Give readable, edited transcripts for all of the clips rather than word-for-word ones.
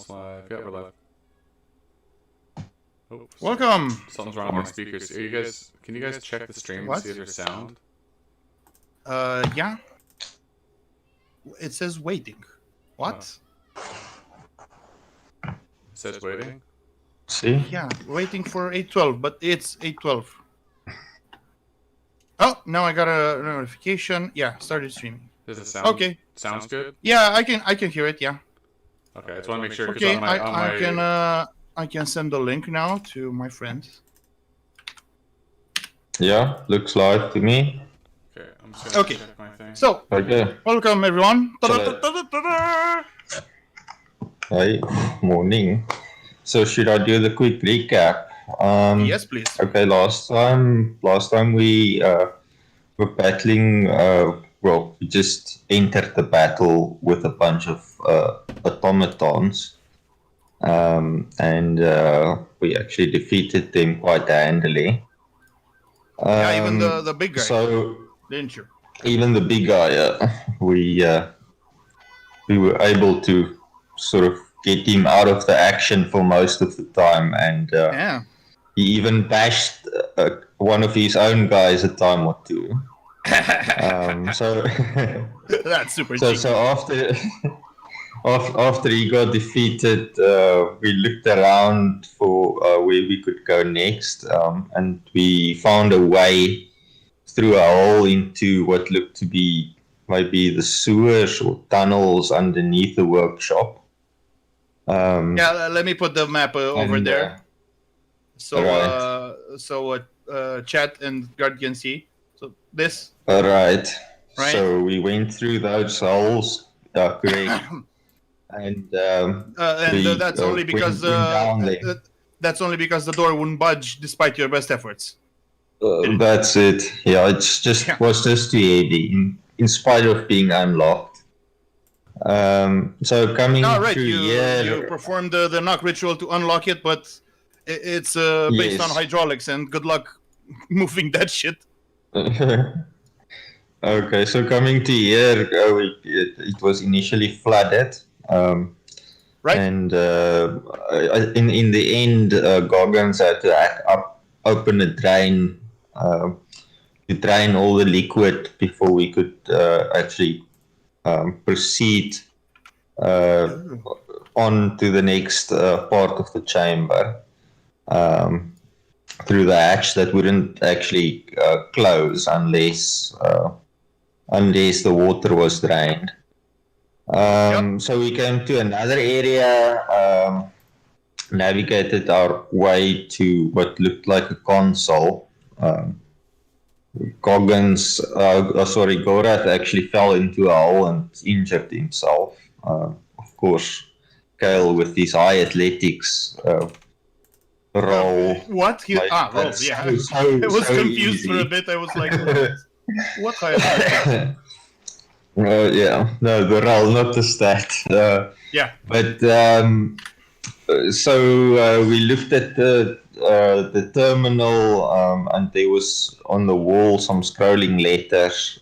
almost live. Yeah, we're live. Oh, Welcome. Something's wrong with my speakers. Are you guys? Can you guys check the stream and see if there's sound? Yeah. It says waiting. What? It says waiting. See? Yeah, waiting for 8:12, but it's 8:12. Oh, now I got a notification. Yeah, started streaming. Does it sound? Okay. Sounds good. Yeah, I can hear it. Yeah. Okay, I just want to make sure. Okay, on my... I can send the link now to my friends. Yeah, looks like to me. Okay, I'm just gonna Okay. check my thing. So, Okay. welcome everyone. Hey, morning. So should I do the quick recap? Yes, please. Okay, last time we were battling. Well, we just entered the battle with a bunch of automatons, and we actually defeated them quite handily. Yeah, even the big guy. So didn't you? even the big guy, we were able to sort of get him out of the action for most of the time, and Yeah. he even bashed one of his own guys a time or two. So That's super cheeky. so after he got defeated, we looked around for where we could go next, and we found a way through a hole into what looked to be maybe the sewers or tunnels underneath the workshop. Yeah, let me put the map over and, there. So, right. chat and guard can see. So this. All right. Right. So we went through those holes, correct. And That's only because that's only because the door wouldn't budge despite your best efforts. That's it. Yeah, it's just was just too heavy in spite of being unlocked. So coming through here, you performed the knock ritual to unlock it, but it's based Yes. on hydraulics, and good luck moving that shit. Okay, so coming to here, it was initially flooded. Right. And in the end, Goggins had to open a drain to drain all the liquid before we could actually proceed on to the next part of the chamber through the hatch that wouldn't actually close unless the water was drained. So we came to another area, navigated our way to what looked like a console. Gorath actually fell into a hole and injured himself. Of course, Kale with his high athletics roll. What? Roll. Yeah. I was confused for a bit. I was like, what high? Yeah, no, the roll, not the stat. Yeah. But we looked at the terminal, and there was on the wall some scrolling letters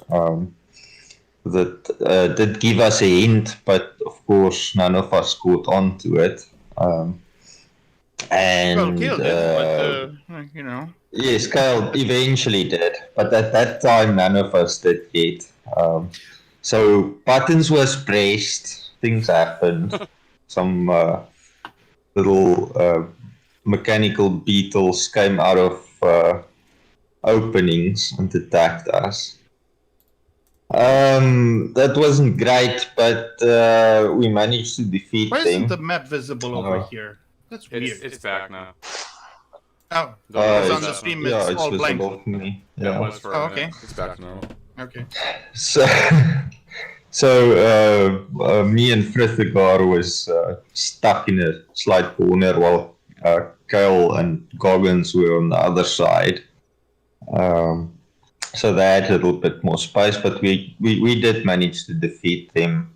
that did give us a hint, but of course none of us caught on to it. And Kale did, but you know. Yes, Kyle eventually did, but at that time none of us did yet. So buttons was pressed, things happened. Some little mechanical beetles came out of openings and attacked us. That wasn't great, but we managed to defeat Why them. isn't the map visible over here? That's weird. It's back now. Oh, It's on the stream, it's all blank. visible for me. Yeah, it was for a okay. minute. It's back now. Okay. So me and Frithgar was stuck in a slight corner while Kale and Goggins were on the other side. So they had a little bit more space, but we did manage to defeat them.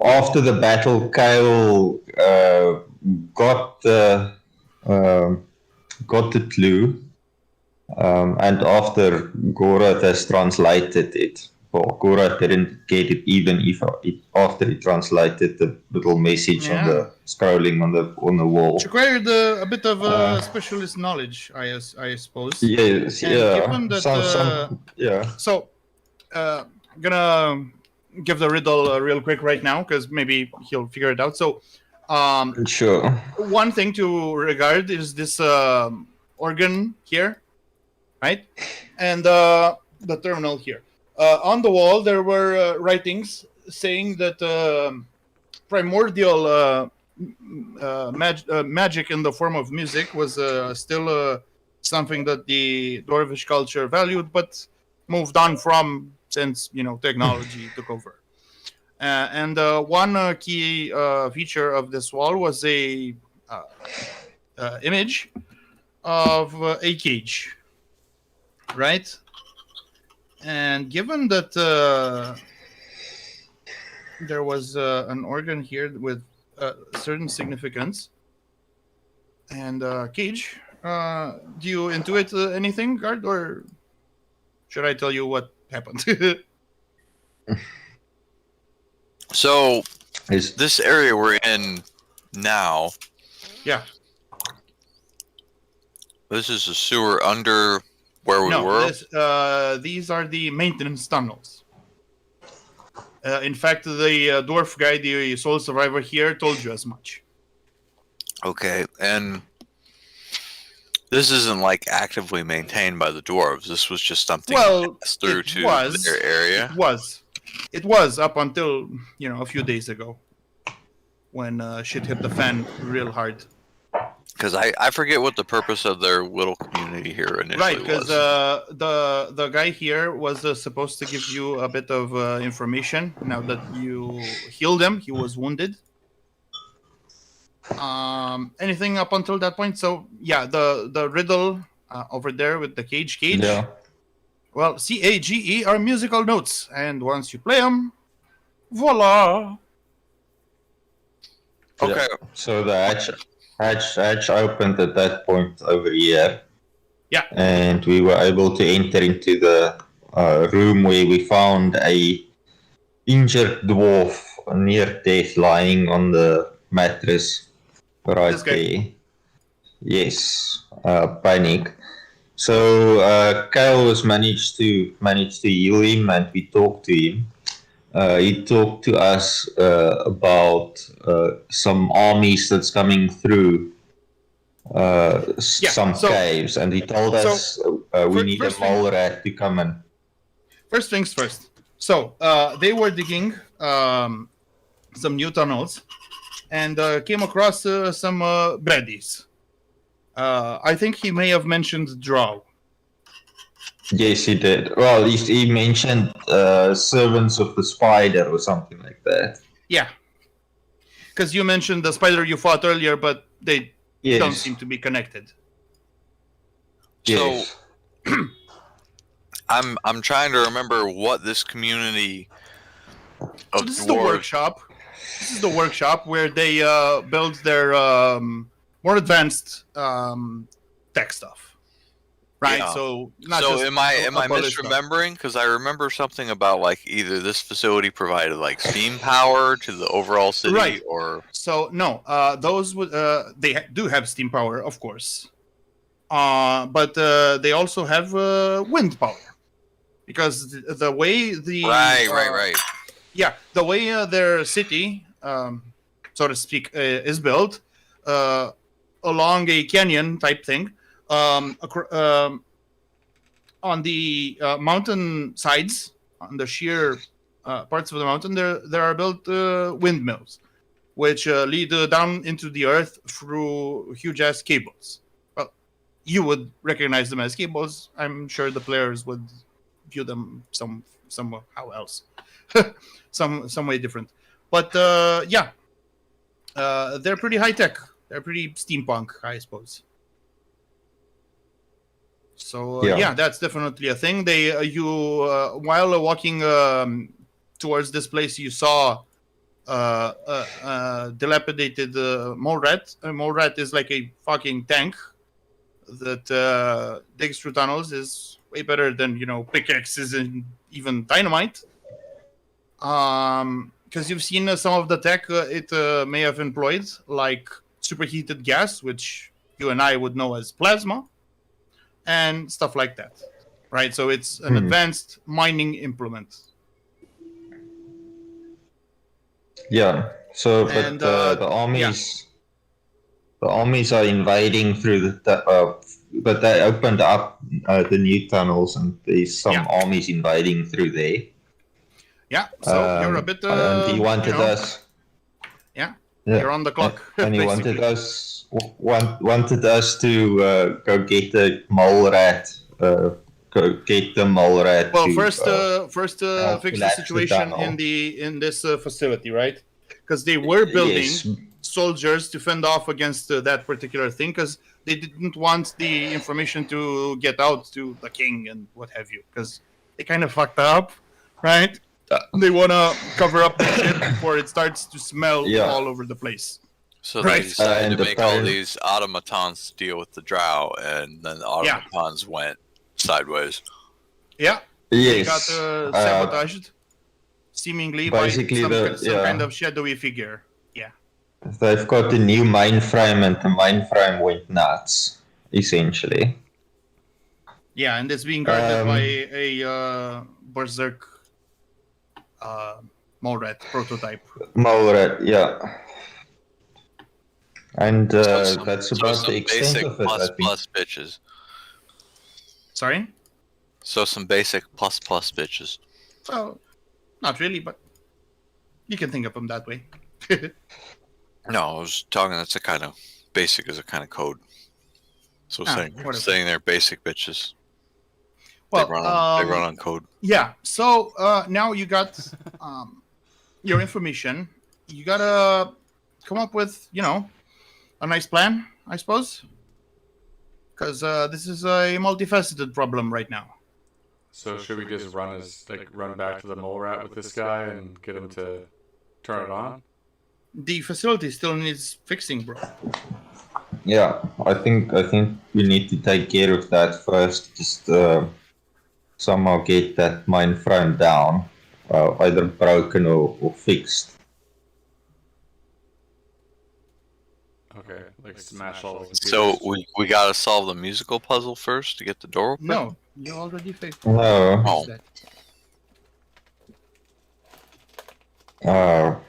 After the battle, Kale got the clue. And after Gorath has translated it, well, Cora didn't get it even if after he translated the little message on the scrolling on the wall. Which required a bit of specialist knowledge, I suppose. Yes, And yeah. given that, yeah. So, gonna give the riddle real quick right now because maybe he'll figure it out. So, Sure. one thing to regard is this organ here, right? And the terminal here. On the wall, there were writings saying that primordial magic in the form of music was still something that the Dwarvish culture valued, but moved on from since technology took over. And one key feature of this wall was a image of a cage, right? And given that there was an organ here with certain significance and cage, do you intuit anything, Guard, or should I tell you what happened? So, this area we're in now. Yeah. This is a sewer under where we were? These are the maintenance tunnels. In fact, the dwarf guy, the sole survivor here, told you as much. Okay, and this isn't like actively maintained by the dwarves. This was just something passed through to their area. It was up until a few days ago, when shit hit the fan real hard. Because I forget what the purpose of their little community here initially was. Right, because the guy here was supposed to give you a bit of information. Now that you healed him, he was wounded. Anything up until that point? So yeah, the riddle over there with the cage. Yeah. Well, CAGE are musical notes, and once you play them, voila. Okay. Yeah. So the hatch opened at that point over here. Yeah. And we were able to enter into the room where we found a injured dwarf near death lying on the mattress right there. Yes. Panic. So Kyle was managed to heal him, and we talked to him. He talked to us about some armies that's coming through some caves, and he told us we need a mole rat to come in. First things first. So they were digging some new tunnels and came across some breadies. I think he may have mentioned drow. Yes, he did. Well, he mentioned servants of the spider or something like that. Yeah. Because you mentioned the spider you fought earlier, but they don't seem to be connected. Yes. So, I'm trying to remember what this community of this is the workshop. This is the workshop where they build their more advanced tech stuff. Right, yeah. So am I misremembering? Because I remember something about like either this facility provided like steam power to the overall city, right? Or so no, those would they do have steam power, of course, but they also have wind power, because the way the right. Yeah, the way their city, so to speak, is built along a canyon type thing. On the mountain sides, on the sheer parts of the mountain, there are built windmills, which lead down into the earth through huge ass cables. Well, you would recognize them as cables. I'm sure the players would view them somehow else, some way different. But they're pretty high tech. They're pretty steampunk, I suppose. So yeah, that's definitely a thing. They while walking towards this place, you saw dilapidated mole rat. A mole rat is like a fucking tank that digs through tunnels. Is way better than pickaxes and even dynamite. Because you've seen some of the tech it may have employed, like superheated gas, which you and I would know as plasma, and stuff like that, right? So it's an advanced mining implement. Yeah. So, but And, the armies are invading through but they opened up the new tunnels, and there's some armies invading through there. Yeah. So you're a bit. And he wanted us. Yeah. You're on the clock. And he wanted us to go get the mole rat. Go get the mole rat. Well, to, first fix the situation in this facility, right? Because they were building soldiers to fend off against that particular thing, because they didn't want the information to get out to the king and what have you, because they kind of fucked up, right? They want to cover up the shit before it starts to smell all over the place. So they decided to make all these automatons deal with the drow, and then the automatons went sideways. Yeah. Yes. They got sabotaged, seemingly by some kind of shadowy figure. Yeah. They've got a new mainframe, and the mainframe went nuts, essentially. Yeah, and it's being guarded by a berserk mole rat prototype. Mole rat, yeah. And that's about the extent of it. Plus bitches. Sorry? So some basic plus bitches. Well, not really, but you can think of them that way. No, I was talking. That's a kind of basic is a kind of code. So saying they're basic bitches. Well, they run on code. Yeah. So now you got your information. You gotta come up with a nice plan, I suppose. Because this is a multifaceted problem right now. So should we just run back to the mole rat with this guy and get him to turn it on? The facility still needs fixing, bro. Yeah, I think we need to take care of that first. Just somehow get that mainframe down, either broken or fixed. Okay, like smash all the computers. So we gotta solve the musical puzzle first to get the door open? No, you already fixed it. No.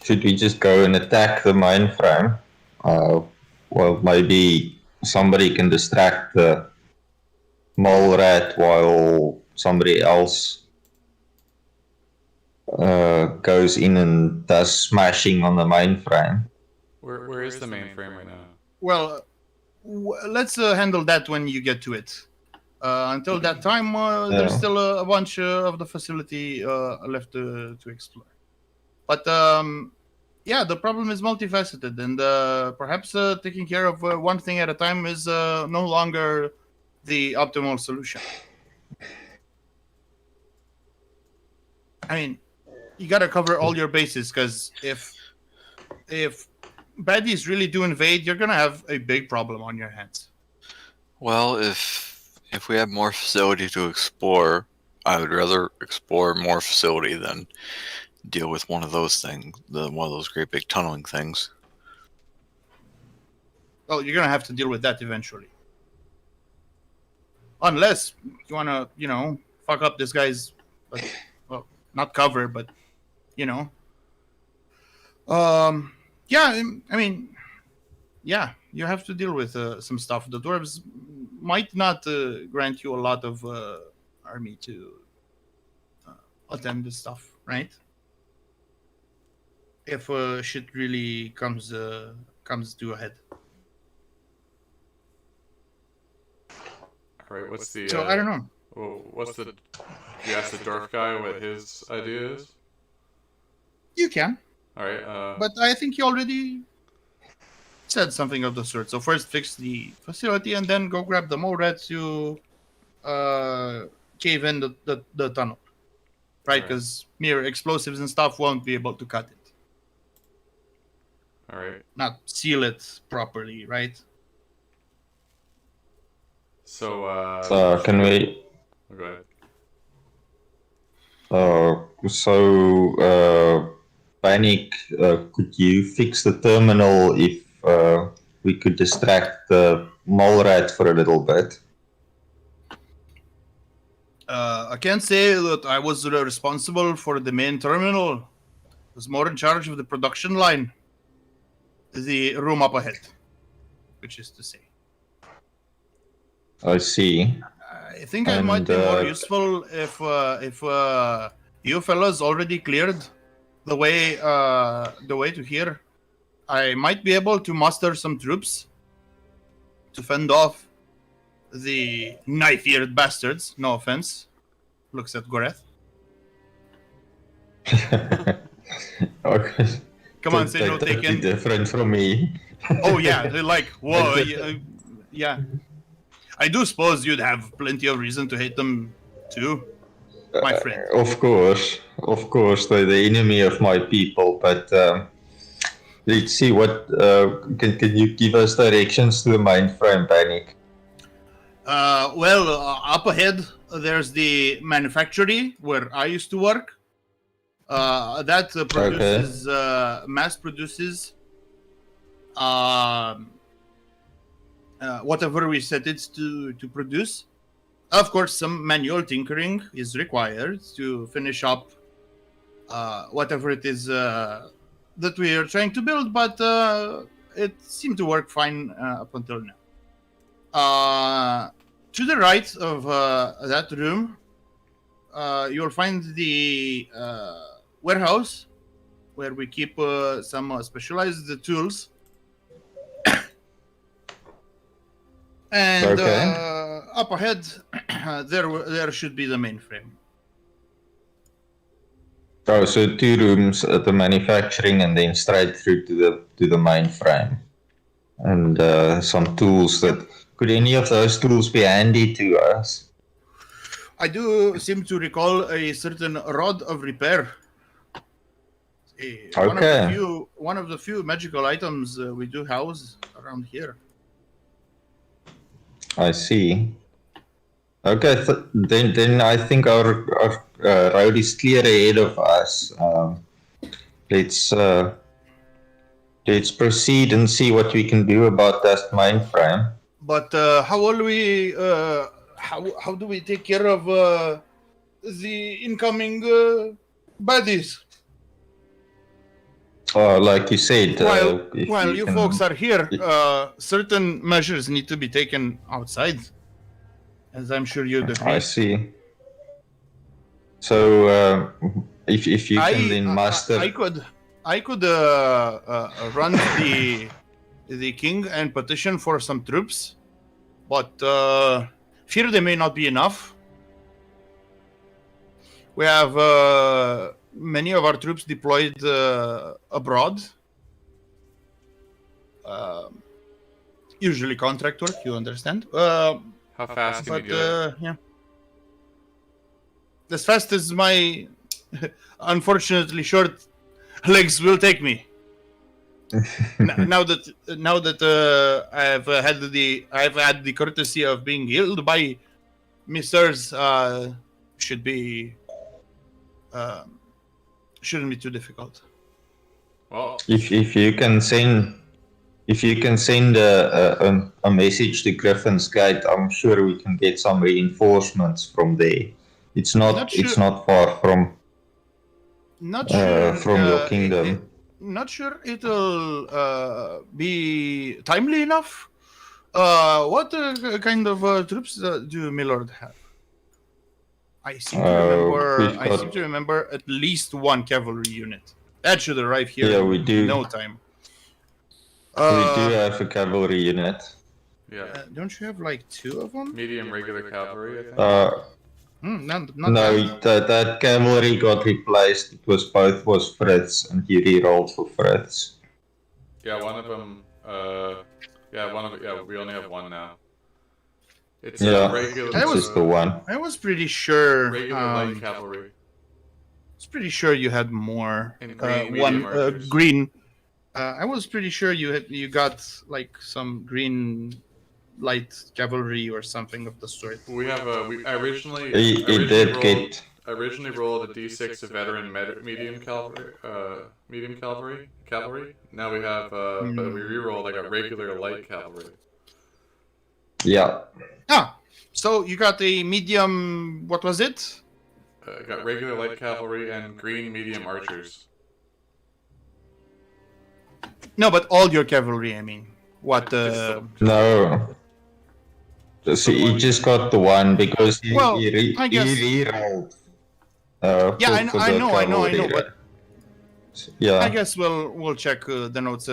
Should we just go and attack the mainframe? Well, maybe somebody can distract the mole rat while somebody else goes in and does smashing on the mainframe. Where is the mainframe right now? Well, let's handle that when you get to it. Until that time, there's still a bunch of the facility left to explore. But the problem is multifaceted, and perhaps taking care of one thing at a time is no longer the optimal solution. I mean, you gotta cover all your bases, because if baddies really do invade, you're gonna have a big problem on your hands. Well, if we have more facility to explore, I would rather explore more facility than deal with one of those things, one of those great big tunneling things. Well, you're gonna have to deal with that eventually, unless you wanna, fuck up this guy's, well, not cover, but you have to deal with some stuff. The dwarves might not grant you a lot of army to attend this stuff, right? If shit really comes to a head. All right, what's the? So I don't know. What's the? You ask the dwarf guy what his idea is. You can. All right. But I think you already said something of the sort. So first fix the facility, and then go grab the mole rat to cave in the tunnel, right? Because mere explosives and stuff won't be able to cut it. All right. Not seal it properly, right? So, Can we? go ahead. Panic, could you fix the terminal if we could distract the mole rat for a little bit? I can't say that I was responsible for the main terminal. I was more in charge of the production line. The room up ahead, which is to say. I see. I think I might be more useful if you fellas already cleared the way to here. I might be able to muster some troops to fend off the knife-eared bastards. No offense. Looks at Goreth. Okay. Come on, say no taken. Different from me. Oh yeah, they're like, whoa, yeah. I do suppose you'd have plenty of reason to hate them too, my friend. Of course, they're the enemy of my people. But let's see what can you give us directions to the mainframe, Panic? Well, up ahead there's the manufactory where I used to work. That produces, mass produces whatever we set it to produce. Of course, some manual tinkering is required to finish up whatever it is that we are trying to build, but it seemed to work fine up until now. To the right of that room, you'll find the warehouse where we keep some specialized tools. And up ahead, there should be the mainframe. Oh, so 2 rooms at the manufacturing, and then straight through to the mainframe, and some tools. That could any of those tools be handy to us? I do seem to recall a certain rod of repair. One of the few magical items we do house around here. I see. Okay, then I think our road is clear ahead of us. Let's proceed and see what we can do about that mainframe. But how will we? How do we take care of the incoming baddies? Like you said, while you folks are here, certain measures need to be taken outside, as I'm sure you'd agree. I see. So, if you can then master, I could run the king and petition for some troops, but fear they may not be enough. We have many of our troops deployed abroad. Usually contract work, you understand. How fast can you do it? Yeah. As fast as my unfortunately short legs will take me. now that I've had the courtesy of being healed by Misters, should be shouldn't be too difficult. Well, if you can send a message to Griffin's Gate, I'm sure we can get some reinforcements from there. It's not far from your kingdom. Not sure it'll be timely enough. What kind of troops do Milord have? I seem to remember at least one cavalry unit. That should arrive here in no time. We do have a cavalry unit. Yeah. Don't you have like 2 of them? Medium regular cavalry, I think. Not that cavalry got replaced. It was Fritz, and he re-rolled for Fritz. Yeah, one of them. We only have one now. It's regular. It's just the one. I was pretty sure. Regular light cavalry. I was pretty sure you had more. And green, one green. I was pretty sure you got like some green light cavalry or something of the sort. We have I originally He did get. I originally rolled a d6 of veteran medium cavalry. Cavalry. Now we have but we rerolled like a regular light cavalry. Yeah. So you got a medium. What was it? Got regular light cavalry and green medium archers. No, but all your cavalry. I mean, what? No. So he just got the one because he I guess. he rerolled. Yeah, for I the know, cavalry. but Yeah. I guess we'll check the notes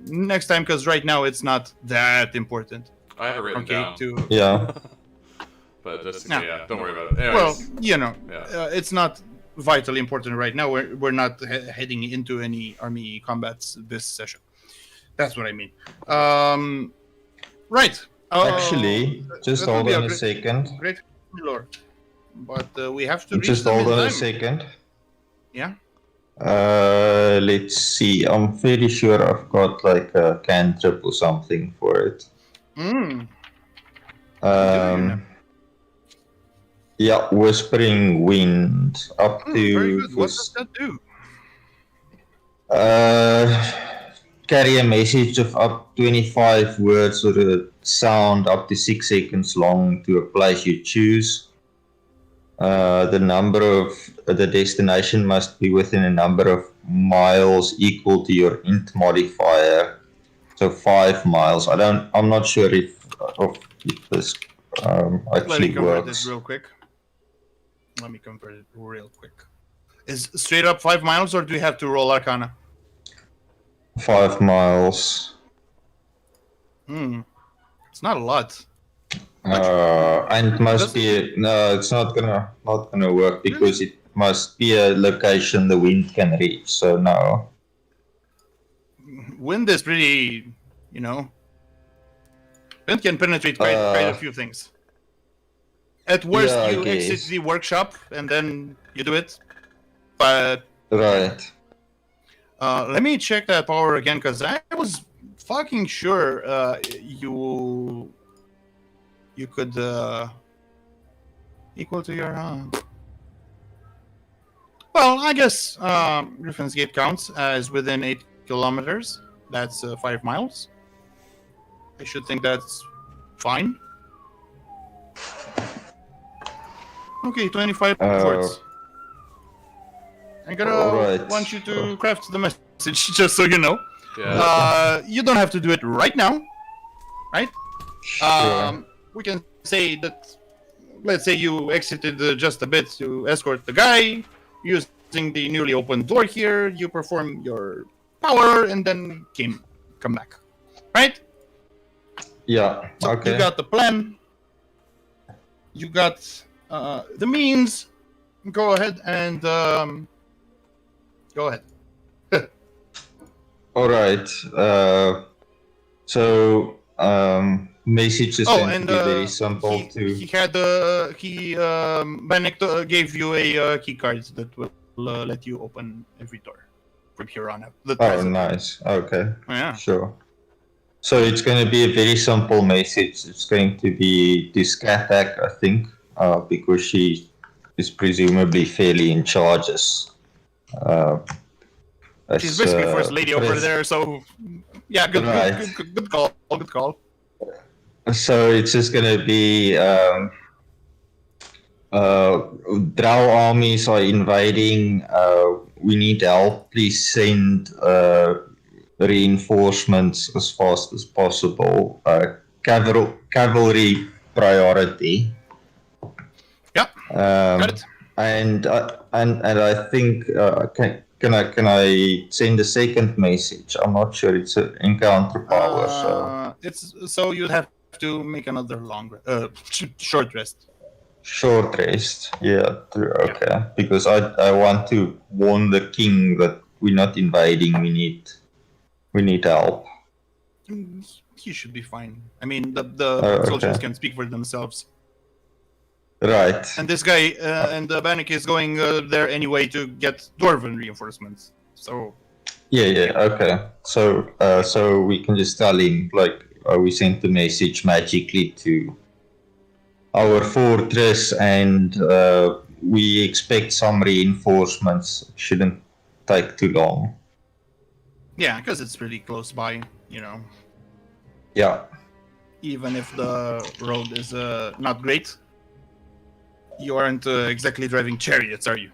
next time because right now it's not that important. I have it written down. Yeah. But just No. yeah, don't worry about it. Anyways, Well, yeah. it's not vitally important right now. We're not heading into any army combats this session. That's what I mean. Right. Actually, just that would hold be on a great- second. Great lord. But we have to reach Just them hold in on a time. second. Yeah. Let's see. I'm fairly sure I've got like a cantrip or something for it. Mm. know? Yeah, Whispering Wind up to. Very good. What does that do? Carry a message of up 25 words or a sound up to 6 seconds long to a place you choose. The number of the destination must be within a number of miles equal to your int modifier. So 5 miles. I'm not sure if this Let me actually convert works. this real quick. Let me convert it real quick. Is straight up 5 miles, or do we have to roll Arcana? 5 miles. It's not a lot. And must be no, it's not gonna work because it must be a location the wind can reach. So no. Wind is pretty, wind can penetrate quite a few things. At worst, Yeah, I you exit guess. the workshop and then you do it. But Right. let me check that power again, because I was fucking sure you could equal to your. Well, I guess Griffin's Gate counts as within 8 kilometers. That's 5 miles. I should think that's fine. Okay, 25 words. I'm gonna want you to craft the message, just so you know. Yeah. You don't have to do it right now, right? Sure. We can say that, let's say you exited just a bit to escort the guy, using the newly opened door here, you perform your power, and then come back, right? Yeah. So Okay. you got the plan, you got the means. Go ahead and go ahead. All right. So message is going to be very simple he had Banek gave you a key card that will let you open every door from here on out. Oh, nice. Okay. Yeah. Sure. So it's going to be a very simple message. It's going to be to Skathak, I think, because she is presumably fairly in charges. She's basically first lady over there, so yeah, good call. Good call. So it's just going to be Drow armies are invading. We need help. Please send reinforcements as fast as possible. Cavalry priority. Yep. Got it. And I think can I send a second message? I'm not sure. It's an encounter power. So you'd have to make another short rest. Short rest. Yeah. Okay. Yeah. Because I want to warn the king that we're not invading. We need help. He should be fine. I mean, the soldiers can speak for themselves. Right. And this guy and Banek is going there anyway to get Dwarven reinforcements. So. Yeah. Okay. So we can just tell him like we sent the message magically to our fortress, and we expect some reinforcements. Shouldn't take too long. Yeah, because it's pretty close by, you know. Yeah. Even if the road is not great, you aren't exactly driving chariots, are you?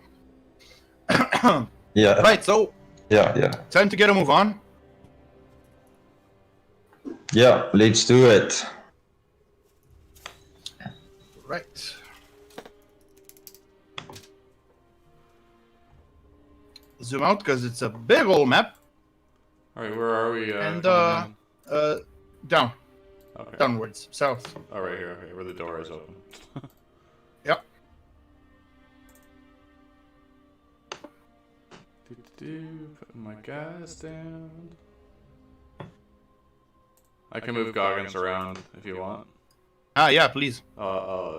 Yeah. Right, so Yeah. time to get a move on. Yeah, let's do it. Right. Zoom out because it's a big old map. All right, where are we? And coming in? down, Okay. downwards, south. Oh, right here. Okay, where the door is open. Yep. Putting my guys down. I can move Goggins around if you want. Ah, yeah, please.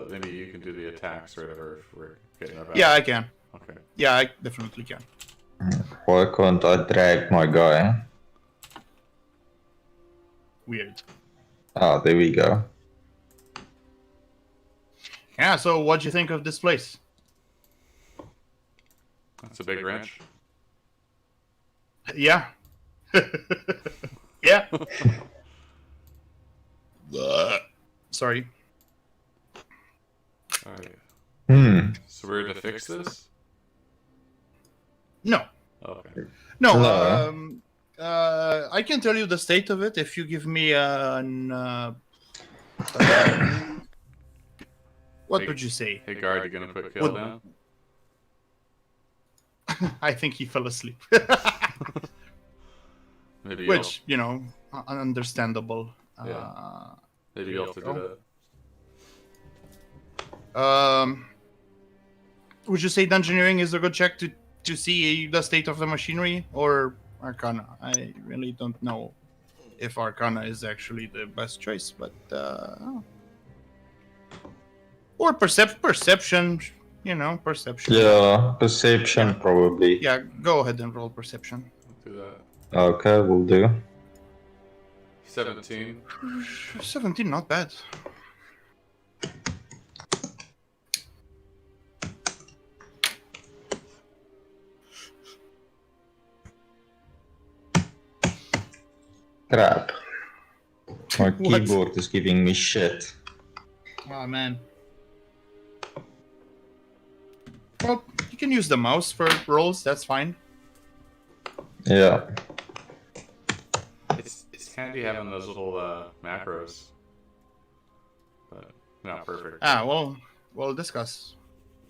Maybe you can do the attacks or whatever if we're getting our back. Yeah, I can. Okay. Yeah, I definitely can. Why can't I drag my guy? Weird. Ah, there we go. Yeah, so what'd you think of this place? That's a big wrench. Yeah. Yeah. Sorry. All right. Hmm. So we're to fix this? No. Okay. No, No. I can tell you the state of it if you give me an... what Hey. would you say? Hey, guard, you gonna put kill Would- down? I think he fell asleep. Maybe Which, you know, understandable. maybe you'll have to do that. Would you say Dungeoneering is a good check to see the state of the machinery, or Arcana? I really don't know if Arcana is actually the best choice, but or perception. You know, perception. Yeah, perception probably. Yeah, go ahead and roll perception. Do that. Okay, we'll do. 17. 17, not bad. Crap. My What? keyboard is giving me shit. Oh man. Well, you can use the mouse for rolls. That's fine. Yeah. It's handy having those little macros, but not perfect. Ah, well, we'll discuss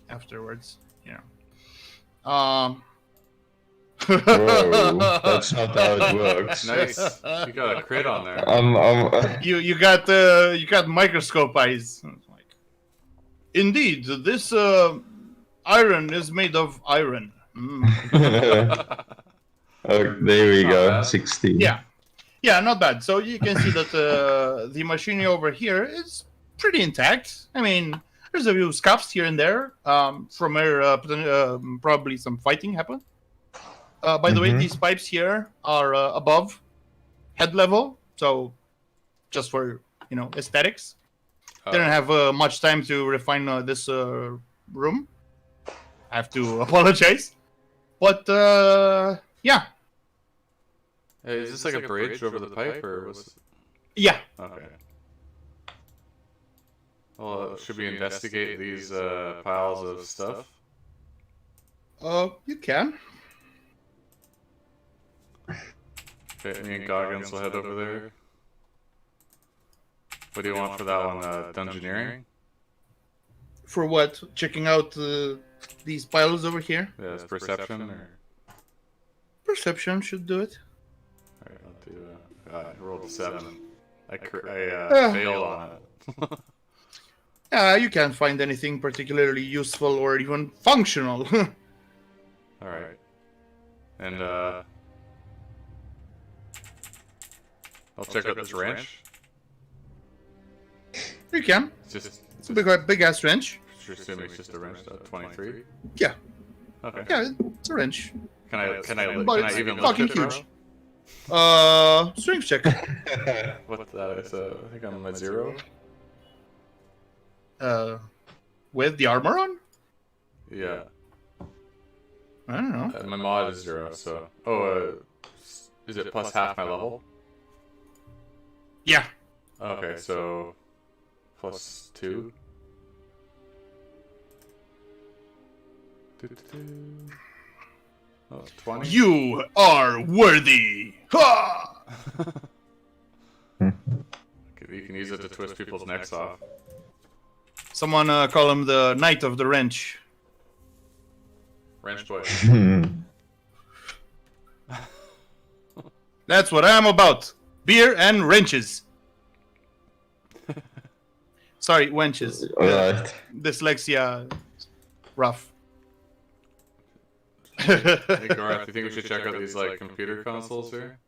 afterwards. You know. Whoa, that's not how it works. Nice. You got a crit on there. You got microscope eyes. It's like, indeed, this iron is made of iron. Oh, there we Not go. bad. 16. Yeah, not bad. So you can see that the machinery over here is pretty intact. I mean, there's a few scuffs here and there from where probably some fighting happened. By the way, Mhm. these pipes here are above head level, so just for aesthetics. Didn't have much time to refine this room. I have to apologize, but yeah, Hey, is this like a bridge over the pipe, or was? yeah. Okay. Well, should we investigate these piles of stuff? You can. Okay, me and Goggins will head over there. What do you want for that one? Dungeoneering? For what? Checking out these piles over here. Yeah, it's perception or. Perception should do it. Alright, I'll do. I rolled a 7. I failed on it. You can't find anything particularly useful or even functional. Alright. And I'll check out this wrench. You can. It's It's a big ass wrench. assuming it's just a wrench. 23. Yeah. Okay. Yeah, it's a wrench. Can I But it's even fucking lift it, bro? huge. Strength check. What that is? I think I'm at 0. With the armor on? Yeah. I don't know. My mod is 0, so... is it plus half my level? Yeah. Okay, so... plus 2? Oh, 20? You are worthy! Ha! You can use it to twist people's necks off. Someone call him the Knight of the Wrench. Wrench boy. That's what I'm about. Beer and wrenches. Sorry, wenches. Alright. Dyslexia. Rough. Hey Garth, do you think we should check out these like computer consoles here?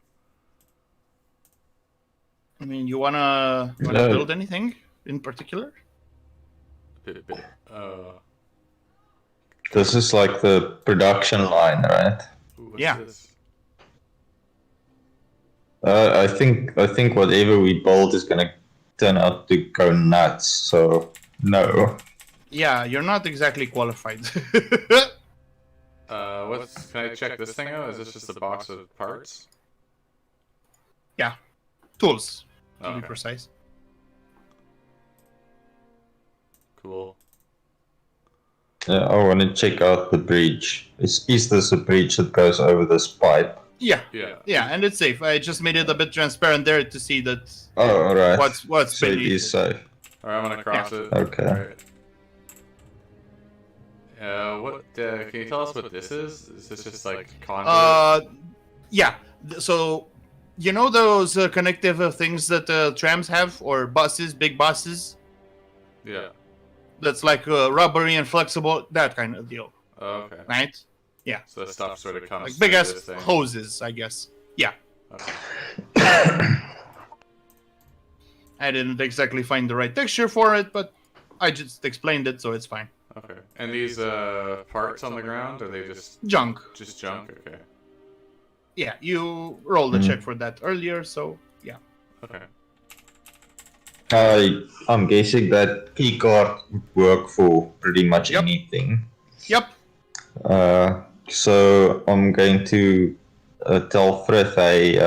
I mean, you wanna build anything in particular? This is like the production line, right? Ooh, what's Yeah. this? I think whatever we build is gonna turn out to go nuts. So no. Yeah, you're not exactly qualified. Can I check this thing out? Is this just a box of parts? Yeah, tools to be Okay. precise. Cool. Yeah, I want to check out the bridge. Is this a bridge that goes over this pipe? Yeah, Yeah. yeah, and it's safe. I just made it a bit transparent there to see that Oh, alright. what's So it beneath. is safe. Alright, I'm gonna cross it. Okay. Alright. Can you tell us what this is? Is this just like conduit? Yeah. So, you know those connective things that trams have, or buses, big buses? Yeah. That's like rubbery and flexible, that kind of deal, Oh, okay. right? So that stuff sort of comes Like big through ass this thing. hoses, I guess. Yeah. Okay. I didn't exactly find the right texture for it, but I just explained it, so it's fine. Okay. And these parts on the ground, are they just Junk. junk? Okay. Yeah, you rolled a check for that earlier, so yeah. Okay. I'm guessing that keycard would work for pretty much Yep. anything. Yep. So I'm going to tell Frith, hey,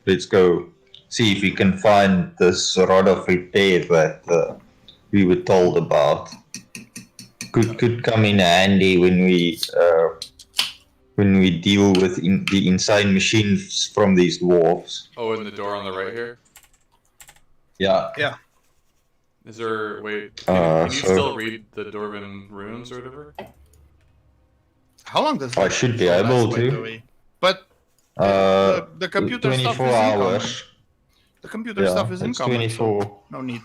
let's go see if we can find this rod of repair that we were told about. Could come in handy when we deal with the insane machines from these dwarves. Oh, and the door on the right here? Yeah. Yeah. Is there... Wait, can you so- still read the Dwarven runes or whatever? How long does I that should be last, able by to. the way? But the computer 24 stuff is in common. hours. The computer Yeah, stuff is in it's common, 24. so no need.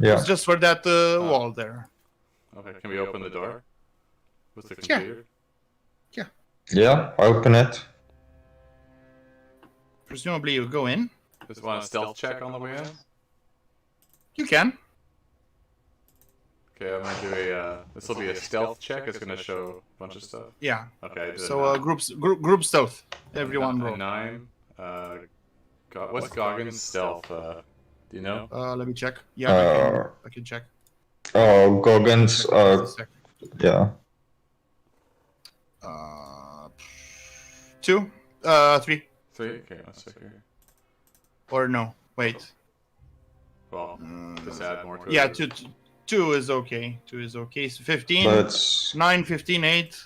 Yeah. It's just for that wall there. Okay, can we open the door? With the Yeah. computer? Yeah, open it. Presumably you go in. Just want a stealth check on the way in? You can. Okay, I'm gonna do a... this will be a stealth check. It's gonna show a bunch of stuff. Yeah. Okay, I did So a group stealth. Everyone a roll. 9. What's Goggins' stealth? Do you know? Let me check. Yeah, I can check. Oh, Goggins, Just a sec. yeah. 2, 3, 3? Okay, let's check here. or no? Wait. Well, just add more to Yeah, it. 2 is okay. 2 is okay. So 15, That's 9, 15, 8.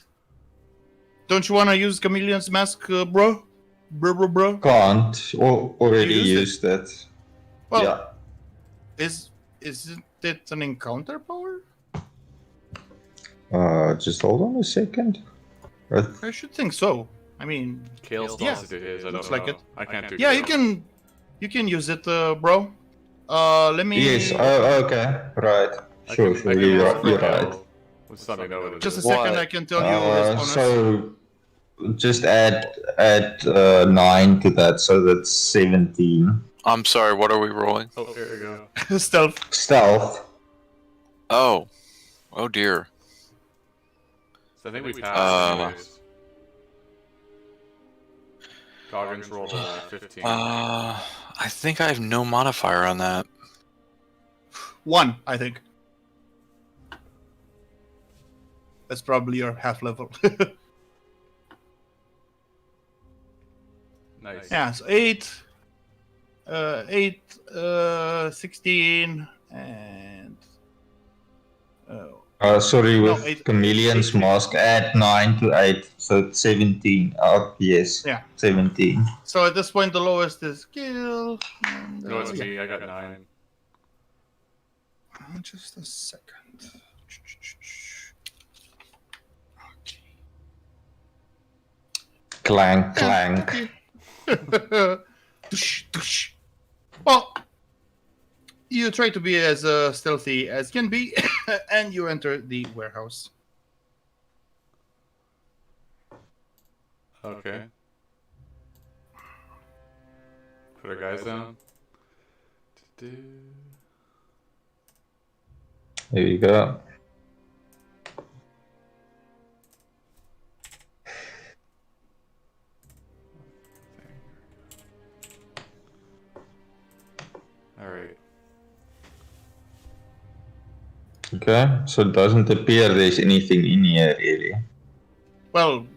Don't you want to use Chameleon's mask, bro? Bro? can't. Already You used it. Well, Yeah. isn't it an encounter power? Just hold on a second. I should think so. I mean, Kale Yeah. stealth it is. I don't Looks know. like it. I can't do yeah, Kale. you can use it, bro. Let me. Yes, oh, okay. Right. I Sure, can you're also right. Kale. Just let me know what it Just a is. second, What? I can tell you his bonus. So just add 9 to that, so that's 17. I'm sorry, what are we rolling? Oh, here we go. Stealth. Stealth. Oh. Oh dear. So I think we passed anyways. Goggins rolled a 15. I think I have no modifier on that. 1, I think. That's probably your half level. Nice. Yeah, so 8, 16, and Sorry, no, with 8, Chameleon's 8. mask, add 9 to 8, so it's 17. Yes. Yeah. 17. So at this point, the lowest is skill. And, No, it's yeah. me. I got 9. Just a second. Clank, clank. Tush, tush. Well, you try to be as stealthy as can be, and you enter the warehouse. Okay. Put our guys down. There you go. Alright. Okay, so it doesn't appear there's anything in here, really. Well,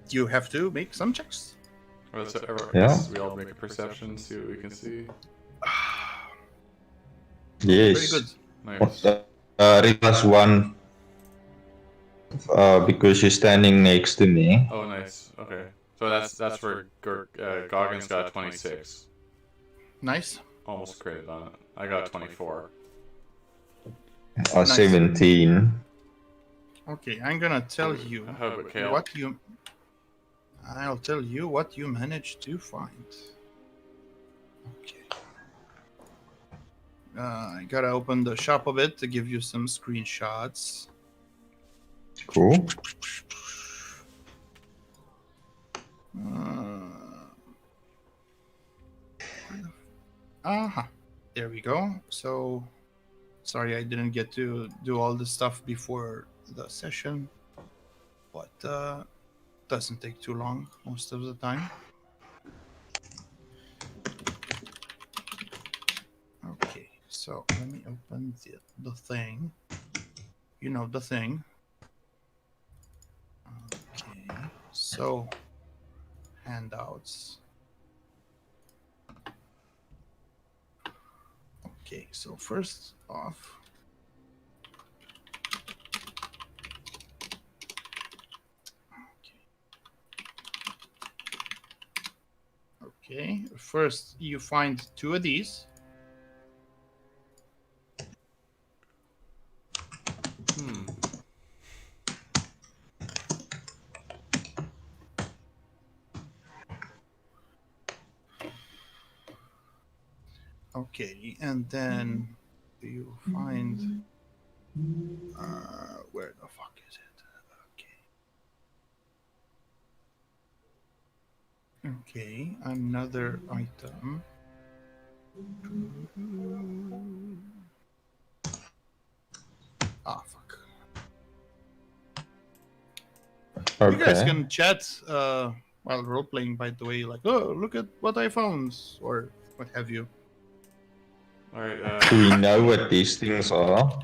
you have to make some checks. Well, so, Yeah. we all make a perception, see what we can see. Yes. Very good. Nice. Plus 1 because you're standing next to me. Oh, nice. Okay. So that's where Goggins got 26. Nice. Almost critted on it. I got 24. Nice. 17. Okay, I'm gonna tell you How about Kale? what you. I'll tell you what you managed to find. Okay. I gotta open the shop a bit to give you some screenshots. Cool. There we go. So, sorry I didn't get to do all the stuff before the session, but doesn't take too long most of the time. Okay, so let me open the thing. You know the thing. Okay, so handouts. Okay, so first off, okay, first you find 2 of these. Okay, and then you find where the fuck is it? Okay, another item. Ah, fuck. Okay. You guys can chat while role playing, by the way, like, oh, look at what I found, or what have you. Alright, Do we know what these things are?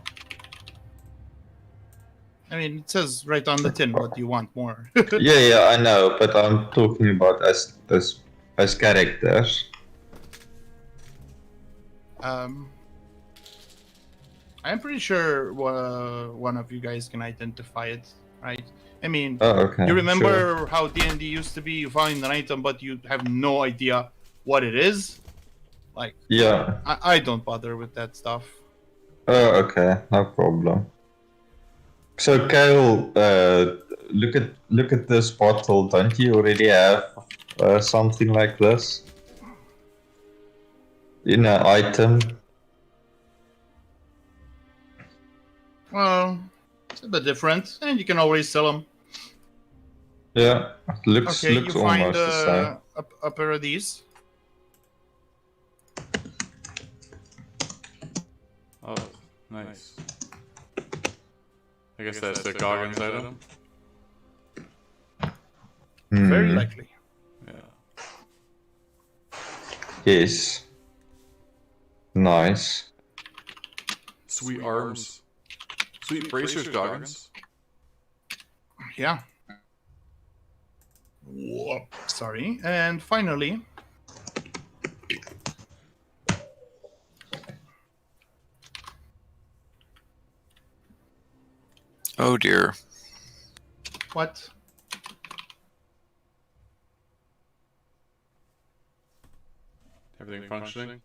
I mean, it says right on the tin what you want more. Yeah, I know, but I'm talking about as characters. I'm pretty sure one of you guys can identify it, right? I mean, Oh, okay. you remember sure. how D&D used to be? You find an item, but you have no idea what it is. Like, Yeah. I don't bother with that stuff. Oh, okay, no problem. So, Kale, look at this bottle. Don't you already have something like this in an item? Well, it's a bit different, and you can always sell them. Yeah, looks Okay, you find almost the same. a pair of these. oh, nice. I guess that's the Goggins item. Very Hmm. likely. Yeah. Yes. Nice. Sweet arms. Sweet bracers, Goggins. Yeah. Whoop. Sorry. And finally, Oh dear. what? Everything functioning?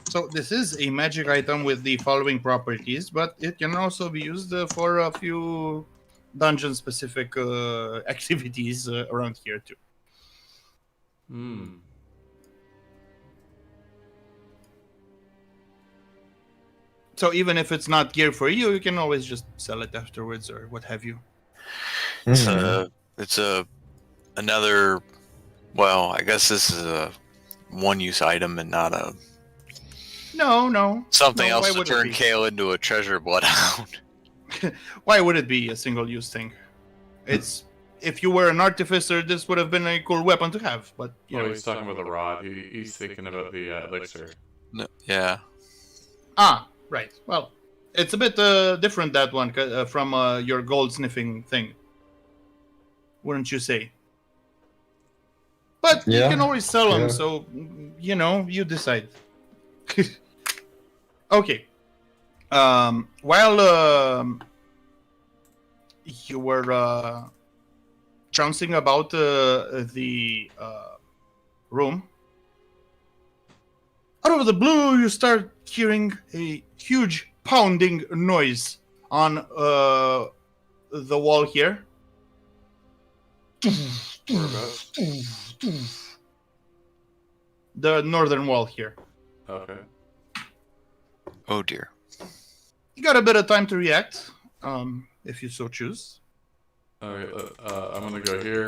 So this is a magic item with the following properties, but it can also be used for a few dungeon-specific activities around here too. Hmm. So even if it's not gear for you, you can always just sell it afterwards or what have you. It's another. Well, I guess this is a one-use item and not a No. something No, else why to would it turn be? Kale into a treasure bloodhound. Why would it be a single-use thing? It's if you were an artificer, this would have been a cool weapon to have. But you Oh, know, he's talking about the rod. He's thinking about the elixir. No, yeah. right. Well, it's a bit different that one from your gold sniffing thing, wouldn't you say? But you Yeah, can always sell them, yeah. so you know you decide. Okay. While you were trouncing about the room, out of the blue, you start hearing a huge pounding noise on the wall here. Whereabouts? The northern wall here. Okay. Oh dear. You got a bit of time to react, if you so choose. Okay, I'm gonna go here.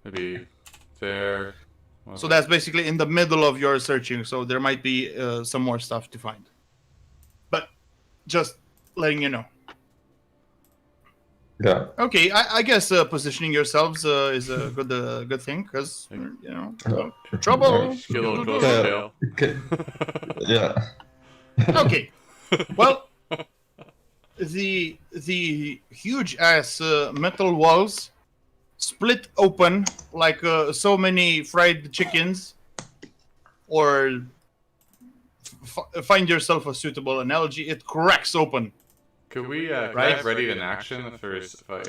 Maybe there. So that's basically in the middle of your searching, so there might be some more stuff to find. But just letting you know. Yeah. Okay, I guess positioning yourselves is a good thing, because, you know, trouble. Just get a little Okay. closer, Kale. Okay. Yeah. Okay, well, the huge ass metal walls split open like so many fried chickens, or find yourself a suitable analogy. It cracks open. Could we can I have ready in action if I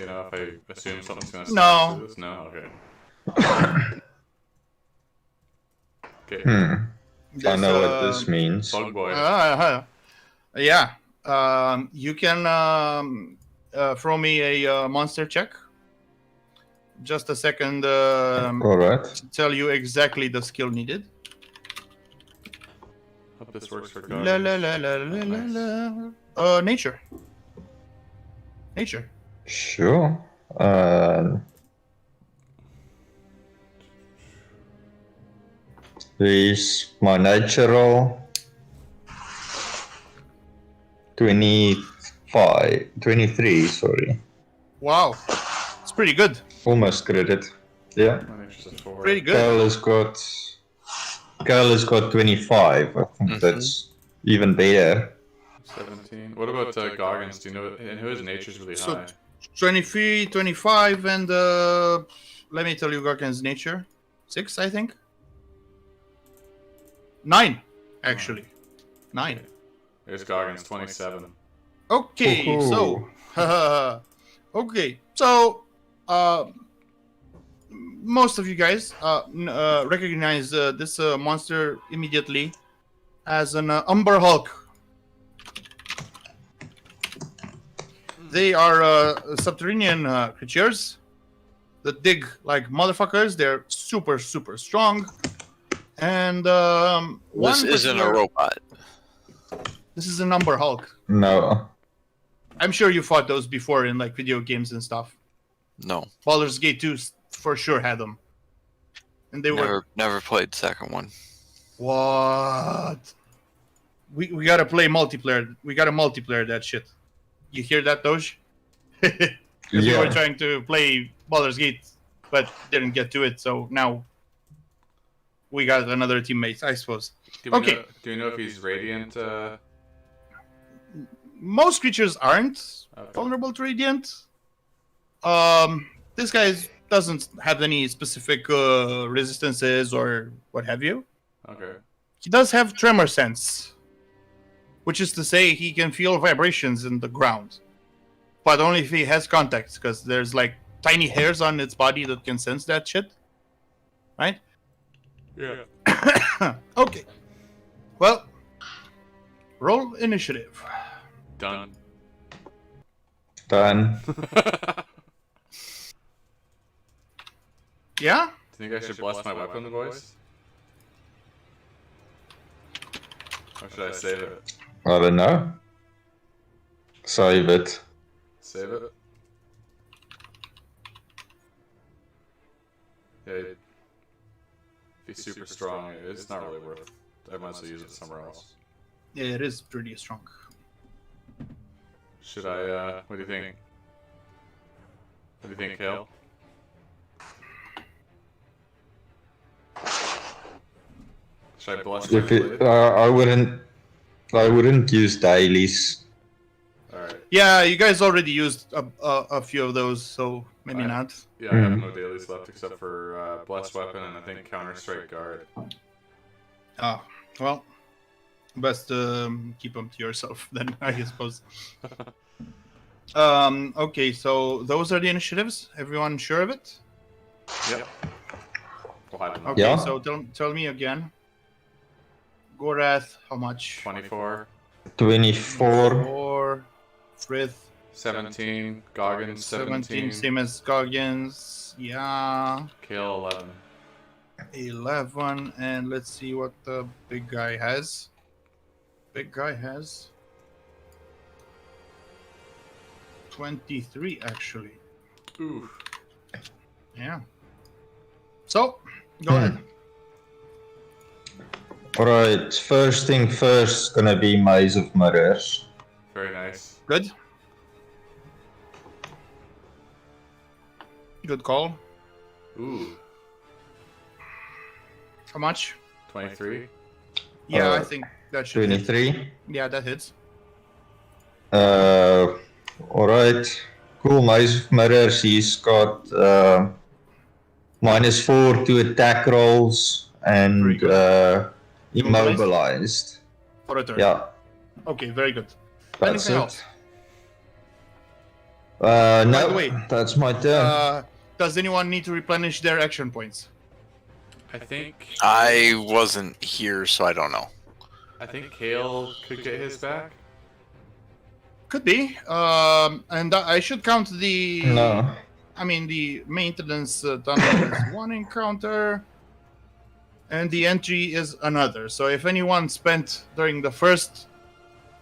assume something's gonna start No. this? No. Okay. Okay. I know what this means. Bug boy. Yeah. You can throw me a monster check. Just a second All right. to tell you exactly the skill needed. Hope this works for La God. la la la la la la. Nature. Nature. Sure. There's my natural 23, sorry. Wow. It's pretty good. Almost credit. Yeah. My nature's a 4. Pretty good. Cal has got 25. I think that's even better. 17. What about Goggins? Do you know? And whose nature's really So- high? 23, 25, and let me tell you Garkin's nature. 6, I think. 9, actually. 9. There's Goggins, 27. Okay, Woohoo. so okay, so most of you guys recognize this monster immediately as an Umber Hulk. They are subterranean creatures that dig like motherfuckers. They're super strong, and This isn't a robot. This is an Umber Hulk. No. I'm sure you fought those before in like video games and stuff. No. Baldur's Gate 2 for sure had them. And they were Never played the second one. what? We gotta play multiplayer. We gotta multiplayer that shit. You hear that, Doge? Because we were Yeah. trying to play Baldur's Gate but didn't get to it. So now we got another teammate, I suppose. Do we Okay. do you know if he's radiant? Most creatures aren't Okay. vulnerable to radiant. This guy doesn't have any specific resistances or what have you. Okay. He does have tremor sense, which is to say he can feel vibrations in the ground, but only if he has contacts, because there's like tiny hairs on its body that can sense that shit. Right? Yeah. Okay. Well, roll initiative. Done. Done. Yeah? Do you think I should bless my weapon, boys? Or should I save it? I don't know. Save it. Save it? Yeah, it'd be super strong. It's not really worth it. I might as well use it somewhere else. Yeah, it is pretty strong. Should I, what do you think? What do you think, Kale? Should I bless my If it, blade? I wouldn't use dailies. Alright. Yeah, you guys already used a few of those, so maybe Right. not. Yeah, I have no dailies left except for blessed weapon and I think counter strike guard. Ah, well, best keep them to yourself then, I suppose. Okay, so those are the initiatives. Everyone sure of it? Yep. We'll have them. Okay, Yeah. so tell me again. Gorath, how much? 24, 24. 4. Frith, 17, Goggins 17, same as Goggins. Yeah. Kale 11. 11, and let's see what the big guy has. Big guy has 23, actually. Ooh. Yeah. So, go ahead. Alright, first thing first, gonna be Maze of Mirrors. Very nice. Good. Good call. Ooh. How much? 23. Yeah, I think that should hit. 23. Yeah, that hits. Alright. Cool, Maze of Mirrors, he's got -4 to attack rolls Very and immobilized. For a turn. Yeah, Okay, very good. that's Anything it. else? No, the way, that's my turn. Does anyone need to replenish their action points? I think I wasn't here, so I don't know. Kale could get his back. Could be. And I should count the. No. I mean, the maintenance tunnel is one encounter, and the entry is another. So if anyone spent during the first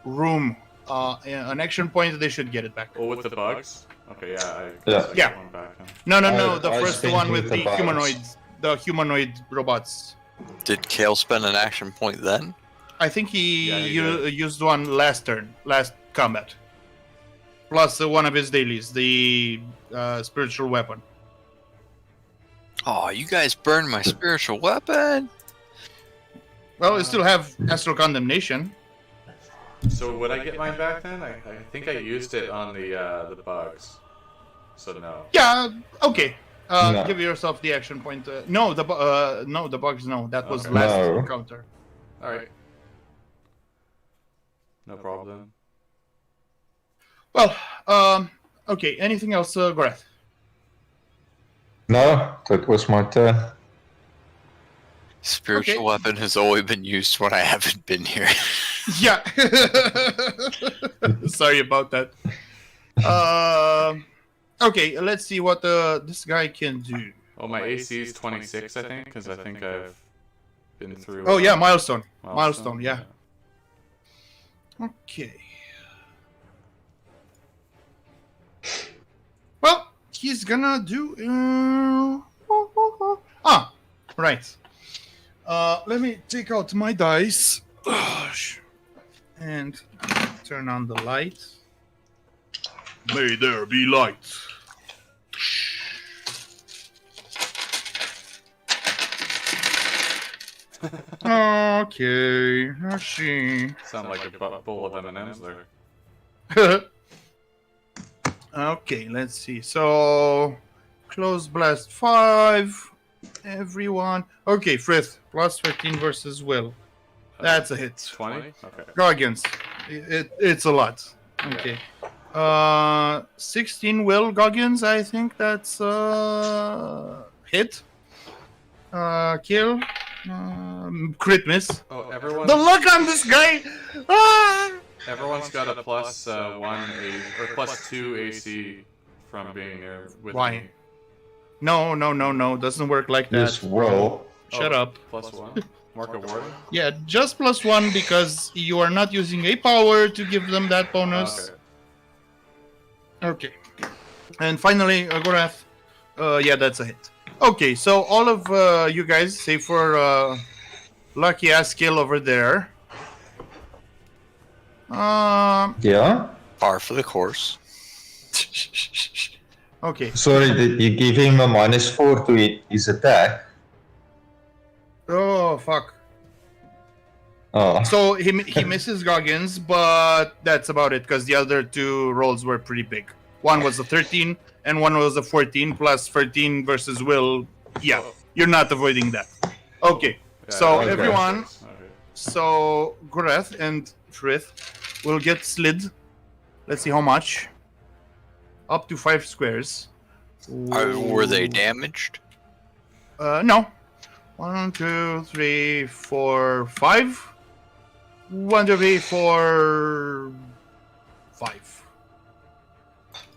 room an action point, they should get it back. Oh, with the bugs? Okay, yeah. I Yeah. get one back then. No, I- the I first spent one with with the the bugs. humanoids, the humanoid robots. Did Kale spend an action point then? I think he, Yeah, he did. used one last turn, last combat. Plus one of his dailies, the spiritual weapon. Oh, you guys burned my spiritual weapon. Well, you still have astral condemnation. So would I get mine back then? I think I used it on the bugs. So no. Yeah. Okay. No. Give yourself the action point. No, the bugs. No, that was Okay. last No. encounter. Alright. No problem. Well, okay. Anything else, Gareth? No, that was my turn. Spiritual Okay. weapon has always been used when I haven't been here. Yeah. Sorry about that. Okay, let's see what this guy can do. Oh, my AC is 26, I think, because I think I've been through. Oh yeah, milestone. Milestone. Yeah. Okay. Well, he's gonna do. Right. Let me take out my dice and turn on the light. May there be light. Okay, let's see. Sound like a bowl of M&Ms there. Okay, let's see. So, close blast 5. Everyone. Okay, Frith, plus 13 versus Will. That's a hit. 20? Okay. Goggins. It's a lot. Okay. 16 Will Goggins, I think that's hit. Kill. Crit miss. Oh, everyone. The luck on this guy! Ah! Everyone's got a plus 2 AC from being there with Why? me. No. Doesn't work like that. This will. Shut up. Plus 1. Mark a ward. Yeah, just plus 1 because you are not using a power to give them that bonus. Okay. And finally, Gorath. Yeah, that's a hit. Okay, so all of you guys, save for lucky ass kill over there. Yeah? Par for the course. Okay. Sorry, did you give him a -4 to his attack? Oh fuck. Oh. So he misses Goggins, but that's about it because the other two rolls were pretty big. One was a 13 and one was a 14 plus 13 versus Will. Yeah, you're not avoiding that. Okay, so okay. everyone, so Goreth and Frith will get slid. Let's see how much. Up to 5 squares. Were they damaged? No. 1, 2, 3, 4, 5. 1, 2, 3, 4, 5.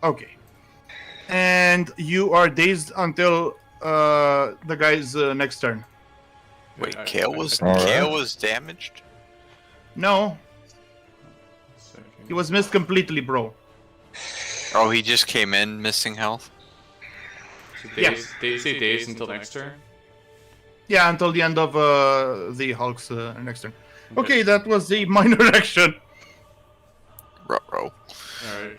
Okay. And you are dazed until the guy's next turn. Wait, Kale was Alright. Kale was damaged? No, he was missed completely, bro. Oh, he just came in missing health? Days, they say days until next turn? Yeah, until the end of the Hulk's next turn. Okay, that was a minor action. Ruh-roh. Alright.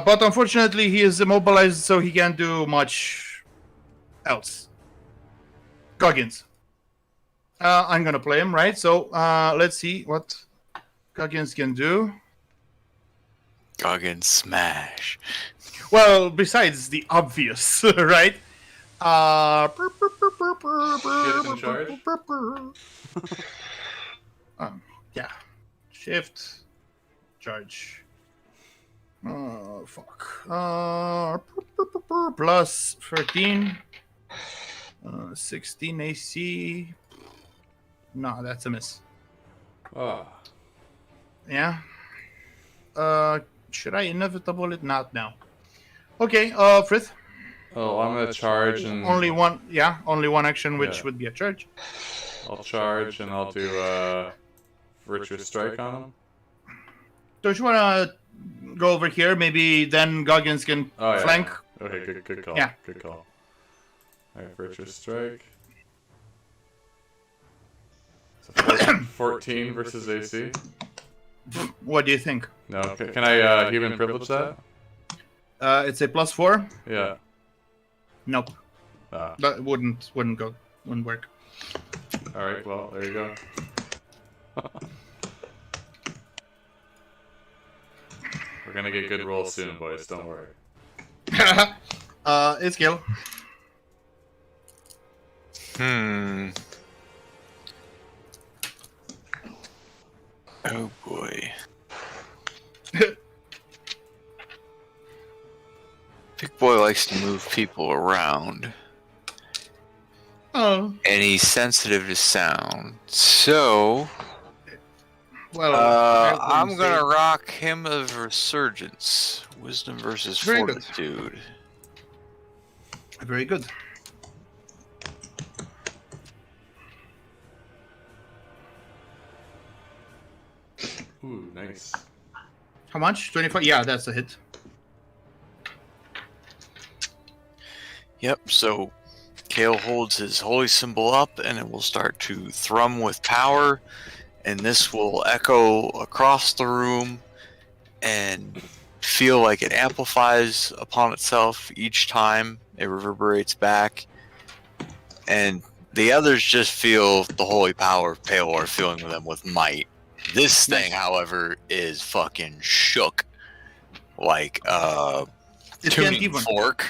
But unfortunately, he is immobilized, so he can't do much else. Goggins. I'm gonna play him, right? So let's see what Goggins can do. Goggins smash. Well, besides the obvious, right? Shift and charge? Yeah. Shift. Charge. Oh, fuck. Plus 13. 16 AC. No, that's a miss. Oh. Yeah. Should I inevitable it? Not now. Okay, Frith. Oh, I'm gonna charge and Only one action, which Yeah. would be a charge. I'll charge and I'll do virtuous strike on him. Don't you wanna go over here? Maybe then Goggins can Oh, yeah. flank. Okay, good call. Yeah. Good call. Alright, virtuous strike. So 14 versus AC. What do you think? No, can I human privilege that? It's a plus 4. Yeah. Nope, Ah. that wouldn't work. Alright, well, there you go. We're gonna get good rolls soon, boys, don't worry. It's Gil. Oh boy. Big boy likes to move people around. Oh, And he's sensitive to sound. So well. I'm gonna rock him of Resurgence. Wisdom versus Very good. Fortitude. Very good. Ooh, nice. How much? 25? Yeah, that's a hit. Yep, so Kale holds his holy symbol up and it will start to thrum with power, and this will echo across the room and feel like it amplifies upon itself each time it reverberates back. And The others just feel the holy power of Paylor filling them with might. This thing, however, is fucking shook. Like It can't tuning even. fork.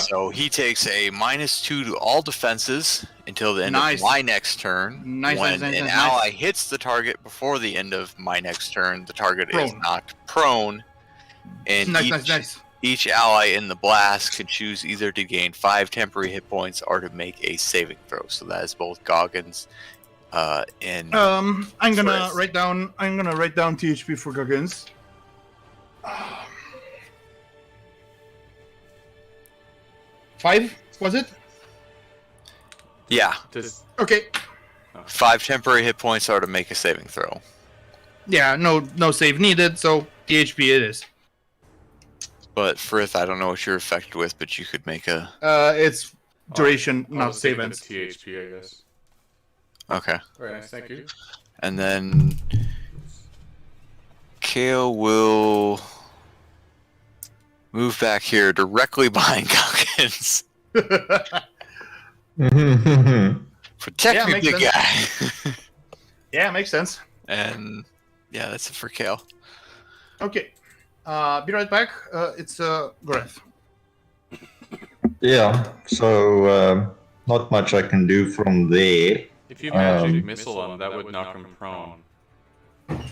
So he takes a -2 to all defenses until the end of my next turn. Nice, when nice, an nice, ally nice. hits the target before the end of my next turn, the target is Prone. knocked prone. And Nice. each ally in the blast can choose either to gain 5 temporary hit points or to make a saving throw. So that is both Goggins and I'm gonna Frith. write down. I'm gonna write down THP for Goggins. 5 was it? Yeah. Just Okay. 5 temporary hit points are to make a saving throw. Yeah, no save needed, so THP it is. But Frith, I don't know what you're affected with, but you could make a... It's duration, I not was save thinking ends. of THP, I guess. Okay. Very nice, thank you. And then... Kale will... move back here directly behind Goggins. Protect me, makes big sense. guy. Yeah, makes sense. And... yeah, that's it for Kale. Okay. Be right back. It's Goreth. Yeah, so not much I can do from there. If you magic missile him, that would knock him prone.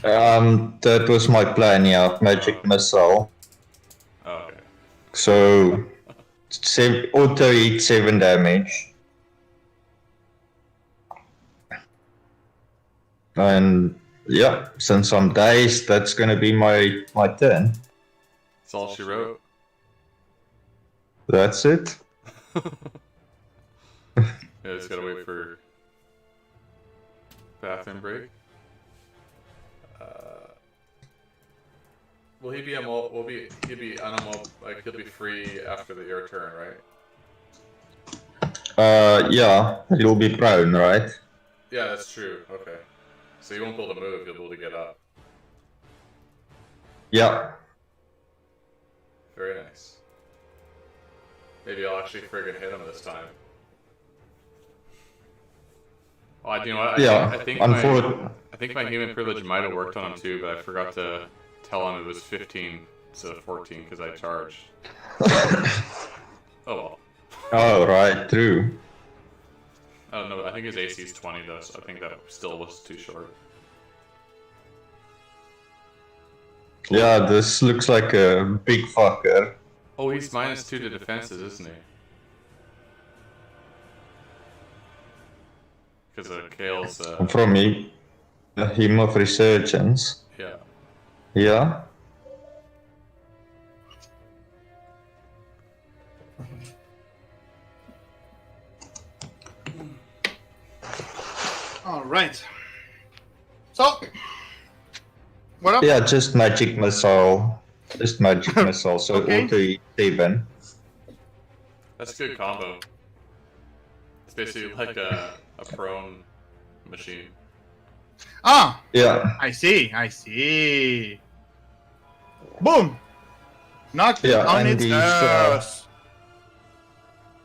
That was my plan, yeah, magic missile. Oh, okay. So, auto hit 7 damage. And yeah, since I'm dazed, that's gonna be my turn. That's all she wrote. That's it. Yeah, just gotta wait for bathroom break. Will he be he'll be animal, like he'll be free after your turn, right? Yeah, he'll be prone, right? Yeah, that's true. Okay. So you won't be able to move, you'll be able to get up. Yeah. Very nice. Maybe I'll actually friggin' hit him this time. Oh, you know what? I think my human privilege might have worked on him too, but I forgot to tell him it was 15 instead of 14 because I charged. Oh well. Oh, right, true. I don't know. I think his AC is 20 though, so I think that still was too short. Yeah, this looks like a big fucker. Oh, he's -2 to defenses, isn't he? Because of Kale's. From him of resurgence. Yeah. Yeah. All right. So, what up? Yeah, just magic missile. Just magic missile. So Okay. auto hit 7. That's a good combo. It's basically like a prone machine. Ah, Yeah. I see. Boom. Knocked it Yeah, on and its these, ass.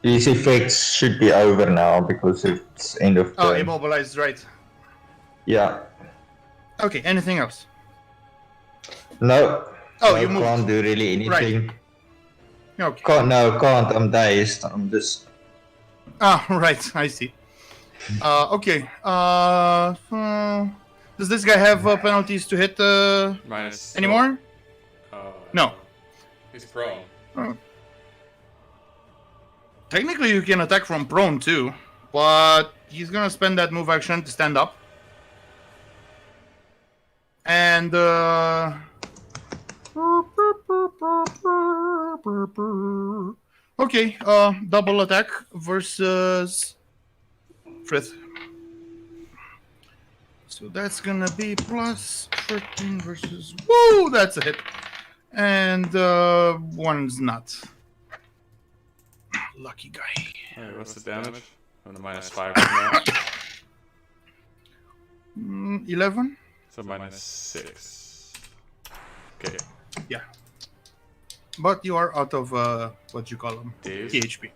These effects should be over now because it's end of Oh, turn. immobilized, right. Yeah. Okay, anything else? No. Oh, no, you moved. can't do really anything. Okay. Can't. I'm dazed. I'm just. Ah, right, I see. Okay. Does this guy have penalties to hit Minus. anymore? No. He's prone. Technically, you can attack from prone too, but he's gonna spend that move action to stand up. And okay, double attack versus Frith. So that's gonna be plus 13 versus. Woo! That's a hit. And one's not. Lucky guy. Alright, what's the damage? I'm the -5 from that. 11. So -6. Okay. Yeah. But you are out of what you call them? Days? THP.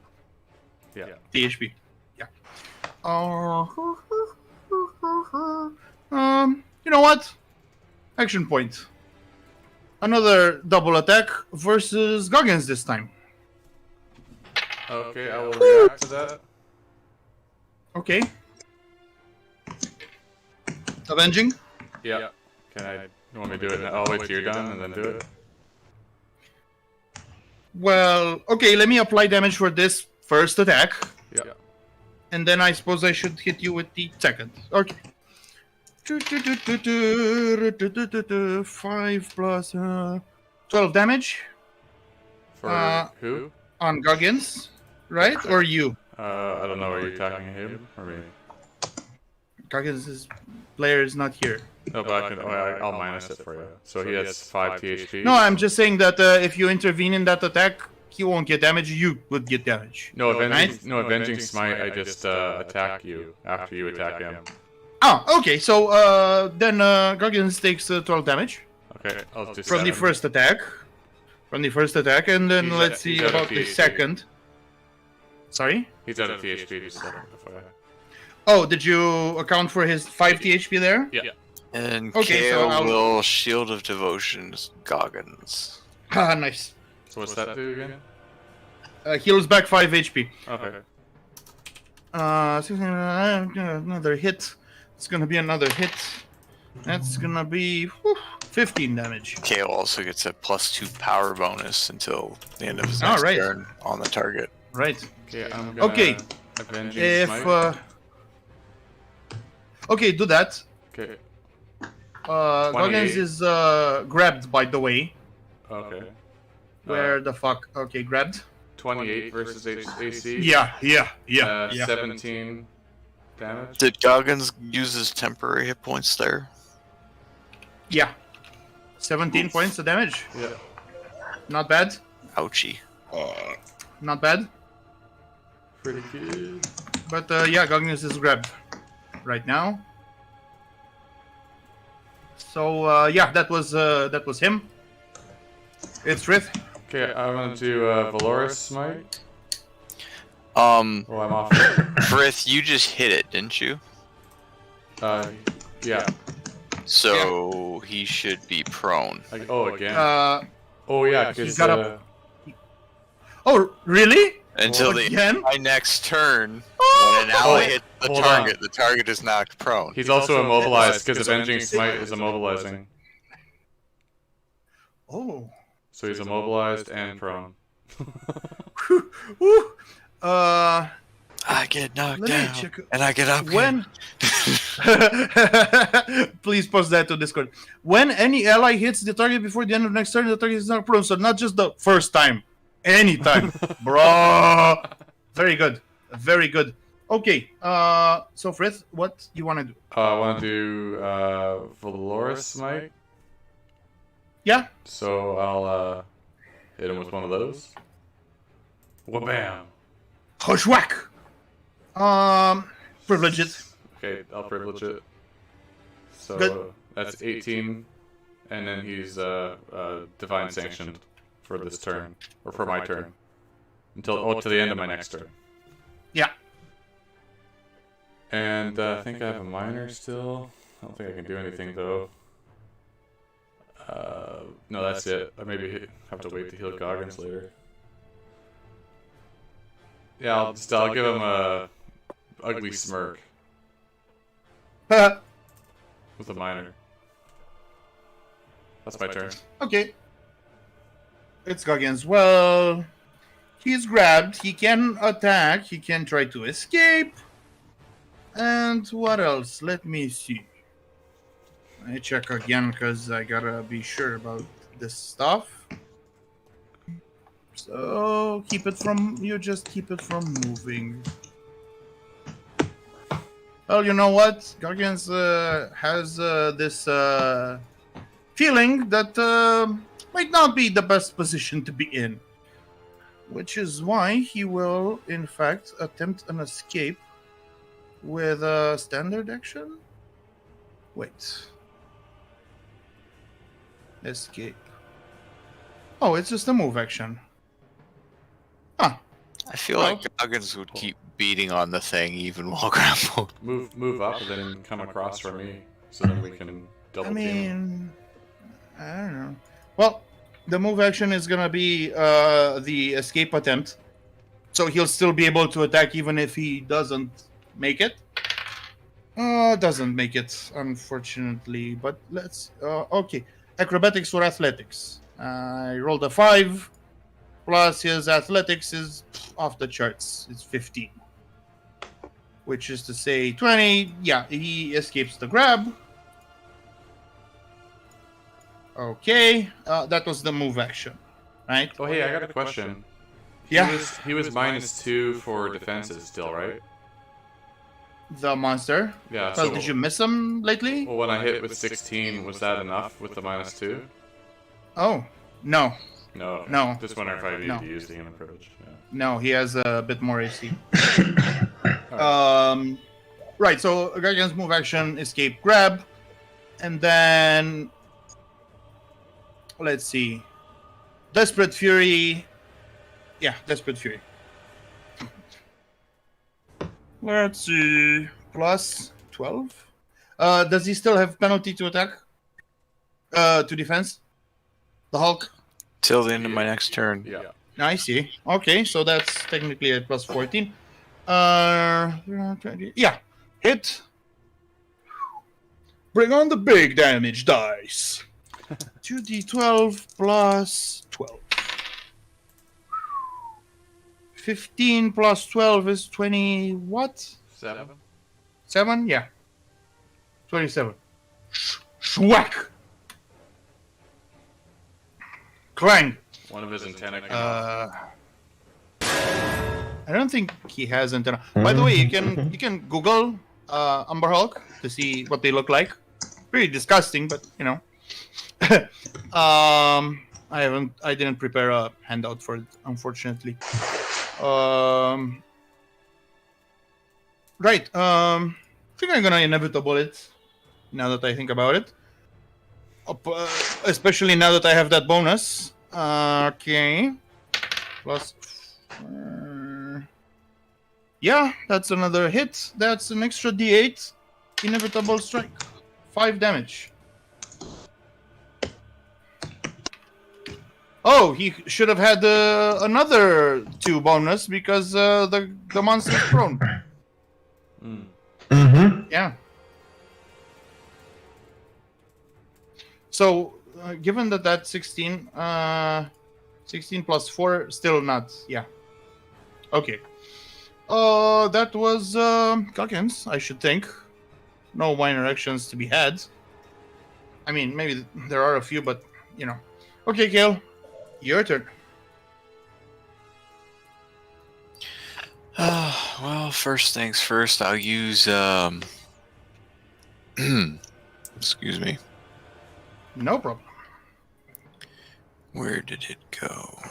Yeah. THP. Yeah. You know what? Action point. Another double attack versus Goggins this time. Okay, I will react to that. Okay. Avenging. Yeah. Can I? You want me to do it now? I'll wait till you're done and then do it. Well, okay, let me apply damage for this first attack. Yeah. And then I suppose I should hit you with the second. Okay. 5 plus 12 damage. For who? On Goggins, right? Or you? I don't know. Are you attacking him or me? Goggins' player is not here. No, but I can. I'll minus it for you. So he has 5 THP. No, I'm just saying that if you intervene in that attack, he won't get damage. You would get damage. No, avenging. Right? No, avenging smite. I just attack you after you attack him. Oh, okay. So then Goggins takes 12 damage. Okay, I'll just. From the first attack. And then He's let's at- see he's at about the THP. second. Sorry? He's out of THP. Just FYI. Oh, did you account for his 5 THP there? Yeah. And Okay, so KO I'll- will Shield of Devotion's Goggins. Ah, nice. So what's that do again? Heals back 5 HP. Okay. Another hit. It's gonna be another hit. That's gonna be 15 damage. KO also gets a +2 power bonus until the end of his next right. turn on the target. Right. Okay, I'm gonna Okay. avenging If smite. okay, do that. Okay. Goggins 28. is grabbed, by the way. Okay. Where the fuck? Okay, grabbed. 28 versus AC. Yeah. 17 damage. Did Goggins use his temporary hit points there? Yeah. 17 points of damage. Yeah. Not bad. Ouchie. Not bad. Pretty good. But yeah, Goggins is grabbed right now. So yeah, that was him. It's Rith. Okay, I'm gonna do Valoris smite. Um, Oh, I'm off. Frith, you just hit it, didn't you? Yeah. So he should be prone. Again. Oh yeah, he's because got a- Oh really? Until the Again? my next turn, when an ally hits the hold target, the target is knocked prone. he's also immobilized because avenging smite is immobilizing. Oh. So he's immobilized and prone. Woo. I get knocked Let me down, check. and I get up. When? Please post that to Discord. When any ally hits the target before the end of next turn, the target is not prone. So not just the first time, anytime, bro. Very good, very good. Okay, so Frith, what do you want to do? I want to do Valoris smite. Yeah. So I'll hit him with one of those. Wha-bam! Hushwhack. Privilege it. Okay, I'll privilege it. So Good. that's 18, and then he's divine sanctioned for this turn, or for my turn, until to the end of my next turn. Yeah. And I think I have a minor still. I don't think I can do anything though. No, that's it. I maybe have to wait to heal Goggins later. Yeah, I'll give him a ugly smirk with a minor. That's my turn. Okay. It's Goggins. Well, he's grabbed. He can attack. He can try to escape. And what else? Let me see. I check again because I gotta be sure about this stuff. So keep it from just keep it from moving. Well, you know what? Goggins has this feeling that might not be the best position to be in, which is why he will, in fact, attempt an escape with a standard action. Wait. Escape. Oh, it's just a move action. Huh. I feel like Goggins would keep beating on the thing even while grappled. Move up and then come across for me, so then we can double team. I don't know. Well, the move action is gonna be the escape attempt, so he'll still be able to attack even if he doesn't make it. Doesn't make it, unfortunately. But let's. Okay, acrobatics or athletics. I rolled a 5. Plus his athletics is off the charts. It's 15. Which is to say 20. Yeah, he escapes the grab. Okay, that was the move action, right? Oh, hey, I got a question. Yeah. He was -2 for defenses still, right? The monster? Yeah. Well, did you miss him lately? Well, when I hit with 16, was that enough with the -2? Oh, no. No. Just wondering if I needed to use the human privilege. Yeah. No, he has a bit more AC. Right. Right, so Gargan's move action, escape, grab. And then... Let's see. Desperate Fury. Yeah, Desperate Fury. Let's see. Plus 12. Does he still have penalty to attack? To defense? The Hulk? Till the end of my next turn. Yeah. I see. Okay, so that's technically a plus 14. 20. Yeah. Hit. Bring on the big damage dice. 2d12 plus 12. 15 plus 12 is 20 what? 7. 7? Yeah. 27. Schwack! Clang! One of his antennae. I don't think he has antenna. By the way, you can Google Umber Hulk to see what they look like. Pretty disgusting, but you know. I didn't prepare a handout for it, unfortunately. Right. I think I'm gonna inevitable it. Now that I think about it, especially now that I have that bonus. Okay. Plus. Yeah, that's another hit. That's an extra D8. Inevitable strike. 5 damage. Oh, he should have had another 2 bonus because the monster's prone. Mm-hmm. Yeah. So, given that that's 16, 16 plus 4, still not, yeah. Okay. That was Goggins, I should think. No minor actions to be had. I mean, maybe there are a few, but, you know. Okay, Kale, your turn. Well, first things first, I'll use, excuse me. No problem. Where did it go?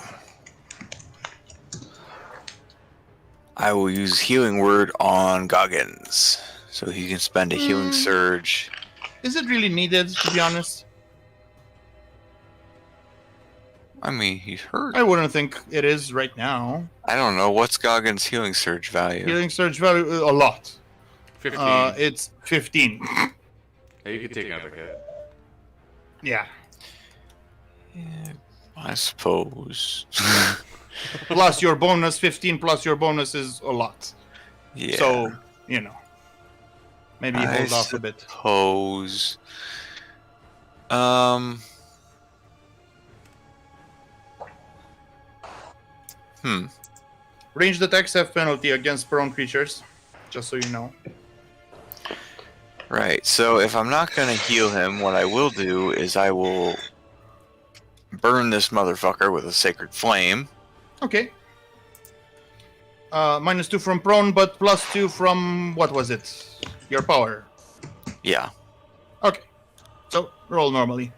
I will use Healing Word on Goggins, so he can spend a Healing Surge. Is it really needed, to be honest? I mean, he's hurt. I wouldn't think it is right now. I don't know. What's Goggins' Healing Surge value? Healing Surge value, a lot. 15. It's 15. Hey, you can take another hit. Yeah. Yeah, I suppose. Plus your bonus, 15 plus your bonus is a lot. Yeah. So, you know. Maybe hold off a bit. Suppose. Ranged attacks have penalty against prone creatures, just so you know. Right, so if I'm not going to heal him, what I will do is I will burn this motherfucker with a Sacred Flame. Okay. -2 from prone, but +2 from, what was it? Your power. Yeah. Okay. So, roll normally.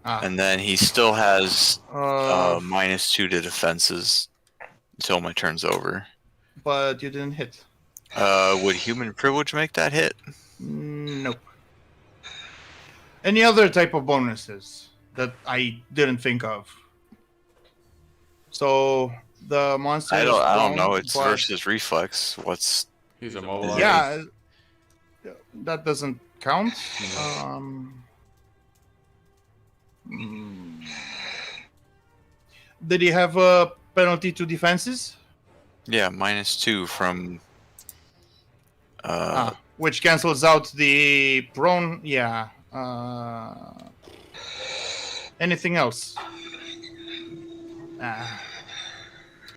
And then he still has -2 to defenses until my turn's over. But you didn't hit. Would Human Privilege make that hit? Nope. Any other type of bonuses? that I didn't think of. So the monster. I don't know. It's but versus reflex. He's immobilized. yeah, that doesn't count. Did he have a penalty to defenses? Yeah, -2 from. Which cancels out the prone. Yeah. Anything else?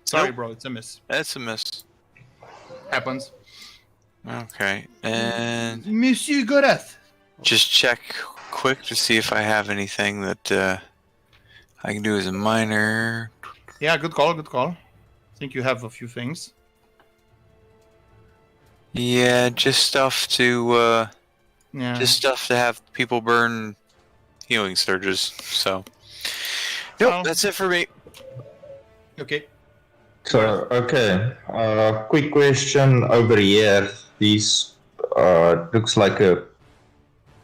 Sorry, Nope. bro. It's a miss. That's a miss. Happens. Okay, and Monsieur Goreth. just check quick to see if I have anything that I can do as a minor. Yeah, good call. Good call. I think you have a few things. Yeah, just stuff to have people burn healing surges. So, nope, Well, that's it for me. Okay. So, okay, quick question over here. These looks like a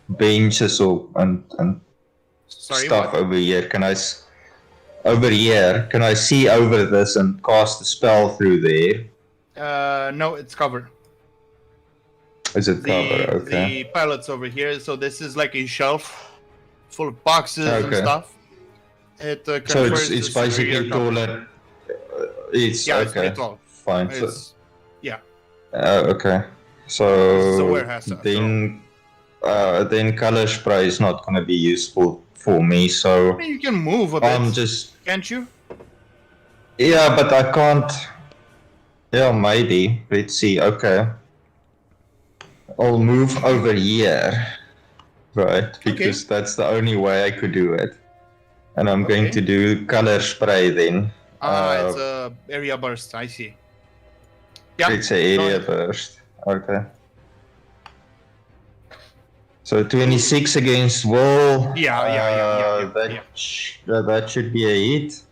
benches and Sorry. stuff What? over here. Over here, can I see over this and cast a spell through there? No, it's covered. Is it cover? Okay. The pallets over here. So this is like a shelf full of boxes and Okay. stuff. It So confers it's to superior basically cover. taller. It's Yeah, it's okay. pretty tall. Fine. So, It's, yeah. okay. This is a So warehouse, then color spray is not going to be useful for me. So I mean, you can move a bit. I'm just Can't you? yeah, but I can't. Yeah, maybe. Let's see. Okay. I'll move over here, right? Because that's the only way I could do it. And I'm going to do color spray then. It's a area burst. I see. Yeah. It's an area burst. Okay. So 26 against Will. Yeah. That should be a hit.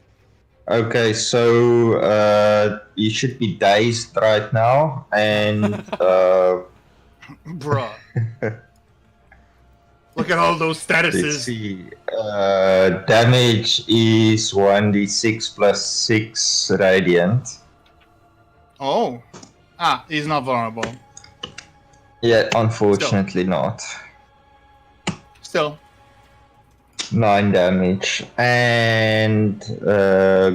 Okay, so you should be dazed right now, and Bruh. Look at all those let's statuses. see. Damage is 1d6 plus 6 radiant. Oh. He's not vulnerable. Yeah, unfortunately not. Still. 9 damage. And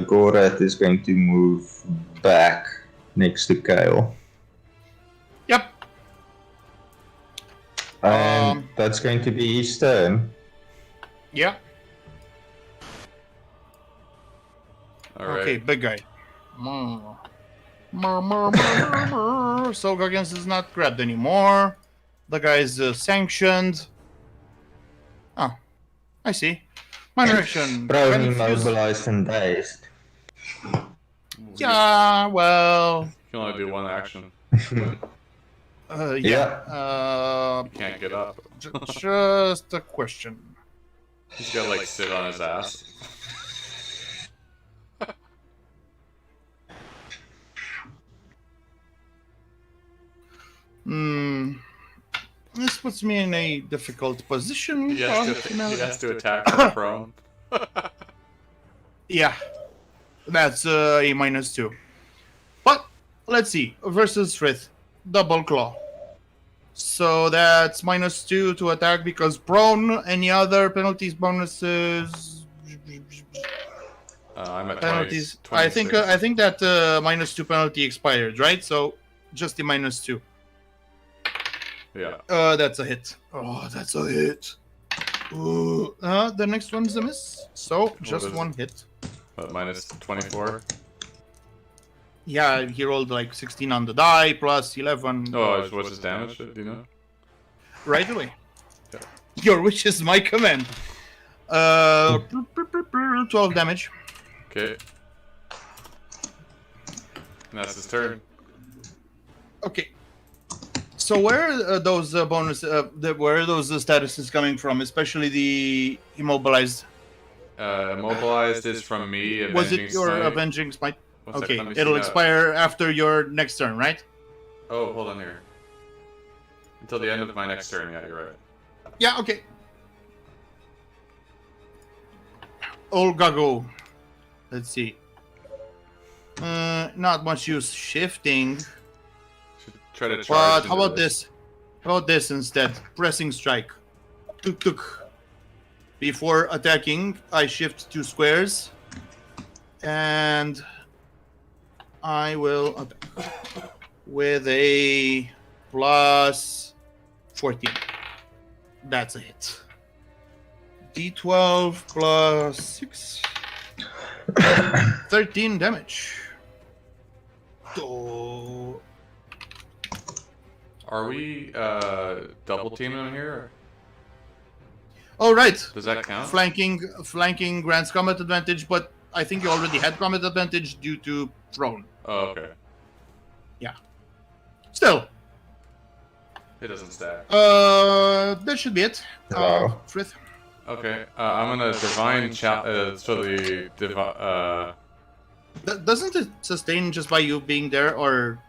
Gorath is going to move back next to Kale. Yep. And that's going to be his turn. Yeah. Alright. Okay, big guy. So Gargans is not grabbed anymore. The guy is sanctioned. Oh, I see. Minor action. Prone, immobilized, and dazed. Yeah, well. You can only do one action. Yeah. You can't get up. Just a question. He's gotta like sit on his ass. This puts me in a difficult position. He has to attack from prone. Yeah. That's a -2. But, let's see. Versus Frith. Double claw. So that's -2 to attack because prone. Any other penalties, bonuses? I'm at Penalties. 20, I think that -2 penalty expired, right? So just the -2. Yeah. That's a hit. Oh, that's a hit. The next one's a miss. So just one hit. But -24. Yeah, he rolled like 16 on the die plus 11. Oh, what's his damage? Do you know? Right away. Yeah. Your wish is my command. 12 damage. Okay. And that's his turn. Okay. So where are those where are those statuses coming from? Especially the immobilized. Immobilized is from me. Was it your Smite. avenging smite? One Okay, second, let me it'll see that. expire after your next turn, right? Oh, hold on here. Until the end of my next turn. Yeah, you're right. Yeah. Okay. Olgago. Let's see. Not much use shifting. Should try to charge. But how about this? How about this instead? Pressing strike. Tuk tuk. Before attacking, I shift 2 squares. And I will attack with a plus 14. That's a hit. D12 plus 6. 13 damage. Oh. Are we double teaming him here? Oh, right. Does that count? Flanking grants combat advantage, but I think you already had combat advantage due to prone. Oh, okay. Yeah. Still. It doesn't stack. That should be it. Frith. Okay. I'm gonna divine so the Doesn't it sustain just by you being there, or?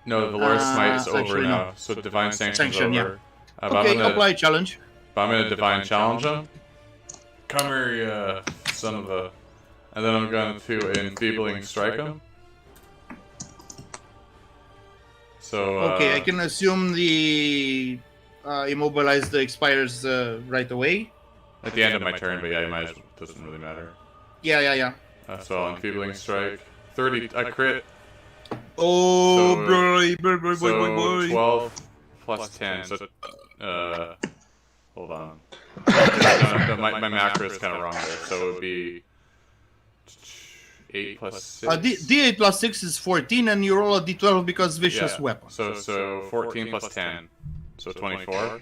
No, the Valorous Smite is over Sanction, now, no. so Divine Sanction's Sanction, over. yeah. Okay, apply challenge. But I'm gonna Divine Challenge him. Come here, you son of a... And then I'm going to Enfeebling Strike him. So, Okay, I can assume the Immobilized expires right away. At the end of my turn, but yeah, you might as well, doesn't really matter. Yeah. So I'll Enfeebling Strike. 30, I crit. Oh, So- boy. So 12 plus 10, so, hold on. No, my macro is kind of wrong there, so it would be 8 plus 6. D8 plus 6 is 14, and you roll a D12 because vicious Yeah. weapon. So 14 plus 10, so 24.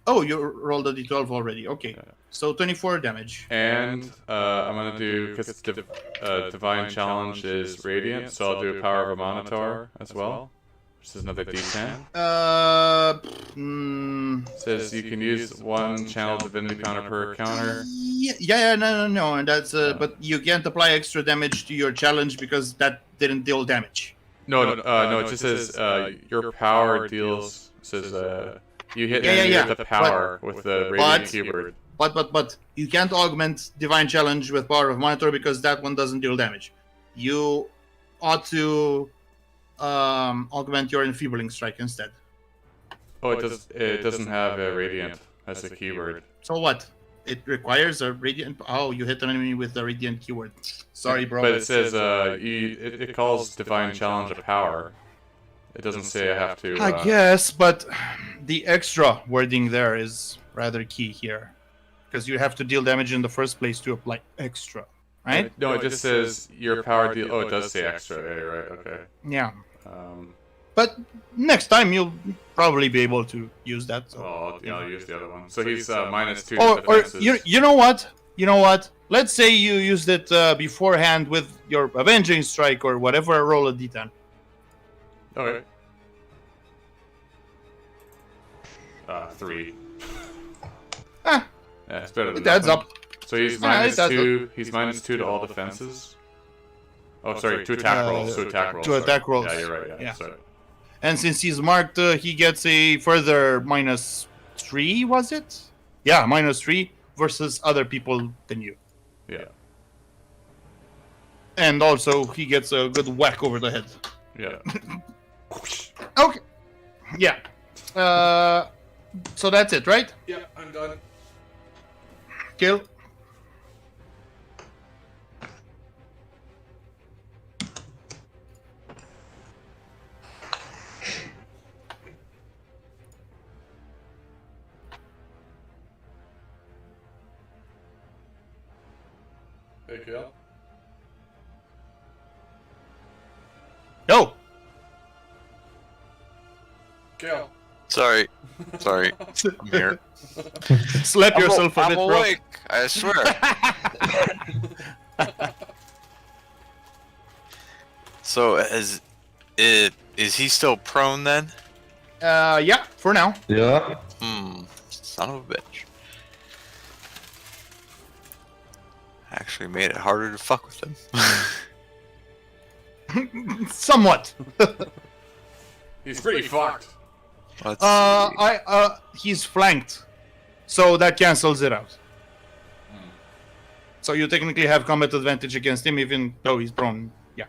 Oh, you rolled a D12 already. Okay, Yeah. so 24 damage. And I'm gonna do, because Divine Challenge is Radiant, so I'll do Power of a Minotaur as well, which is another D10. It says you can use one channel divinity counter per counter. No, and that's but you can't apply extra damage to your challenge because that didn't deal damage. No, it just says your power deals. Says you hit enemy with the power with the Radiant keyword. But you can't augment Divine Challenge with Power of Monitor because that one doesn't deal damage. You ought to augment your Enfeebling Strike instead. Oh, it doesn't have a Radiant as a keyword. So what? It requires a Radiant. Oh, you hit an enemy with the Radiant keyword. Sorry, bro. But it says it calls Divine Challenge a power. It doesn't say I have to. I guess, but the extra wording there is rather key here. Because you have to deal damage in the first place to apply extra, right? No, it just says your power deal. Oh, it does say extra. Yeah, you're right. Okay. Yeah. But next time you'll probably be able to use that. So. Well, I'll use the other one. So he's -2 Or defenses. you know what? You know what? Let's say you used it beforehand with your Avenging Strike or whatever. Roll a d10. Okay. 3. Ah. Yeah, it's better than It adds nothing. up. So he's Yeah, it adds -2. He's -2 to all defenses. Oh, sorry, to attack rolls. To attack rolls. to sorry. attack rolls. Yeah, you're right. Yeah. Yeah. Sorry. And since he's marked, he gets a further -3, was it? Yeah, -3 versus other people than you. Yeah. And also, he gets a good whack over the head. Yeah. Okay. Yeah. So that's it, right? Yeah, I'm done. Kill. Hey, Kill. Yo. Kill. Sorry. I'm here. Slap yourself a I'm bit, bro. awake. I swear. So is he still prone then? Yeah, for now. Yeah. Son of a bitch. Actually made it harder to fuck with him. Somewhat. He's pretty fucked. Let's see. He's flanked, so that cancels it out. So you technically have combat advantage against him, even though he's prone. Yeah.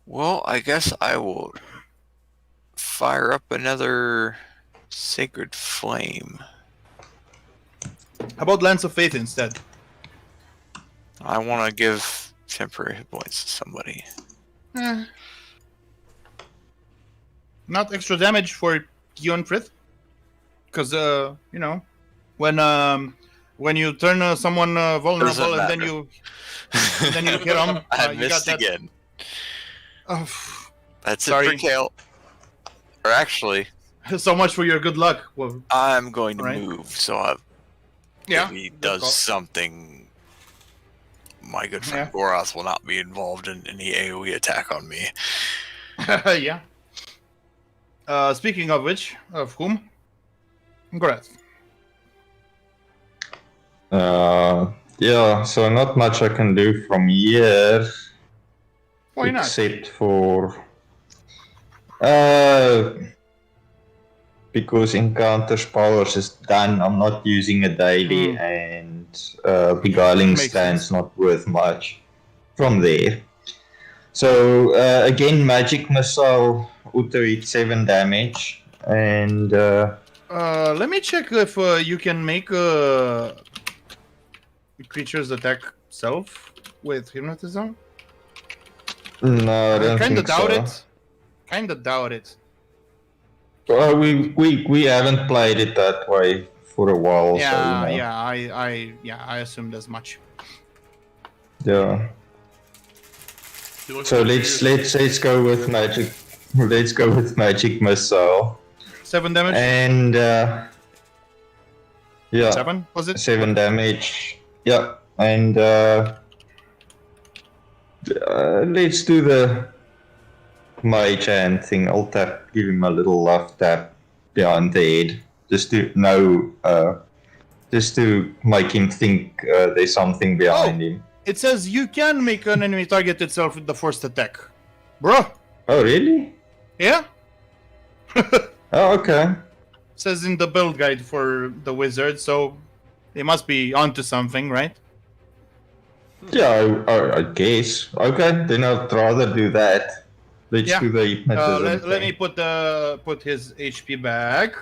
Well, I guess I will fire up another Sacred Flame. How about Lance of Faith instead? I want to give temporary hit points to somebody. Not extra damage for Gion Frith. Because, you know, when you turn someone vulnerable and then you hit them, I you missed got that. again. Oh, That's sorry. it for Kale. Or actually, so much for your good luck. Well, I'm going to Right. move, so if he does call. something, my good friend Gorath will not be involved in any AoE attack on me. Yeah. Speaking of which, of whom? Gorath. Yeah, so not much I can do from here. Why not? Except for... because Encounter's powers is done, I'm not using it daily, and Beguiling Makes Stand's sense. not worth much from there. So, again, Magic Missile, auto hit 7 damage, and... Let me check if you can make creatures attack self with hypnotism. no, I don't Kinda think doubt so. it. Kinda doubt it. We haven't played it that way for a while, Yeah, so you know. I assumed as much. Yeah. So let's go with magic. Let's go with Magic Missile. 7 damage. And yeah, 7 was it? 7 damage. Yeah, and let's do the Mage Hand thing. I'll give him a little love tap behind the head, just to just to make him think there's something behind him. It says you can make an enemy target itself with the forced attack. Bruh. Oh, really? Yeah? Oh, okay. Says in the build guide for the wizard, so they must be onto something, right? Yeah, I guess. Okay, then I'd rather do that. Let's do the hypnotism. Let me put his HP back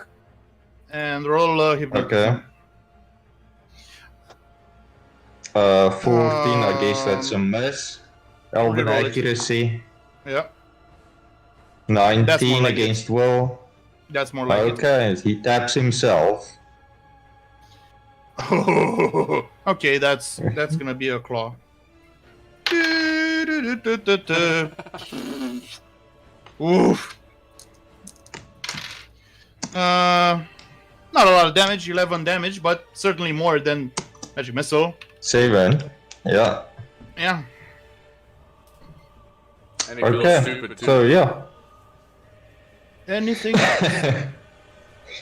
and roll hypnotism. Okay. 14, I guess that's a miss. Elven roll it. accuracy. Yeah, 19 like against will. that's more like Okay, he taps himself. it. Okay, that's gonna be a claw. Oof. Not a lot of damage, 11 damage, but certainly more than Magic Missile. 7. Yeah. Yeah. And he feels Okay. stupid too. So yeah. Anything?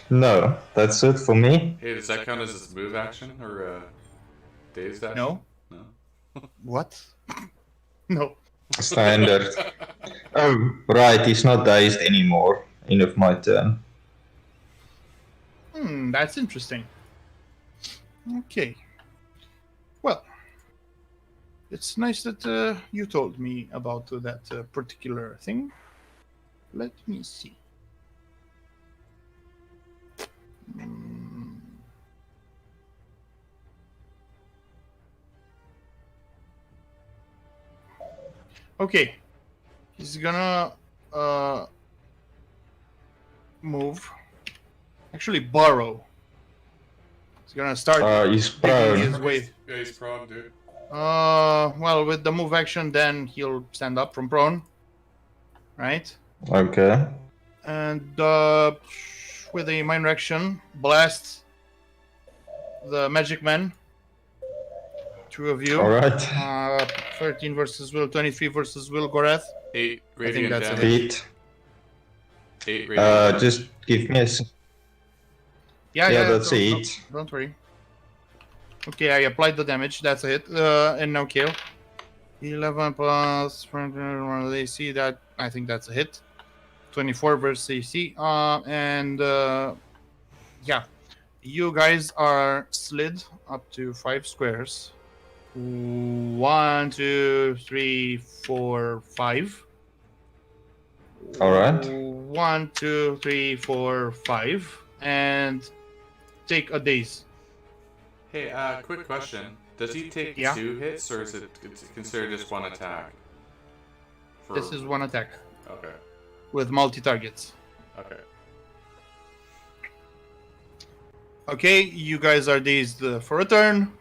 No, that's it for me. Hey, does that count as his move action or dazed action? No. No. What? No. Standard. Oh, right, he's not dazed anymore. End of my turn. That's interesting. Okay. Well, it's nice that you told me about that particular thing. Let me see. Okay. He's gonna move. Actually, burrow. He's gonna start He's digging his prone. way. Yeah, he's prone, dude. Well, with the move action, then he'll stand up from prone, right? Okay. And with a minor action, blast the Magic Man. Two of you. Alright. 13 versus Will, 23 versus Will Gorath. 8 think radiant that's a damage. Pete. 8 radiant damage. Just give me a... Yeah, that's don't- it. Don't worry. Okay, I applied the damage. That's a hit. And now kill. 11 plus AC. That I think that's a hit. 24 versus AC. Yeah. You guys are slid up to 5 squares. 1, 2, 3, 4, 5. All right. 1, 2, 3, 4, 5, and take a daze. Hey, quick question. Does he take Yeah. 2 hits, or is it considered just 1 attack? This is 1 attack Okay. with multi-targets. Okay. Okay, you guys are dazed for a turn,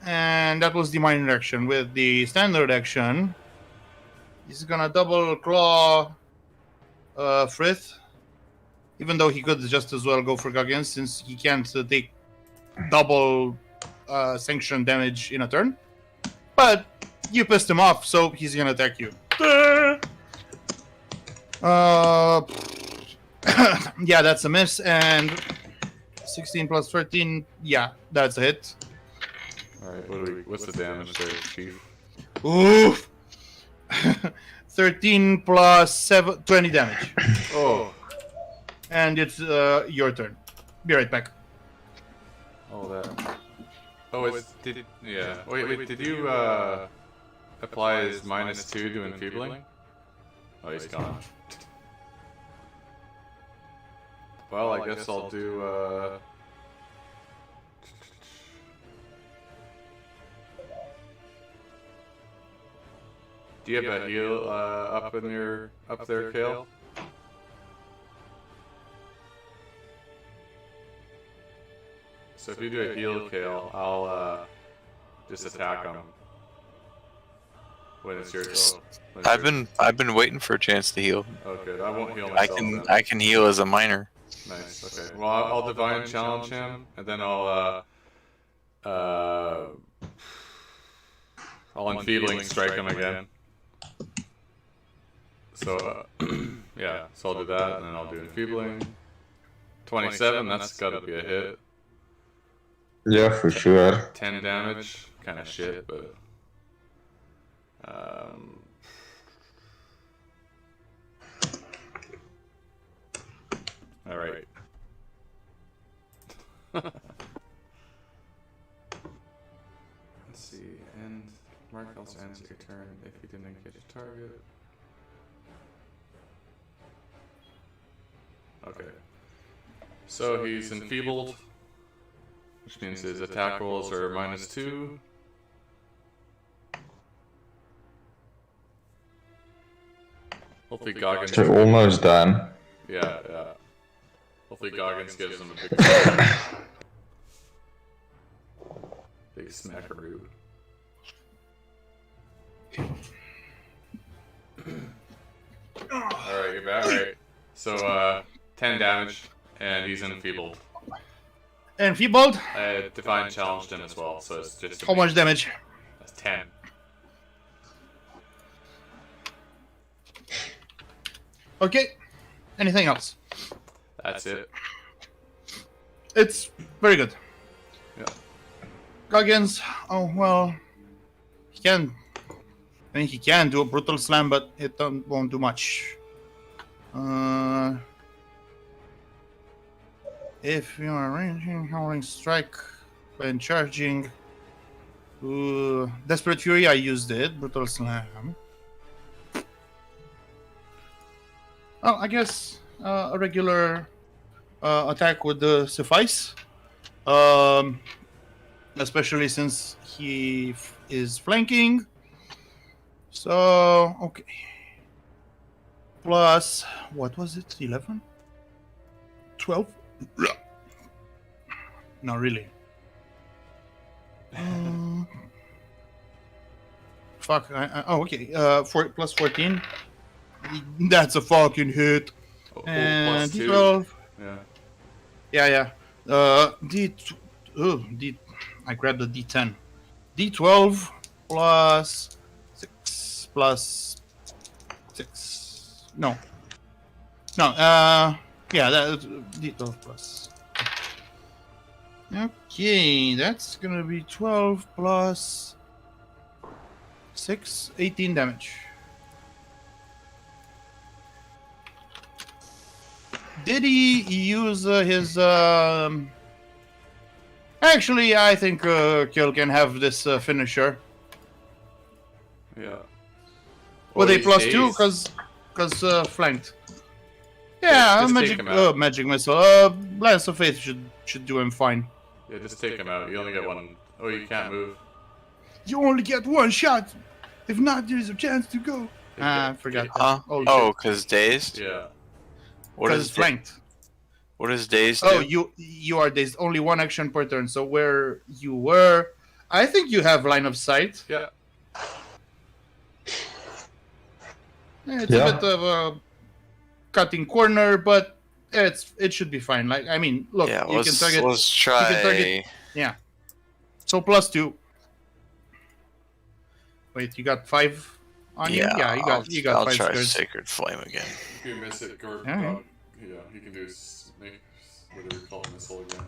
and that was the minor action. With the standard action, he's gonna double claw Frith, even though he could just as well go for Goggins since he can't take double sanction damage in a turn. But you pissed him off, so he's gonna attack you. Yeah, that's a miss, and 16 plus 13, yeah, that's a hit. Alright, what's the damage there, Chief? Oof! 13 plus 7, 20 damage. Oh. And it's your turn. Be right back. Oh, that. Oh, yeah. Wait, did you, apply his -2 to enfeebling? Oh, he's gone. Well, I guess I'll do, Do you have a heal, up there, Kale? So if you do a heal, Kale, I'll, just attack him. When it's your turn. I've been waiting for a chance to heal. Okay, I won't heal myself then. I can heal as a minor. Nice. Okay. Well, I'll divine challenge him, and then I'll enfeebling strike him again. So yeah. So I'll do that, and then I'll do enfeebling. 27. That's gotta be a hit. Yeah, for sure. 10 damage. Kind of shit, but. All right. Let's see. And mark else ends your turn if you didn't engage a target. Okay. So he's enfeebled, which means his attack rolls are -2. Hopefully Goggins. So almost done. Yeah, yeah. Hopefully Goggins gives him a big smackaroo. Alright, you're back. Alright. So, 10 damage, and he's enfeebled. Enfeebled? I divine challenged him as well, so it's just. How much damage? That's 10. Okay. Anything else? That's it. It's very good. Yeah. Goggins, oh well, he can. I mean, he can do a brutal slam, but it won't do much. If you are ranging, howling strike when charging. Desperate Fury, I used it. Brutal slam. Well, I guess a regular attack would suffice. Especially since he is flanking. So, okay. Plus, what was it? 11? 12? Not really. Fuck. Oh, okay. 14. That's a fucking hit. And +2. D12. Yeah. Yeah. I grabbed the D10. D12 plus 6 plus 6. No. Yeah, that's D12 plus. Okay, that's gonna be 12 plus 6, 18 damage. Did he use his Actually, I think Kill can have this finisher Yeah. with Oh, a these +2 days. because flanked. Yeah, Just take him out. magic missile. Blast of Faith should do him fine. Yeah, just take him out. You only get one. Oh, you can't move. You only get one shot. If not, there's a chance to go. I forgot that. Oh, because dazed? Yeah. What Because is flanked. What does dazed Oh, do? you are dazed. Only one action per turn. So where you were, I think you have line of sight. Yeah. It's a bit of a cutting corner, but it should be fine. Like I mean, look, Yeah, you can target. let's try. You can target. Yeah. So +2. Wait, you got 5 on you? Yeah, you got I'll 5 try squares. Sacred Flame again. If you miss it, Gord, Alright. yeah, you can do make whatever you call it, missile again.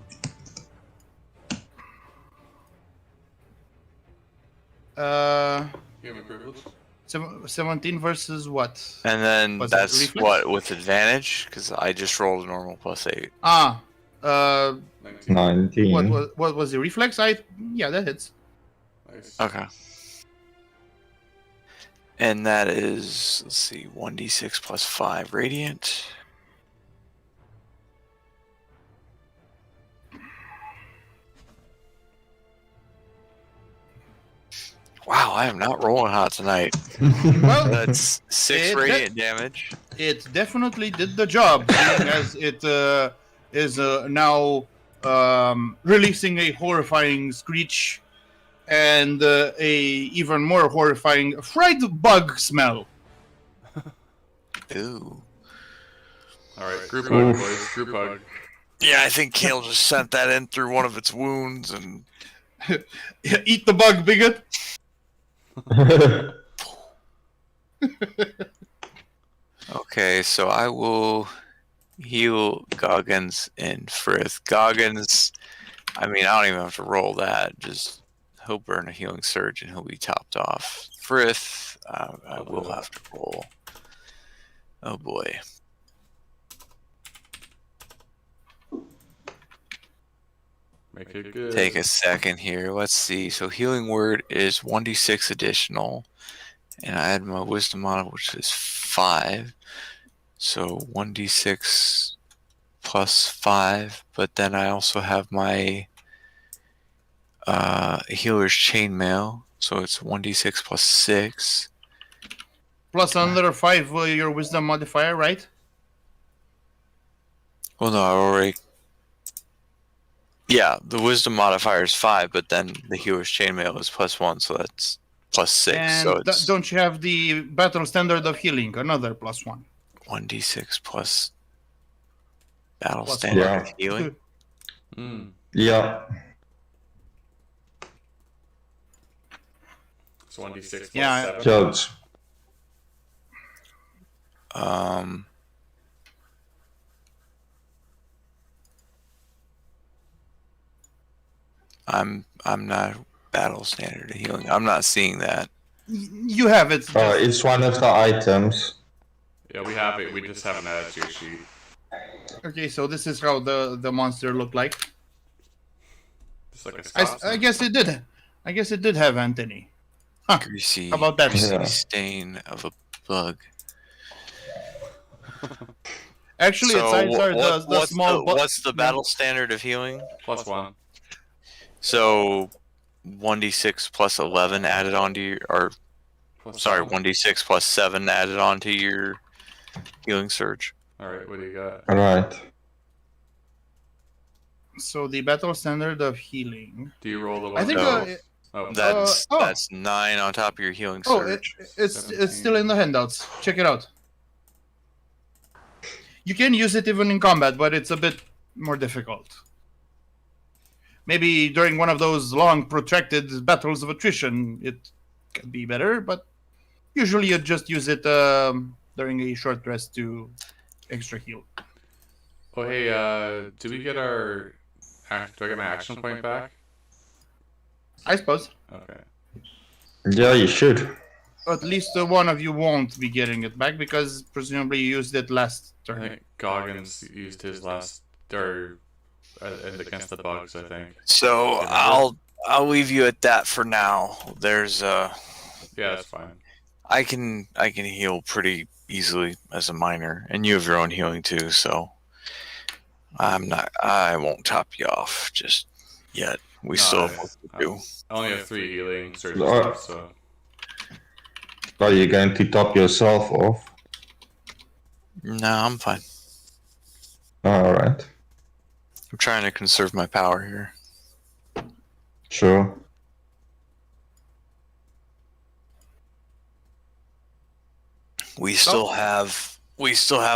Human privilege. 17 versus what? And then Was it that's reflex? what with advantage because I just rolled a normal +8. Ah, 19. 19. what was the reflex? Yeah, that hits. Nice. Okay. And that is, let's see, 1d6 plus 5 radiant. Wow, I am not rolling hot tonight. Well, That's 6 radiant damage. it definitely did the job, seeing as it is now releasing a horrifying screech and a even more horrifying fried bug smell. Ooh. Alright, group hug, boys. Group hug. Yeah, I think Kale just sent that in through one of its wounds and Eat the bug, bigot. okay, so I will heal Goggins and Frith. Goggins, I mean, I don't even have to roll that. Just he'll burn a healing surge and he'll be topped off. Frith, I will have to roll. Oh boy. Make it good. Take a second here. Let's see. So healing word is 1d6 additional. And I add my wisdom model, which is 5. So 1d6 plus 5. But then I also have my healer's chainmail. So it's 1d6 plus 6. Plus another 5 your wisdom modifier, right? Well, no, I already. Yeah, the wisdom modifier is 5, but then the healer's chainmail is +1, so that's +6. And So it's don't you have the battle standard of healing? Another +1. 1d6 plus battle Plus standard one. of healing. Mm. Yeah. It's 1d6 plus Yeah. 7. Judge. I'm not battle standard of healing. I'm not seeing that. You have it. It's one of the items. Yeah, we have it. We just haven't added it to your sheet. Okay, so this is how the monster looked like. Just like a Scotsman. I guess it did. I guess it did have Anthony. Greasy, How about that? greasy Yeah. stain of a bug. Actually, its eyes are the small. What's the battle standard of healing? +1. So 1d6 plus 11 added onto your, or Plus sorry, 7. 1d6 plus 7 added onto your healing surge. Alright, what do you got? Right. So the battle standard of healing. Do you roll the one? I think. No. Oh, That's 9 on top of your healing surge. It's still in the handouts. Check it out. You can use it even in combat, but it's a bit more difficult. Maybe during one of those long, protracted battles of attrition, it can be better. But usually, you just use it during a short rest to extra heal. Oh, hey, do we get our... Do I get my action point back? I suppose. Okay. Yeah, you should. At least one of you won't be getting it back because presumably you used it last I turn. think Goggins used his last... Or against the bugs, I think. So I'll leave you at that for now. There's Yeah, that's fine. I can heal pretty easily as a miner, and you have your own healing too. So I won't top you off just yet. We still have work to do. I only have 3 healing surgery Alright. stuff, so Are you going to top yourself off? No, I'm fine. Alright, I'm trying to conserve my power here. sure. We still have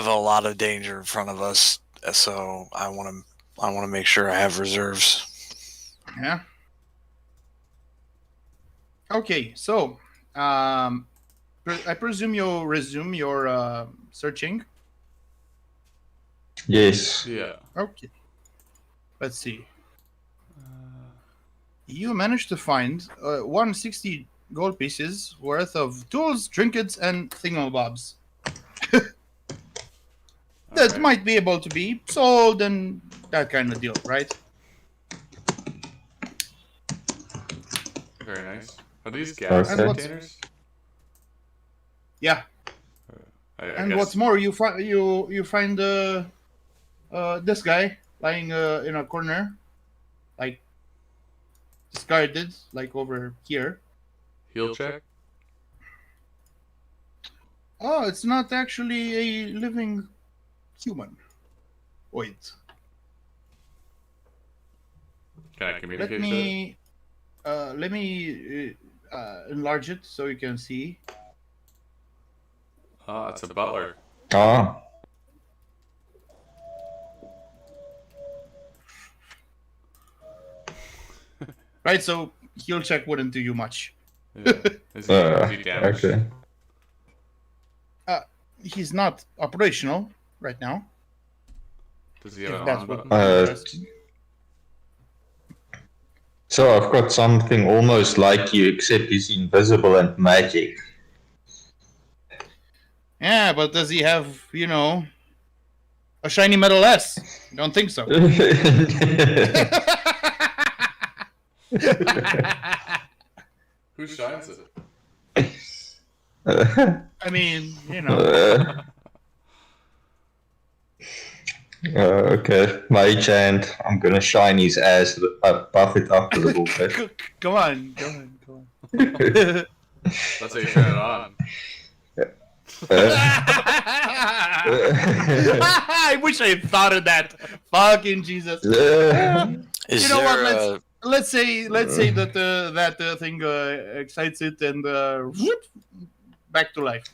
a lot of danger in front of us, so I want to make sure I have reserves. Yeah. Okay, so I presume you'll resume your searching. Yes. yeah. Okay. Let's see. You managed to find 160 gold pieces worth of tools, trinkets, and thingamabobs. That Okay. might be able to be sold and that kind of deal, right? Very nice. Are these gas Okay. containers? Yeah. I And guess. what's more, you find this guy lying in a corner, like discarded, like over here. Heal check? Oh, it's not actually a living human. Wait, Can I let communicate to it? me enlarge it so you can see. Ah, it's a butler. Ah, Right, so heal check wouldn't do you much. Yeah. Is he damaged? okay. He's not operational right now. Does he have If an that's on what button? interesting. So I've got something almost like you, except he's invisible and magic. Yeah, but does he have, a shiny metal S? Don't think so. Who shines it? I mean, Okay, mage hand. I'm gonna shine his ass, buff it up a little bit. Come on. That's how you turn it on. I wish I had thought of that. Fucking Jesus. Is You know what, there Let's say that that thing excites it and whoop, back to life.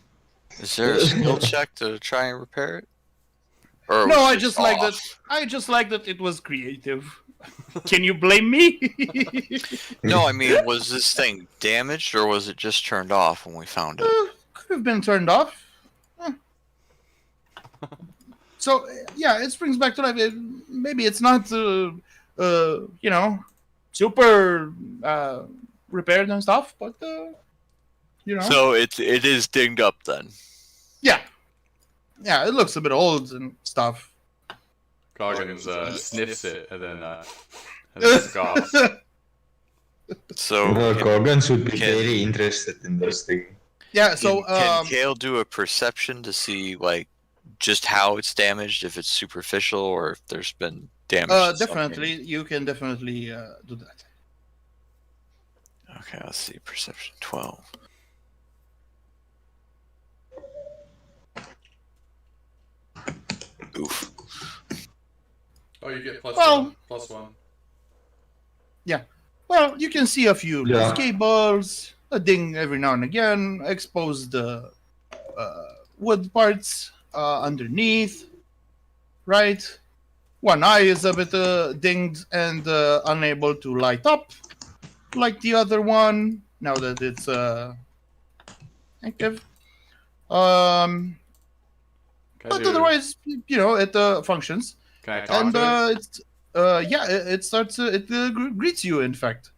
is there a skill check to try and repair it? Or No, was I it just like that. off? I just like that it was creative. Can you blame me? No, I mean, was this thing damaged or was it just turned off when we found it? Could have been turned off. So yeah, it springs back to life. Maybe it's not, super repaired and stuff, but So it is dinged up then. yeah, it looks a bit old and stuff. Goggins sniffs it and then scoffs. So Goggins would be can- very interested in this thing. Yeah, so can Kale do a perception to see like just how it's damaged, if it's superficial or if there's been damage? to something? definitely, you can definitely do that. Okay, let's see. Perception 12. Oof. Oh, you get plus Well- one. Plus one. Well, you can see a few loose Yeah. cables, a ding every now and again, exposed wood parts underneath, right? One eye is a bit dinged and unable to light up like the other one now that it's active. Can I But do- otherwise, it functions. Can I talk And to it? it's it starts greets you, in fact.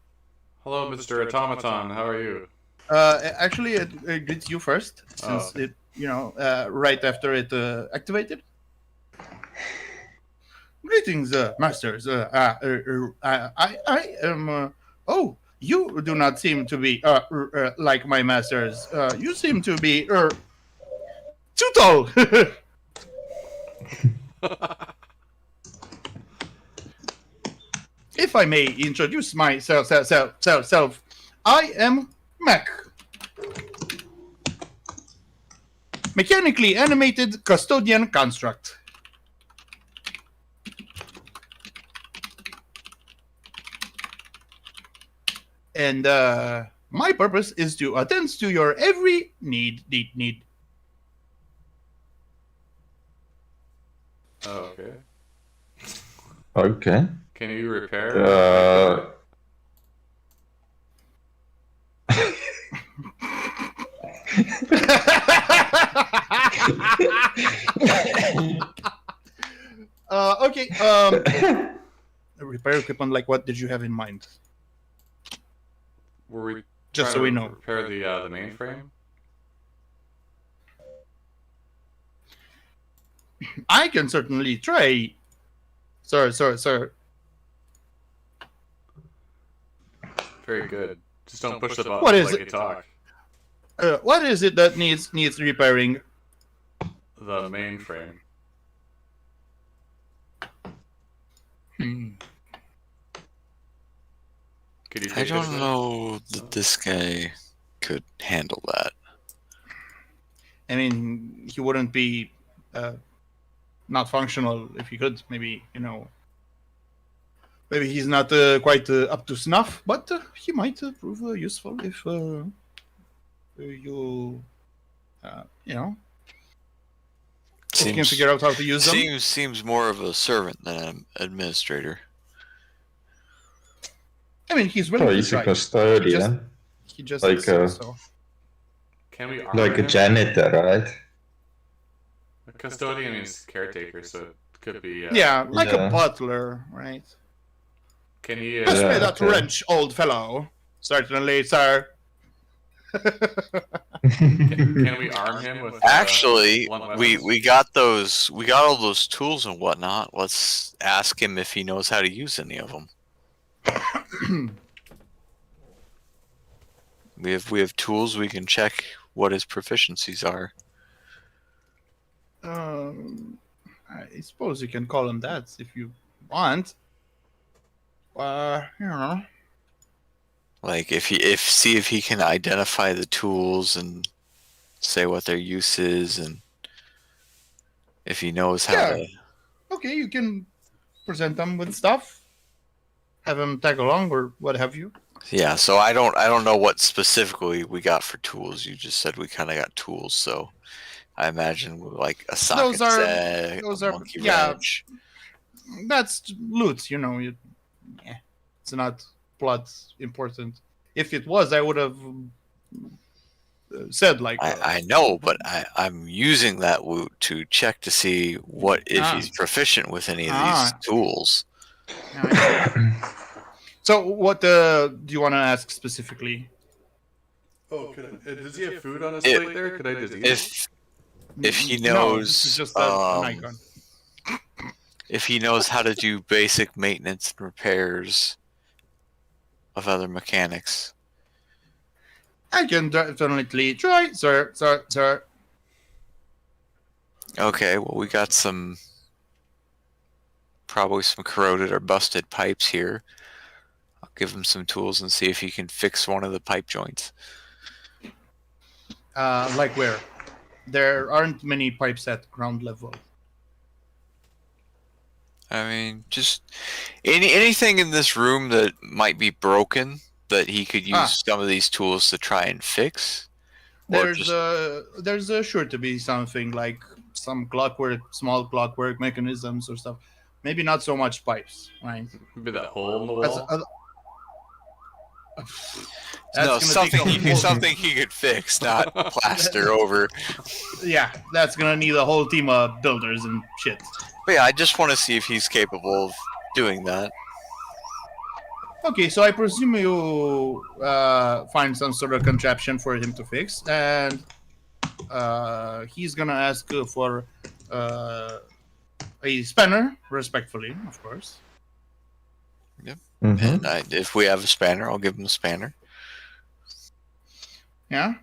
Hello, Mr. Automaton. How are you? Actually, it greets you first, since it right after it activated. Greetings, masters. I am. Oh, you do not seem to be like my masters. You seem to be too tall. If I may introduce myself, I am Mac. Mechanically animated custodian construct. And my purpose is to attend to your every need. Oh, okay. Okay. Can you repair? Okay. Repair equipment. Like, what did you have in mind? Were we Just trying so to we know. repair the mainframe? I can certainly try. Sir. Very good. Just don't push the button What is like it? you talk. What is it that needs repairing? The mainframe. Could you I take don't this know that this guy could handle that. I mean, he wouldn't be not functional if he could. Maybe, maybe he's not quite up to snuff, but he might prove useful if you, if you can figure out how to use them. Seems more of a servant than an administrator. I mean, he's willing to He's a try. custodian. He just Like says so. Can we arm Like a him? janitor, right? A custodian means caretaker, so it could be. Yeah, like Yeah. a butler, right? Can he? Pass me Yeah, that okay. wrench, old fellow. Certainly, sir. Can we arm him with? Actually, blunt we weapons? got all those tools and whatnot. Let's ask him if he knows how to use any of them. We have tools. We can check what his proficiencies are. I suppose you can call him that if you want. Like if he can identify the tools and say what their use is, and if he knows how to. Okay, you can present them with stuff. Have him tag along or what have you. Yeah, so I don't know what specifically we got for tools. You just said we kind of got tools, so I imagine like a socket set, those a are monkey yeah. wrench. That's loot, it's not plot important. If it was, I would have said like. I know, but I'm using that loot to check to see what if he's proficient with any of these tools. So, what do you want to ask specifically? Oh, does he have food on his plate there? Could I just eat it? If he knows, No, this is just an icon. If he knows how to do basic maintenance and repairs of other mechanics. I can definitely try, sir. Okay, well, we got probably some corroded or busted pipes here. I'll give him some tools and see if he can fix one of the pipe joints. Like where? There aren't many pipes at ground level. I mean, just anything in this room that might be broken that he could use some of these tools to try and fix. There's sure to be something like some small clockwork mechanisms or stuff. Maybe not so much pipes, right? Maybe that hole in the wall. No, something he could fix, not plaster over. Yeah, that's gonna need a whole team of builders and shit. But yeah, I just want to see if he's capable of doing that. Okay, so I presume you find some sort of contraption for him to fix, and he's gonna ask for a spanner, respectfully, of course. Mhm. And if we have a spanner, I'll give him a spanner. Yeah.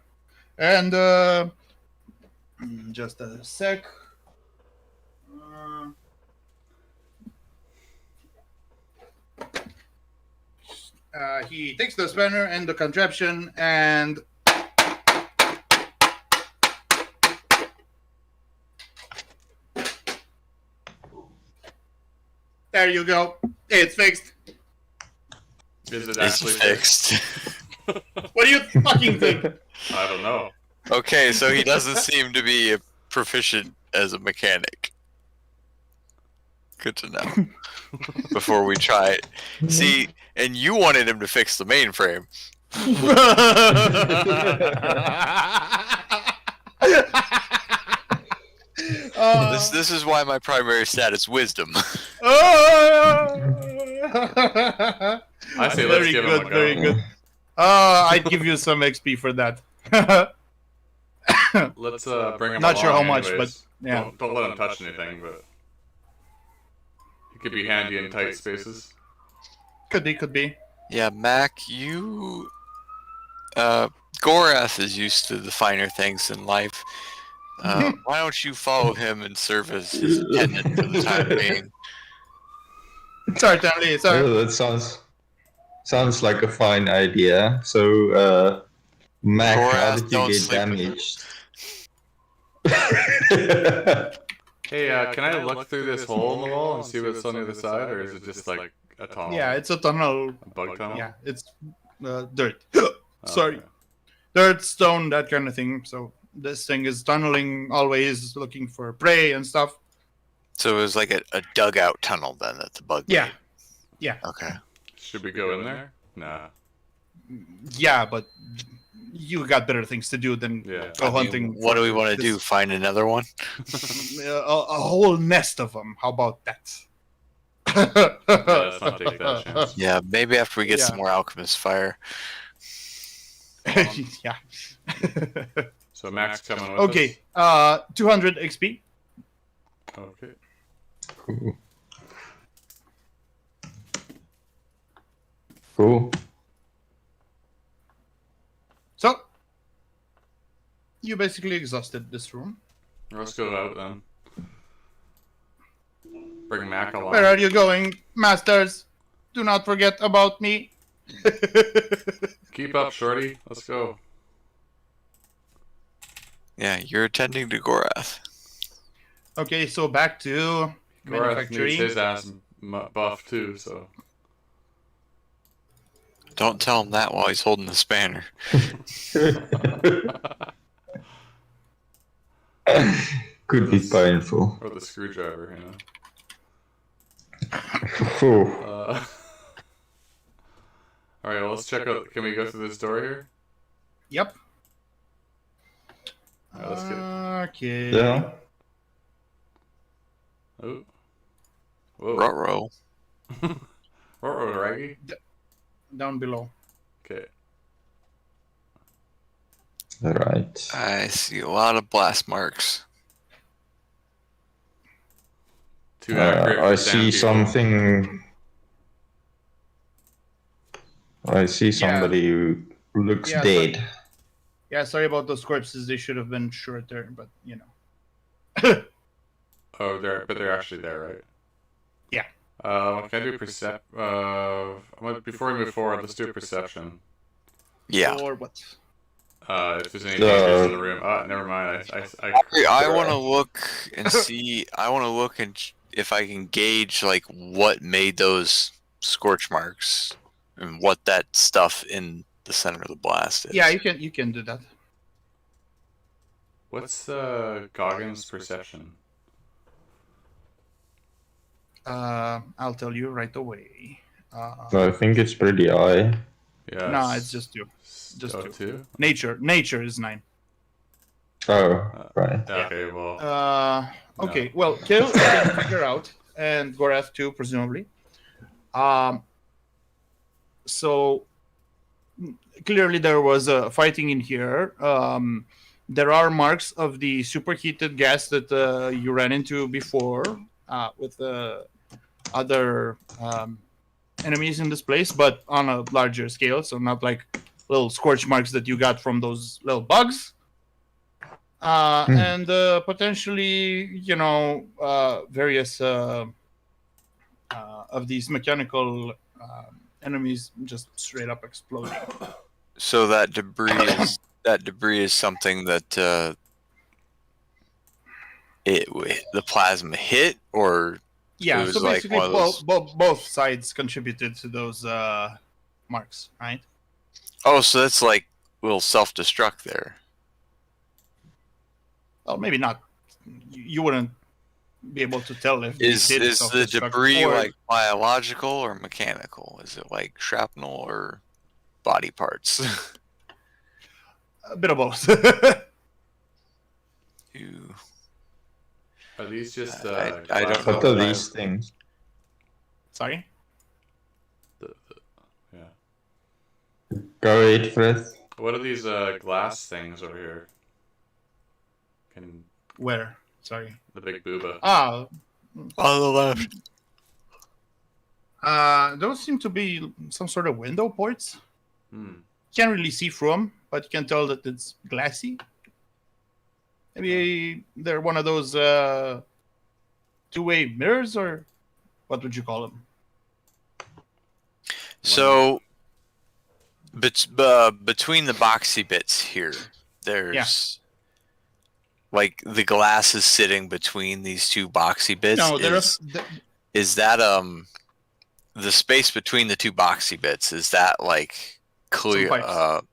And just a sec. He takes the spanner and the contraption and there you go. It's fixed. Is it It's actually fixed. What do you fucking think? I don't know. Okay, so he doesn't seem to be proficient as a mechanic. Good to know. Before we try it. See, and you wanted him to fix the mainframe. This is why my primary stat is wisdom. I say let's Very give good, him a go. very good. I'd give you some XP for that. Let's bring him Not sure along how much, anyways. but yeah. Don't let him touch anything, but he could be handy in tight spaces. Could be. Yeah, Mac, you... Gorath is used to the finer things in life. Why don't you follow him and serve as his attendant for the time being? Certainly, sir. Oh, that sounds like a fine idea. So, Mac, how Gorath, did you don't get sleep with damaged? Hey, can I look through this hole in the wall and see what's on the other side, or is it just like a tunnel? Yeah, it's a tunnel. A bug tunnel? Yeah, it's dirt. Sorry. Okay. Dirt, stone, that kind of thing. So this thing is tunneling, always looking for prey and stuff. So it was like a dugout tunnel then that the bug Yeah. made. Yeah. Okay. Should we go in there? Nah. Yeah, but you got better things to do than Yeah. go hunting. What do we want to this- do? Find another one? a whole nest of them. How about that? Yeah, let's not take that chance. Yeah, maybe after we get Yeah. some more alchemist fire. Yeah. So Max coming with Okay. 200 XP. us? Okay. Cool. Cool. So you basically exhausted this room. Let's go out then. Bring Mac along. Where are you going, masters? Do not forget about me. Keep up, Shorty. Let's go. Yeah, you're attending to Gorath. Okay, so back to Gorath needs manufacturing. his ass buff too, so. Don't tell him that while he's holding the spanner. Could be painful. Or the screwdriver, you know. Cool. Alright, well, let's check out. Can we go through this door here? Yep. Alright, let's get it. Okay. Yeah. Oh. Whoa. Ruh-roh. Ruh-roh, Raggy. Down below. Okay. Right. I see a lot of blast marks. Too accurate. I for see Sam people. something. I see somebody who looks Yeah, dead. Yeah, sorry about those corpses. They should have been shorter, but you know. Oh, they're actually there, right? Yeah. Can I do before we move forward, let's do a perception. Yeah. Or what? If there's any dangers in the room. Never mind. I want to look and see. I want to look and if I can gauge like what made those scorch marks and what that stuff in the center of the blast is. Yeah, you can do that. What's Goggins' perception? I'll tell you right away. I think it's pretty high. Yeah. No, it's just 2. Just oh, 2. 2? Nature is 9. Oh, right. Okay, well. Okay, well, Kill you can figure out, and Gorath too, presumably. So clearly there was fighting in here. There are marks of the superheated gas that you ran into before, with other enemies in this place, but on a larger scale. So not like little scorch marks that you got from those little bugs. And potentially, various of these mechanical enemies just straight up exploding. So that debris is something that the plasma hit, or Yeah. it was So like basically, one of those... both sides contributed to those marks, right? Oh, so that's like a little self-destruct there. Well, maybe not. You wouldn't be able to tell if Is they did the debris or... like biological or mechanical? Is it like shrapnel or body parts? a bit of both. Ew. Are these just I glass don't know. What are these things? Sorry. Yeah. Go ahead, Frith. What are these glass things over here? Can Where? Sorry. the big booba? Ah, On the left. those seem to be some sort of window ports. Hmm. Can't really see through them, but you can tell that it's glassy. Maybe they're one of those two-way mirrors, or what would you call them? So, between the boxy bits here, there's like the glass is sitting between these two boxy bits. No, Is that the space between the two boxy bits? Is that like clear? Some pipes.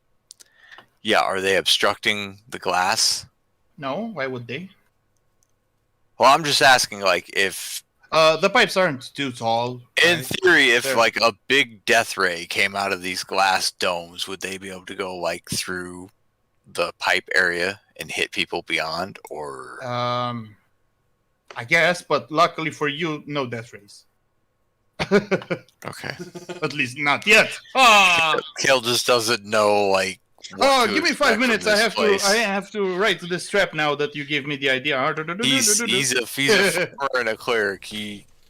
Yeah. Are they obstructing the glass? No, why would they? Well, I'm just asking, like, if The pipes aren't too tall. in right? theory, if They're- like a big death ray came out of these glass domes, would they be able to go like through the pipe area and hit people beyond, or I guess, but luckily for you, no death rays. okay? At least not yet. Ah! Kale just doesn't know like. what to Give me expect 5 from minutes. I this have place. to. I have to write this trap now that you gave me the idea. He's a farmer and a cleric.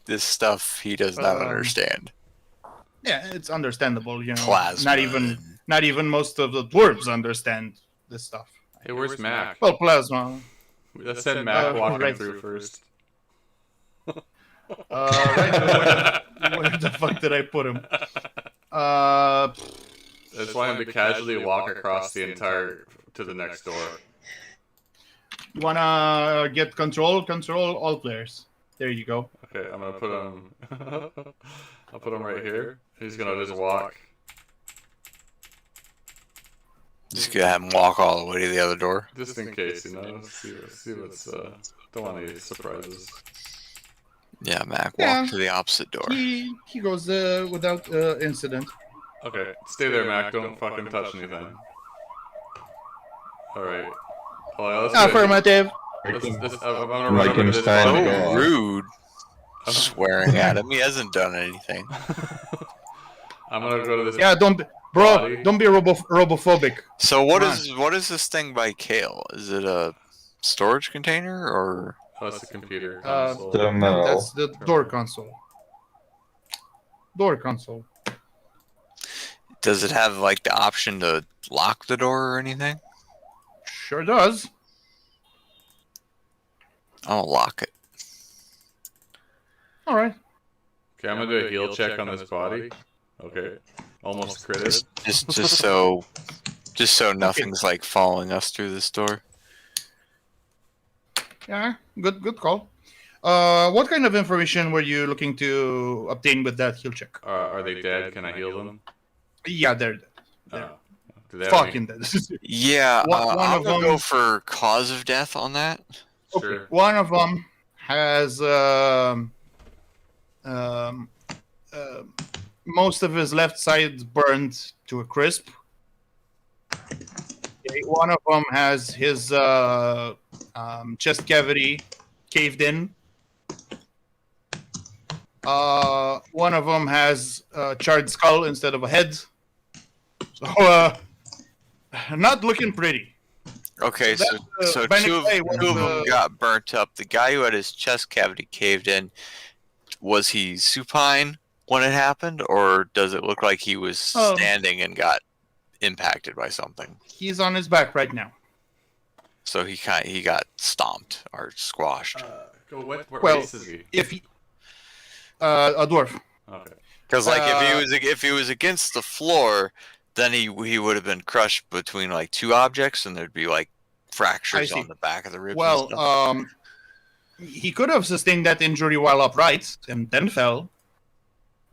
This stuff he does not understand. Yeah, it's understandable. Plasma. Not even most of the dwarves understand this stuff. Hey, where's Mac? Well, plasma. Let's send Mac walking right. through first. Where the fuck did I put him? I just want him to casually walk across the entire to the next door. You wanna get control? Control all players. There you go. Okay, I'm gonna put him. I'll put him right here. He's gonna just walk. Just gonna have him walk all the way to the other door. Just in case, see what's. Don't want any surprises. Yeah, Mac, Yeah. walk to the opposite door. He goes without incident. Okay, stay there, Mac. Don't fucking touch anything. All right. Oh, yeah, let's do it. Affirmative. I'm gonna Like run over him to this stand body. guard. So rude. Swearing at him. He hasn't done anything. I'm gonna go to this. Yeah, don't be robophobic. So Come what is this thing by Kale? Is it a storage container or? Oh, it's the computer Uh, console. Terminal. That's the door console. Door console. Does it have like the option to lock the door or anything? Sure does. I'll lock it. All right. Okay, I'm gonna do a heal check on this body. Okay, almost critted. Just so nothing's like following us through this door. Yeah, good call. What kind of information were you looking to obtain with that heal check? Are they dead? Can I heal them? Yeah, they're dead. They're Do they have fucking dead. Yeah, One I'm of gonna them- go for cause of death on that. any... Sure. One of them has most of his left side burned to a crisp. Okay, one of them has his chest cavity caved in. One of them has a charred skull instead of a head. So, not looking pretty. Okay, so Benny two of Clay was, them got burnt up. The guy who had his chest cavity caved in, was he supine when it happened, or does it look like he was standing and got impacted by something? He's on his back right now. So he got stomped or squashed. What Well, race is he? If he, a dwarf. Okay. Because like if he was against the floor, then he would have been crushed between like two objects, and there'd be like fractures on the back of the ribs. Well, he could have sustained that injury while upright and then fell.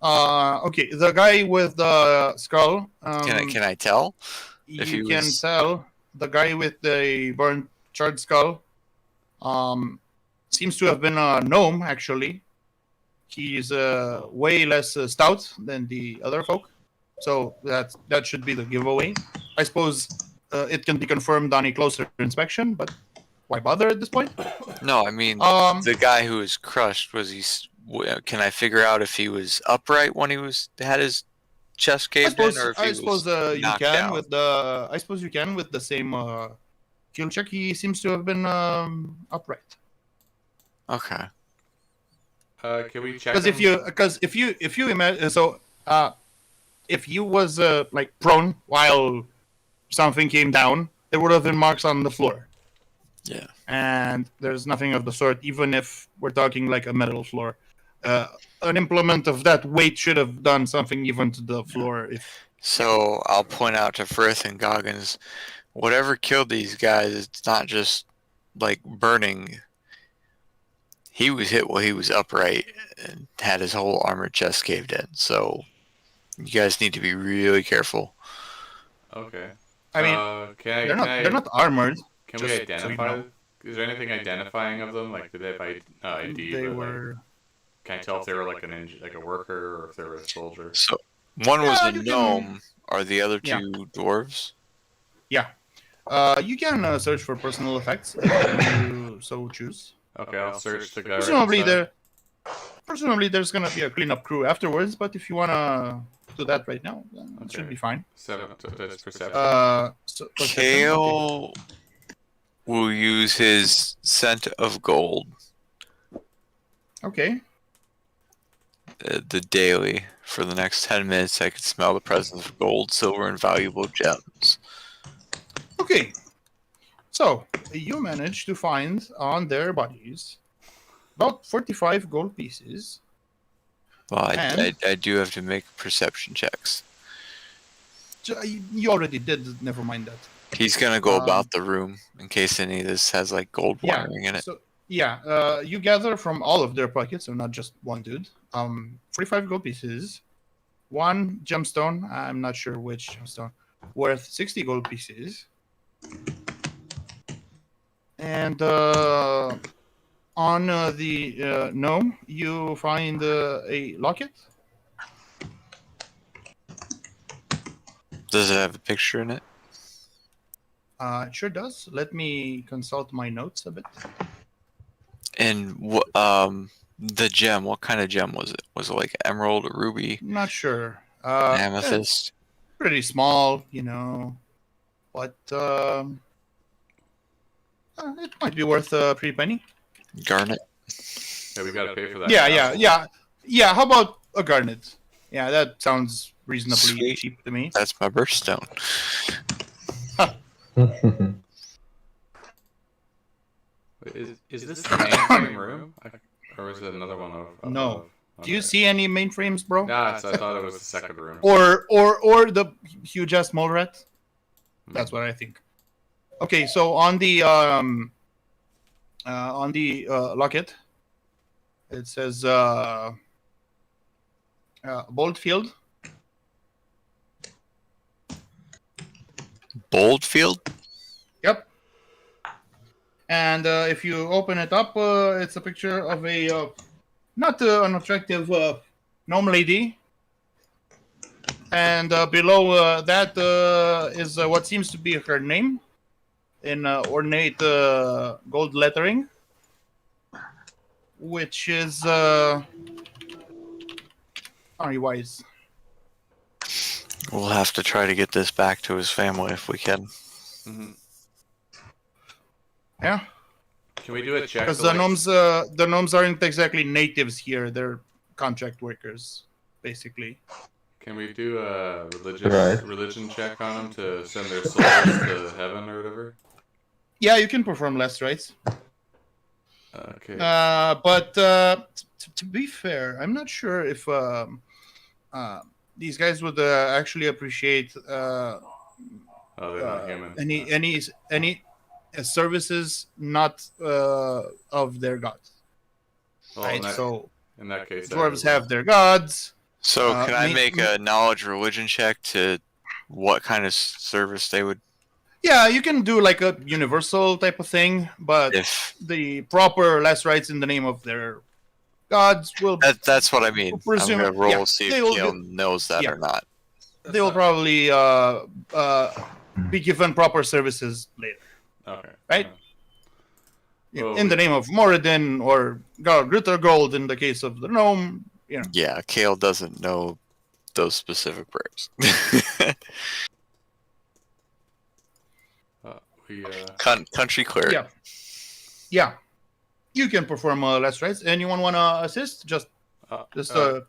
Okay, the guy with the skull. Can I tell? You can tell the guy with the burnt charred skull. Seems to have been a gnome actually. He's way less stout than the other folk, so that should be the giveaway. I suppose it can be confirmed on a closer inspection, but why bother at this point? No, I mean the guy who was crushed, was he? Can I figure out if he was upright when he had his chest caved in, or if he was knocked down? I suppose you can with the same skill check. He seems to have been upright. Okay. Can we check? Because if you imagine, so if you was like prone while something came down, there would have been marks on the floor. Yeah. And there's nothing of the sort, even if we're talking like a metal floor. An implement of that weight should have done something even to the floor. So I'll point out to Frith and Goggins, whatever killed these guys, it's not just like burning. He was hit while he was upright and had his whole armored chest caved in. So you guys need to be really careful. Okay. I mean, they're not armored. Can we identify? Is there anything identifying of them? Like, did they have ID? They were. Can I tell if they were like a worker or if they were a soldier? So one was a gnome. Are the other two dwarves? Yeah. You can search for personal effects if you so choose. Okay, I'll search the guy. Presumably, there's gonna be a cleanup crew afterwards. But if you wanna do that right now, then it should be fine. 7. That's perception. Kale will use his scent of gold. Okay. The daily for the next 10 minutes. I can smell the presence of gold, silver, and valuable gems. Okay. So you managed to find on their bodies about 45 gold pieces. Well, I do have to make perception checks. You already did. Never mind that. He's gonna go about the room in case any of this has like gold wiring in it. So, you gather from all of their pockets, so not just one dude. 45 gold pieces, one gemstone. I'm not sure which gemstone, worth 60 gold pieces. And on the gnome, you find a locket. Does it have a picture in it? It sure does. Let me consult my notes a bit. And the gem, what kind of gem was it? Was it like emerald or ruby? Not sure. Amethyst? Pretty small, but it might be worth a pretty penny. Garnet? Yeah, we gotta pay for that. Yeah. How about a garnet? Yeah, that sounds reasonably cheap to me. That's my birthstone. Is this the mainframe room? Or is it another one of... No. Okay. Do you see any mainframes, bro? Nah, so I thought it was the second room. Or the huge ass mole rat? That's what I think. Okay, so on the locket, it says Boldfield. Boldfield? Yep. And if you open it up, it's a picture of a not an attractive gnome lady. And below that is what seems to be her name in ornate gold lettering, which is wise. We'll have to try to get this back to his family if we can. Mm-hmm. Yeah. Can we do a check? Because to, the gnomes aren't exactly natives here; they're contract workers, basically. Can we do a Right. religion check on them to send their souls to heaven or whatever? Yeah, you can perform less rites. Okay. But to be fair, I'm not sure if these guys would actually appreciate Oh, they're not human. any services not of their gods. Well, Right. So in that case, dwarves have their gods. So can I make a knowledge religion check to what kind of service they would? Yeah, you can do like a universal type of thing, but If the proper last rites in the name of their gods will. that's what I mean. Presume- I'm gonna roll yeah, see they if will Kale do- knows that yeah. or not. They will probably be given proper services later. Okay. Right? Well, in the name of Moradin or Glitter Gold in the case of the gnome. You know. Yeah, Kale doesn't know those specific prayers. Country cleric. Yeah. You can perform last rites. Anyone want to assist? Just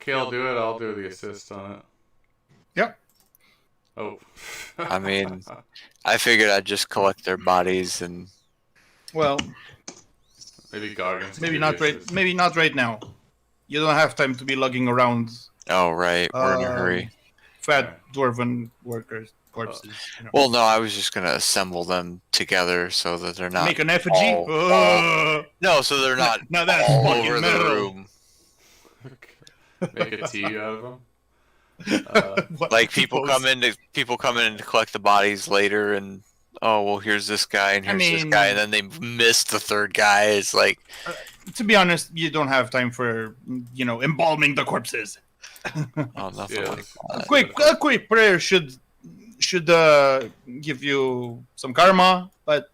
Kale, do it. I'll do the assist on it. Yep. Oh. I mean, I figured I'd just collect their bodies and. Well. Maybe Goggins. Maybe not right. Maybe not right now. You don't have time to be lugging around. Oh right, we're in a hurry. Fat dwarven workers corpses. You know. Well, no, I was just gonna assemble them together so that they're not make an effigy. No, so they're not now that's all fucking over metal. the room. Make a tea out of them. Like people come in to collect the bodies later, and oh well, here's this guy and here's this guy, and then they missed the third guy. It's like, to be honest, you don't have time for embalming the corpses. Oh, nothing like that. A quick prayer should give you some karma, but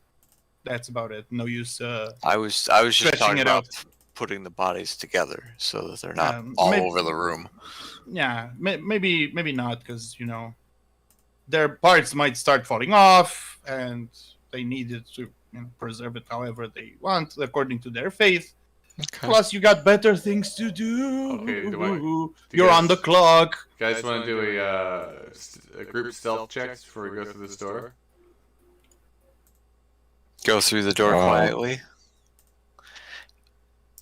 that's about it. No use. I was just talking about putting the bodies together so that they're not all over the room. Yeah, maybe not, because their parts might start falling off, and they needed to preserve it however they want according to their faith. Okay. Plus, you got better things to do. Okay, you're on the clock. You guys want to do a group stealth checks before we go through this door? Go through the door quietly.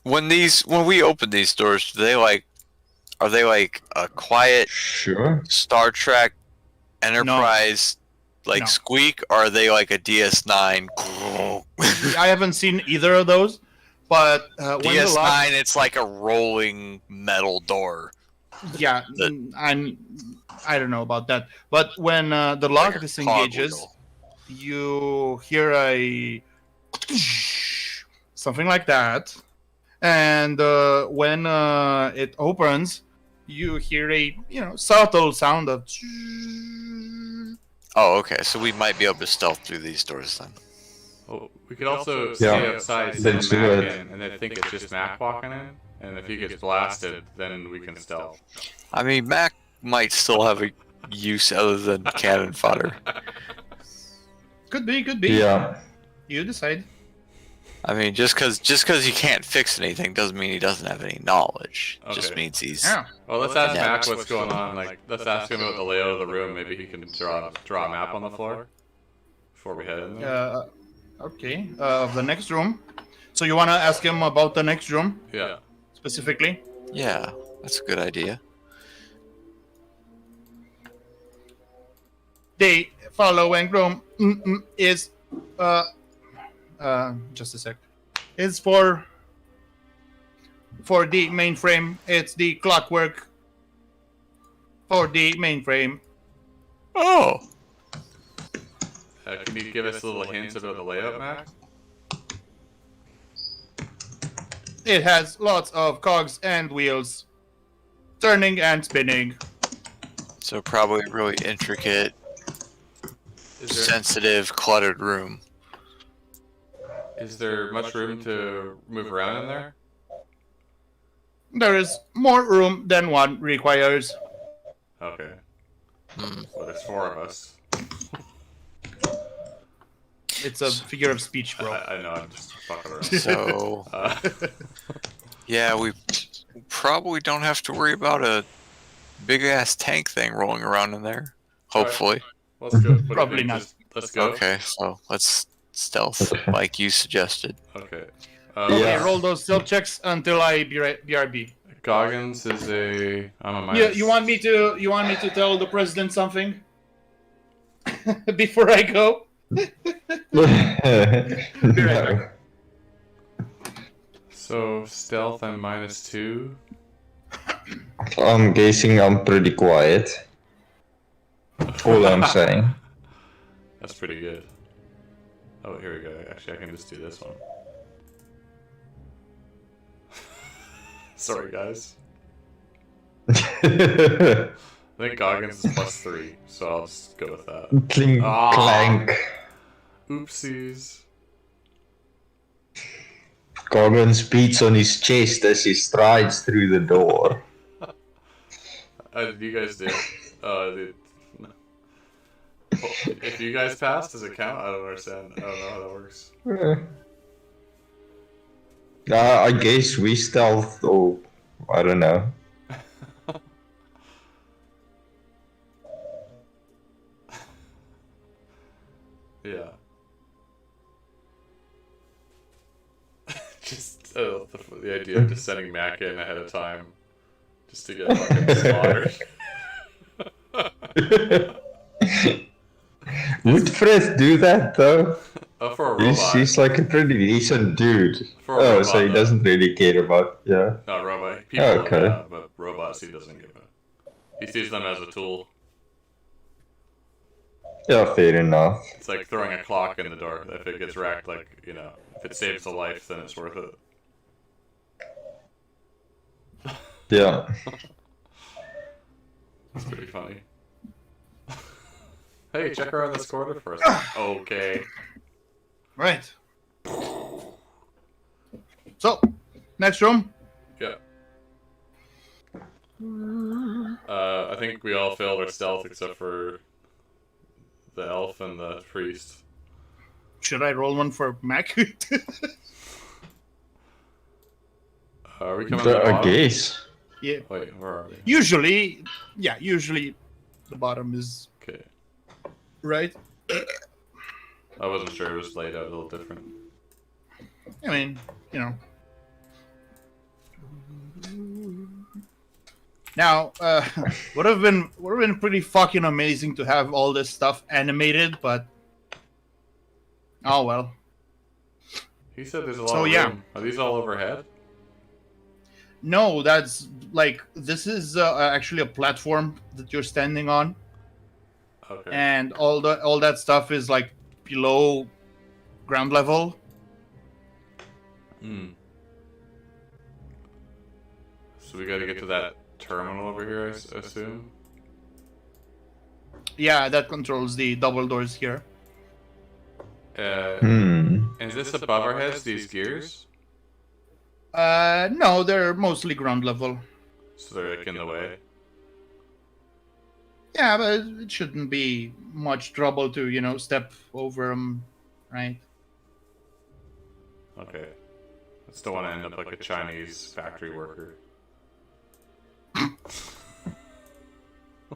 When we open these doors, are they like a quiet Star Trek Enterprise squeak, or are they like a DS9? I haven't seen either of those. But DS9, it's like a rolling metal door. Yeah, I don't know about that. But when the lock disengages, you hear something like that, and when it opens, you hear a subtle sound of. Oh, okay. So we might be able to stealth through these doors then. Well, we could also stay outside, send Mac in, and then think it's just Mac walking in. And if he gets blasted, then we can stealth. I mean, Mac might still have a use other than cannon fodder. Could be. Yeah. You decide. I mean, just because he can't fix anything doesn't mean he doesn't have any knowledge. It just means he's. Yeah. Well, let's ask Mac what's going on. Let's ask him about the layout of the room. Maybe he can draw a map on the floor before we head in there. Okay. Of the next room. So you want to ask him about the next room? Yeah. Specifically? Yeah, that's a good idea. The following room is just a sec. Is for the mainframe. It's the clockwork for the mainframe. Oh. Can you give us a little hint about the layout, Mac? It has lots of cogs and wheels, turning and spinning. So probably a really intricate, sensitive, cluttered room. Is there much room to move around in there? There is more room than one requires. Okay. Well, there's 4 of us. It's a figure of speech, bro. I know, I'm just fucking around. So, yeah, we probably don't have to worry about a big ass tank thing rolling around in there. Hopefully. Let's go. What do you Probably think? not. Let's go. Okay, so let's stealth like you suggested. Okay. Okay, roll those stealth checks until I BRB. Goggins is a. I'm a minus. Yeah, you want me to tell the president something before I go? No. So stealth, I'm -2. I'm guessing I'm pretty quiet. All I'm saying. That's pretty good. Oh, here we go. Actually, I can just do this one. Sorry, guys. I think Goggins is +3, so I'll just go with that. Clink, clank. Oopsies. Goggins beats on his chest as he strides through the door. You guys did. If you guys passed, does it count? I don't understand. I don't know how that works. I guess we stealth, or I don't know. Yeah. Just the idea of just sending Mac in ahead of time, just to get fucking slaughtered. Would Fred do that though? For a robot. He's like a pretty decent dude. For a robot, so he doesn't really care about, yeah. No, robot. People, okay. Yeah, but robots, he doesn't give a. He sees them as a tool. Yeah, fair enough. It's like throwing a clock in the door. If it gets wrecked, like, you know, if it saves a life, then it's worth it. Yeah. That's pretty funny. Hey, check around this corner first. Okay. Right. So, next room. Yeah. I think we all failed our stealth except for the elf and the priest. Should I roll one for Mac? Are we coming to the I bottom? guess. Yeah. Wait, where are we? Usually the bottom is Okay. right. I wasn't sure it was laid out a little different. I mean, you know. Now, would have been pretty fucking amazing to have all this stuff animated, but oh well. He said there's a lot So, of yeah. room. Are these all overhead? No, that's like this is actually a platform that you're standing on, Okay. and all that stuff is like below ground level. Hmm. So we gotta get to that terminal over here, I assume? Yeah, that controls the double doors here. Is this above our heads, these gears? No, they're mostly ground level. So they're like in the way? Yeah, but it shouldn't be much trouble to, you know, step over them, right? Okay. I just don't want to end up like a Chinese factory worker.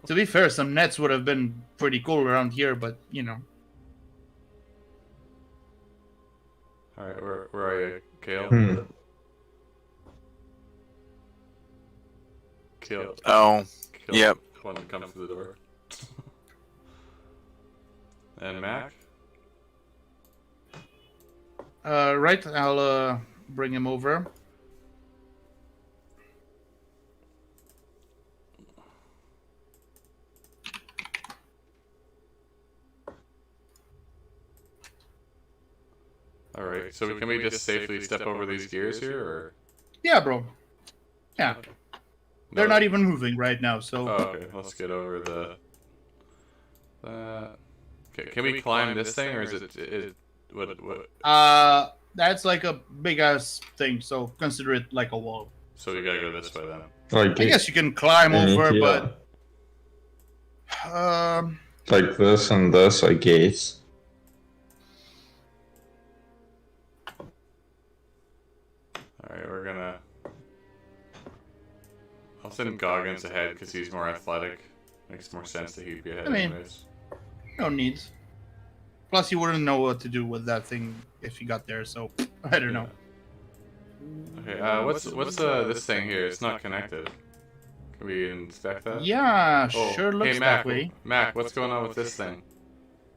To be fair, some nets would have been pretty cool around here, but, you know. Alright, where are you, Kale? Kale. Oh, Kale, yep. One that comes through the door. And Mac? Right, I'll bring him over. Alright, so can we just safely step over these gears here, or? Yeah, bro. Yeah. They're No. not even moving right now, so... Oh, okay, let's get over the... Okay, can we climb this thing, or is it what? That's like a big-ass thing, so consider it like a wall. So we gotta go this way then. I guess you can climb over, yeah. but... Like this and this, I guess. Alright, we're gonna... I'll send Goggins ahead because he's more athletic. Makes more sense that he'd be ahead anyways. No needs. Plus, you wouldn't know what to do with that thing if you got there, so I don't know. Okay, what's this thing here? It's not connected. Can we inspect that? Yeah, sure looks hey, Mac, that way. Mac, what's going on with this thing?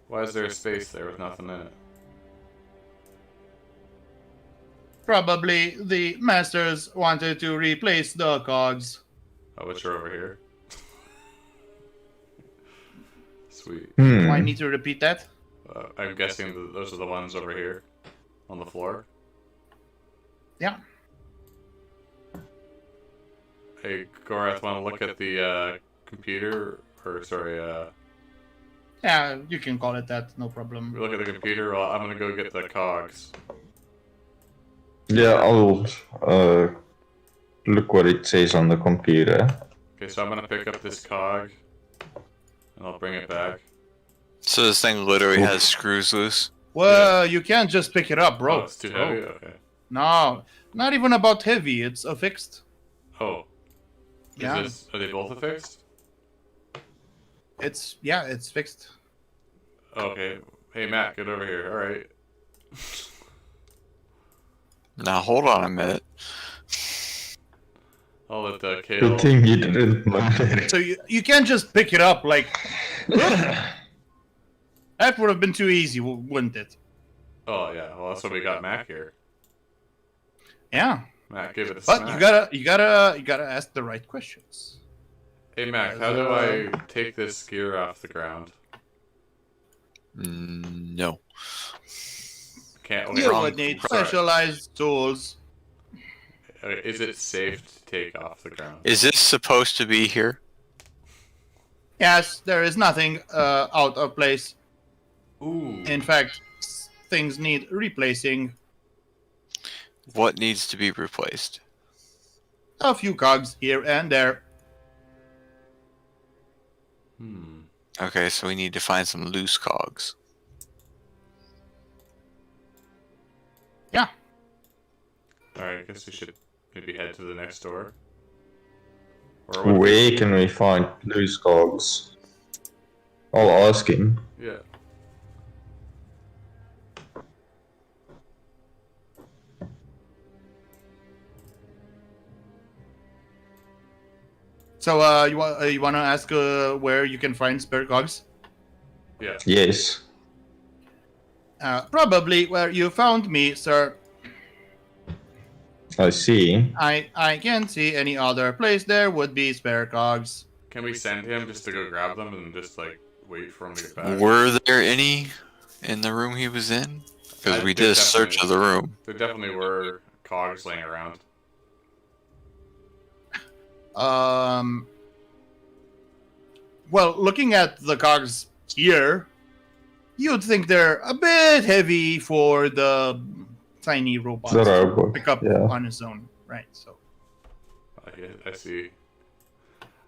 Why is there a space there with nothing in it? Probably the masters wanted to replace the cogs. Oh, which are over here. Sweet. Do I need to repeat that? I'm guessing those are the ones over here on the floor. Yeah. Hey, Gorath, want to look at the computer? Or, sorry, Yeah, you can call it that, no problem. look at the computer. Well, I'm gonna go get the cogs. Yeah, I'll look what it says on the computer. Okay, so I'm gonna pick up this cog, and I'll bring it back. So this thing literally has screws loose. Well, you can't just pick it up, bro. Oh, it's too heavy? Okay. No, not even about heavy. It's affixed. Oh. Yeah. Are they both affixed? It's fixed. Okay. Hey, Matt, get over here. Alright. Now hold on a minute. I'll let the Good Kale... thing you didn't murder. So you can't just pick it up like... That would have been too easy, wouldn't it? Oh, yeah. Well, that's why we got Mac here. Yeah. Mac, give it a But smack. you gotta ask the right questions. Hey, Mac, how do I take this gear off the ground? No. Can't... Okay, You wrong- would need sorry. specialized tools. Is it safe to take off the ground? Is this supposed to be here? Yes, there is nothing out of place. Ooh. In fact, things need replacing. What needs to be replaced? A few cogs here and there. Okay, so we need to find some loose cogs. Yeah. Alright, I guess we should maybe head to the next door. Or what? Where can we find loose cogs? I'll ask him. Yeah. So you want to ask where you can find spare cogs? Yeah. Yes. Probably where you found me, sir. I see. I can't see any other place there would be spare cogs. Can we send him just to go grab them and just like wait for him to get back? Were there any in the room he was in? Because we did a search of the room. There definitely were cogs laying around. Well, looking at the cogs here, you'd think they're a bit heavy for the tiny robot The to robot, pick up yeah. on his own, right? So I see.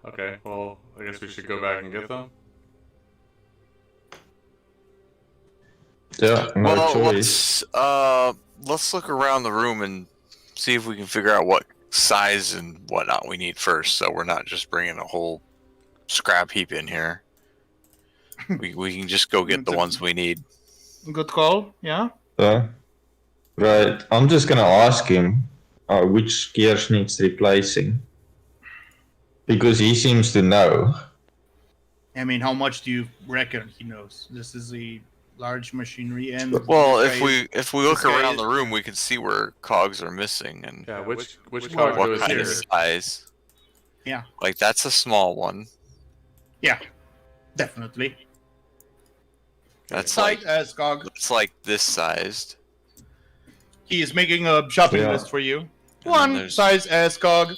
Okay, well, I guess we should go back and get them. Yeah, no Well, choice. let's look around the room and see if we can figure out what size and whatnot we need first, so we're not just bringing a whole scrap heap in here. we can just go get the ones we need. good call. Yeah. Right, I'm just gonna ask him which gears needs replacing. Because he seems to know. I mean, how much do you reckon he knows? This is a large machinery, and Well, this if we look this guy around is- the room, we can see where cogs are missing and Yeah, which Well, cog what goes kind here? of size. Yeah. Like that's a small one. yeah, definitely. That's Size like as cog. it's like this sized. He is making a shopping Yeah. list for you. then One there's- size as cog.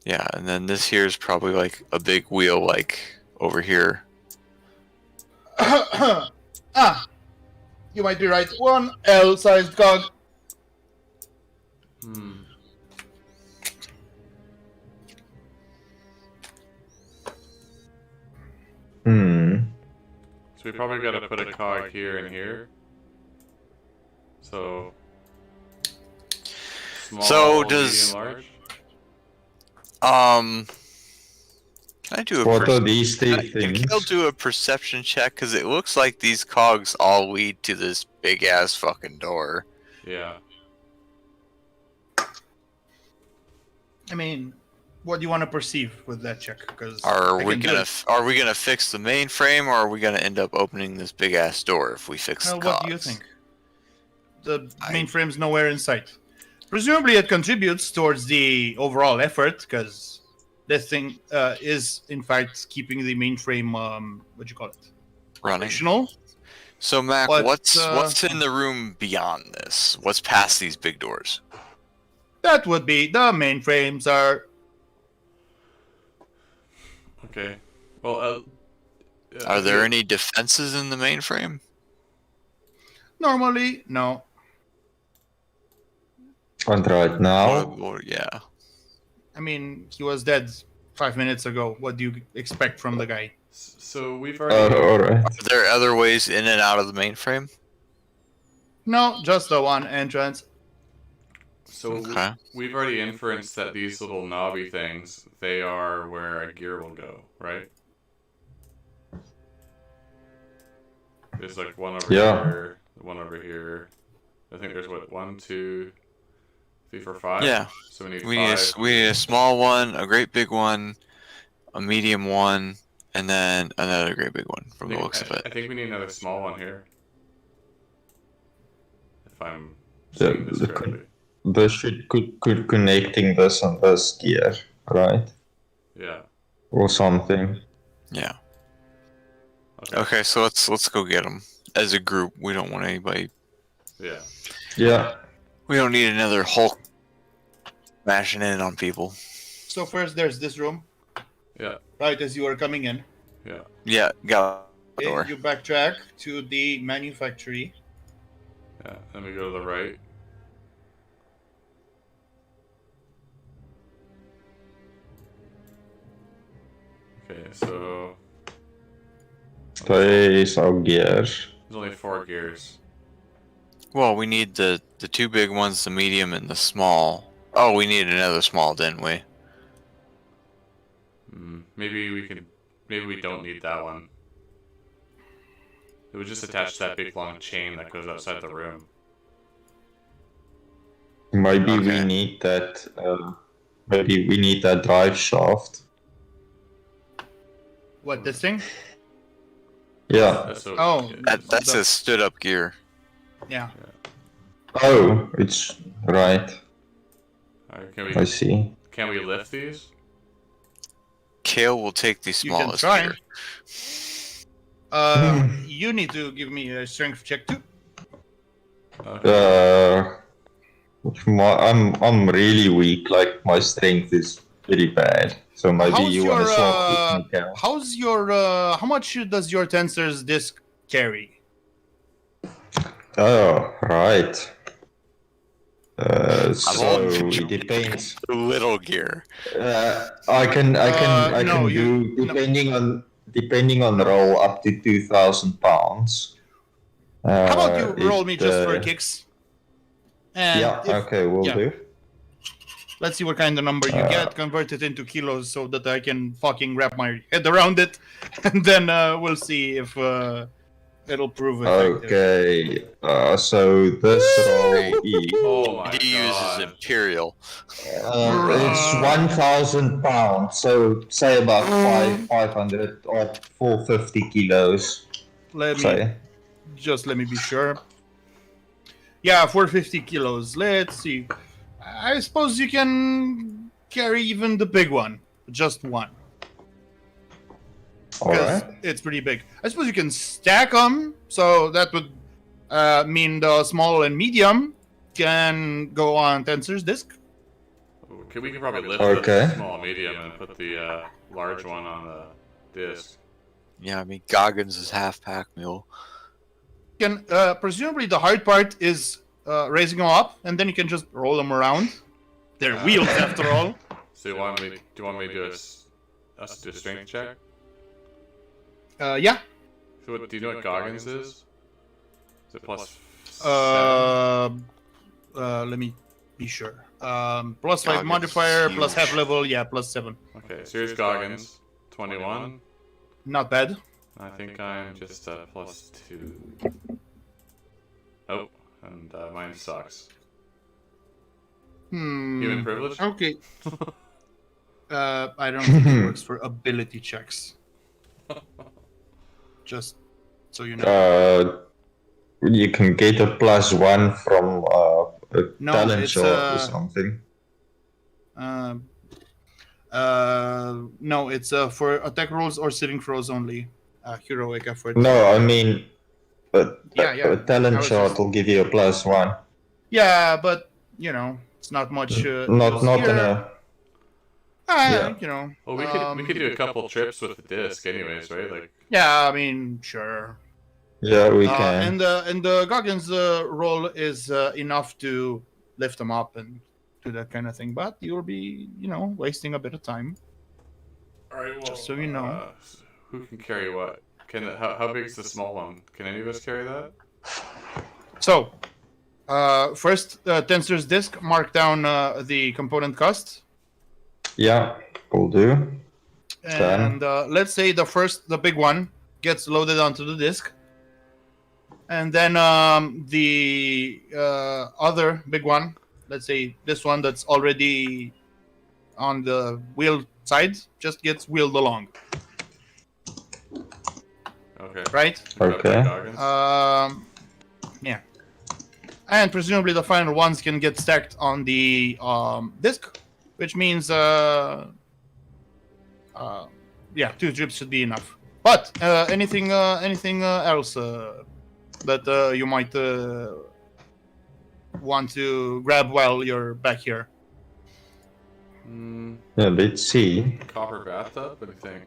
Yeah, and then this here is probably like a big wheel, like over here. You might be right. One L-sized cog. So we probably got to put a cog here and here. So Small, So does medium, large? can I do a What are these two can Kale things? do a perception check? Because it looks like these cogs all lead to this big ass fucking door. Yeah. I mean, what do you want to perceive with that check? Because Are we gonna fix the mainframe, or are we gonna end up opening this big ass door if we fix the What cogs? do you think? The mainframe's nowhere in sight. Presumably, it contributes towards the overall effort because this thing is, in fact, keeping the mainframe. What do you call it? Running. Operational. So Mac, But, what's in the room beyond this? What's past these big doors? That would be the mainframes are. Okay. Well, Are there any defenses in the mainframe? Normally, no. And right now, Or yeah. I mean, he was dead 5 minutes ago. What do you expect from the guy? So we've already. alright. Are there other ways in and out of the mainframe? No, just the one entrance. So Okay. we've already inferenced that these little knobby things, they are where a gear will go, right? There's like one over here, one over here. I think there's what, 1, 2, 3, 4, 5. Yeah. So we need We 5. need a small one, a great big one, a medium one, and then another great big one from the looks of I it. think we need another small one here. If I'm Yeah, seeing this correctly. This should could connecting this and this gear, right? Yeah. Or something. Yeah. Okay. Okay, so let's go get them as a group. We don't want anybody. Yeah. Yeah. We don't need another Hulk smashing in on people. So first, there's this room. Yeah. Right as you are coming in. Yeah. Yeah, got the door. You backtrack to the manufactory. Yeah. Then we go to the right. Okay, so There's our gear. there's only 4 gears. Well, we need the two big ones, the medium and the small. Oh, we need another small, didn't we? Maybe we don't need that one. It would just attach to that big long chain that goes outside the room. Maybe we Okay. need that. Maybe we need that drive shaft. What, this thing? Yeah. So, Oh. That's a stood up gear. Yeah. Oh, it's right. Can I we see. lift these? Kale will take the You can smallest try. gear. You need to give me a strength check too. Okay. I'm really weak. Like my strength is pretty bad. So maybe How's you want to your, swap with me, Cal? How's your how much does your tensor's disc carry? Oh, right. So only it depends. Little gear. I can no, do depending on the roll up to 2,000 pounds. How about you roll me just for kicks? And Yeah. Okay, we'll yeah. do. Let's see what kind of number you get, convert it into kilos so that I can fucking wrap my head around it, and then we'll see if it'll prove effective. Okay. So this roll is Oh my He uses god. Imperial. it's 1,000 pounds. So say about 500 or 450 kilos. Let me Say. let me be sure. Yeah, 450 kilos. Let's see. I suppose you can carry even the big one, just one. All Because right. it's pretty big. I suppose you can stack them, so that would mean the small and medium can go on Tensor's disk. Okay, we can probably lift Okay. the small medium and put the large one on the disc. Yeah, I mean Goggins is half pack mule. Can presumably the hard part is raising them up, and then you can just roll them around. They're wheels after all. So do you want me to do a strength check? Yeah. So what, do you know what Goggins is? Is it plus 7? Let me be sure. +5 Goggins, modifier, plus huge. half level, yeah, +7. Okay, so here's Goggins, 21. Not bad. I think I'm just +2. Oh, and mine sucks. Human privilege? Okay. I don't think it works for ability checks. Just so you know. You can get a +1 from a No, talent it's, shot or something. No, it's for attack rolls or saving throws only. Heroic effort. No, I mean, a talent I was shot just- will give you a +1. Yeah, but you know, it's not much. Not in a. Yeah. You know. Well, we could do a couple trips with the disc, anyways, right? Like. Yeah, I mean, sure. Yeah, we can. And the Goggins roll is enough to lift them up and do that kind of thing, but you'll be, you know, wasting a bit of time. All right, well, Just so you know. Who can carry what? How big is the small one? Can any of us carry that? So, first, Tensor's disc, mark down the component cost. Yeah, will do. And let's say the big one gets loaded onto the disc. And then the other big one, let's say this one that's already on the wheel side, just gets wheeled along. Okay. Right? Okay. Yeah. And presumably the final ones can get stacked on the disc, which means, yeah, 2 trips should be enough. But anything else that you might want to grab while you're back here? Yeah, let's see. Copper bathtub? What do you think?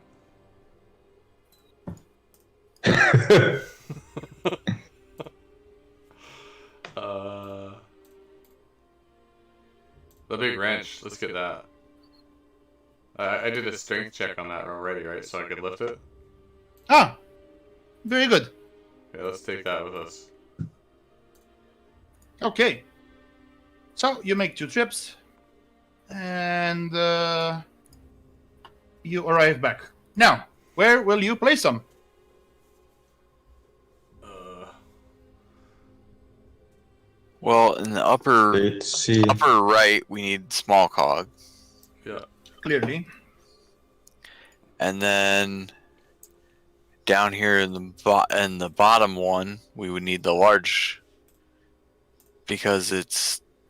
The big wrench. Let's get that. I did a strength check on that already, right? So I could lift it. Ah, very good. Yeah, let's take that with us. Okay. So you make 2 trips, and you arrive back. Now, where will you place them? Well, in the upper Let's see. upper right, we need small cog, Yeah. Clearly. and then down here in the bottom one, we would need the large, because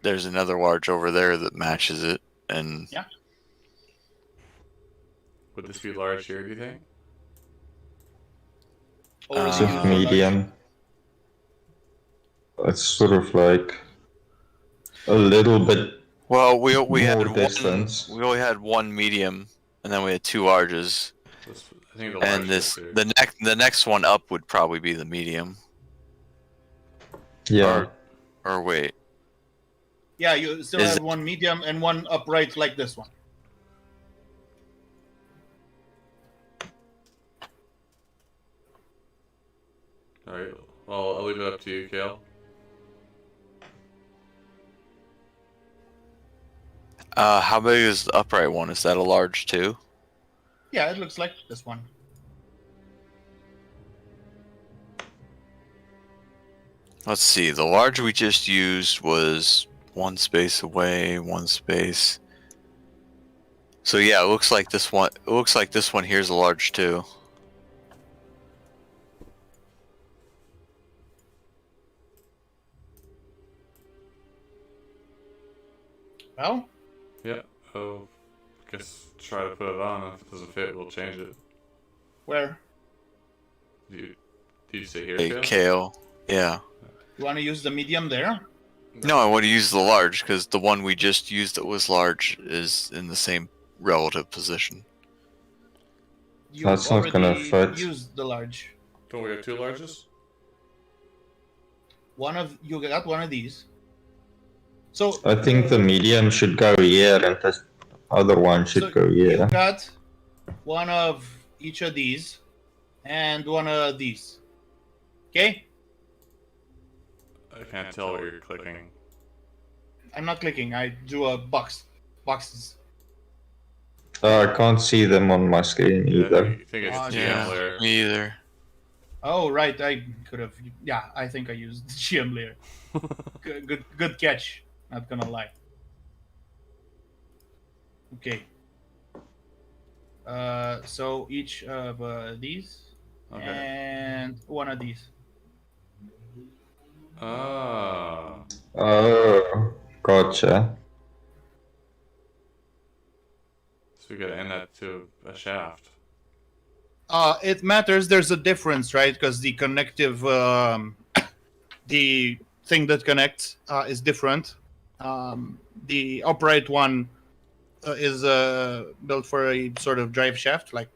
there's another large over there that matches it, and Yeah. Would this be large here, do you think? Or is Uh, it It's usually medium. It's sort of like a little bit. well, we had More one. distance. We only had one medium, and then we had 2 larges. I think the large And is here. the next one up would probably be the medium. Yeah. Or wait, Yeah, you still Is have it- one medium and one upright like this one. Alright, well, I'll leave it up to you, Kale. how big is the upright one? Is that a large too? Yeah, it looks like this one. Let's see. The large we just used was 1 space away, 1 space. So yeah, it looks like this one. It looks like this one here's a large too. Well, Yeah, oh, I guess try to put it on. If it doesn't fit, we'll change it. where? Do you say here, Hey, Kale? Kale. Yeah. You want to use the medium there? No, I want to use the large because the one we just used that was large is in the same relative position. You That's not gonna already fit. used the large. Don't we have 2 larges? You got one of these. So I think the medium should go here, and the other one should So go you here. got one of each of these and one of these. Okay? I can't tell what you're clicking. I'm not clicking. I do a boxes. I can't see them on my screen Yeah, either. I think it's Oh, GM Yeah, layer. me either. Oh right, I could have. Yeah, I think I used the GM layer. Good catch. Not gonna lie. Okay. So each of these Okay. and one of these. Oh. Oh, gotcha. So we gotta end that to a shaft. It matters. There's a difference, right? Because the connective, the thing that connects is different. The upright one is built for a sort of drive shaft, like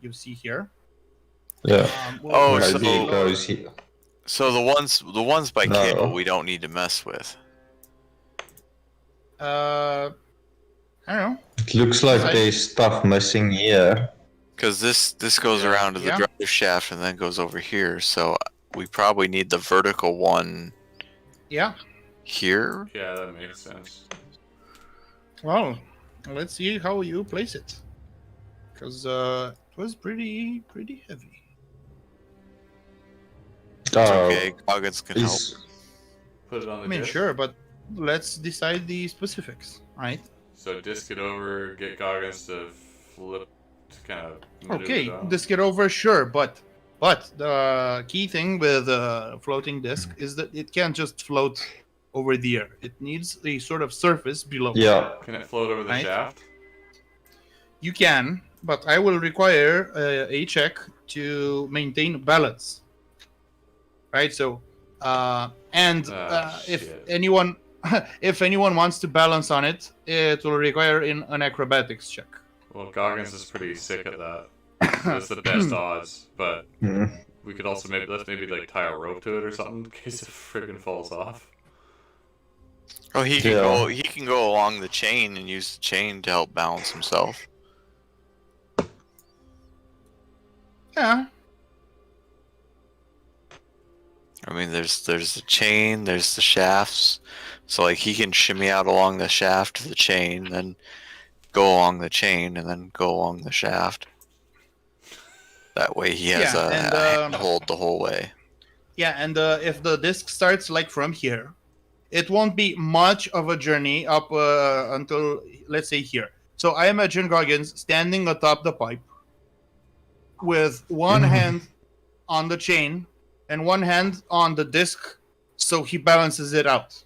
you see here. Yeah. Oh, Maybe so- it goes here. So the ones by No. cable we don't need to mess with. I don't know. It looks like Side- there's stuff missing here. Because this goes Yeah. around to the Yeah. drive shaft and then goes over here. So we probably need the vertical one Yeah. here. Yeah, that makes sense. Well, let's see how you place it, because it was pretty heavy. It's Oh, okay, Goggins can help. is- Put it on the I mean, disc. sure, but let's decide the specifics, right? So disc it over, get Goggins to flip, to kind of. Okay, disc it over, sure, but the key thing with a floating disc is that it can't just float over the air. It needs a sort of surface below. Yeah. Can it float over the Right. shaft? You can, but I will require a check to maintain balance. Right. So, if shit. anyone if anyone wants to balance on it, it will require an acrobatics check. Well, Goggins is pretty sick at that. That's the best odds, but Mm. we could also let's maybe like tie a rope to it or something in case it friggin' falls off. Oh, he can Yeah. go. He can go along the chain and use the chain to help balance himself. Yeah. I mean, there's the chain, there's the shafts, so like he can shimmy out along the shaft to the chain, then go along the chain, and then go along the shaft. That way he has Yeah, a and, handhold the whole way. Yeah, and if the disc starts like from here, it won't be much of a journey up until, let's say, here. So I imagine Goggins standing atop the pipe with one hand on the chain and one hand on the disc, so he balances it out.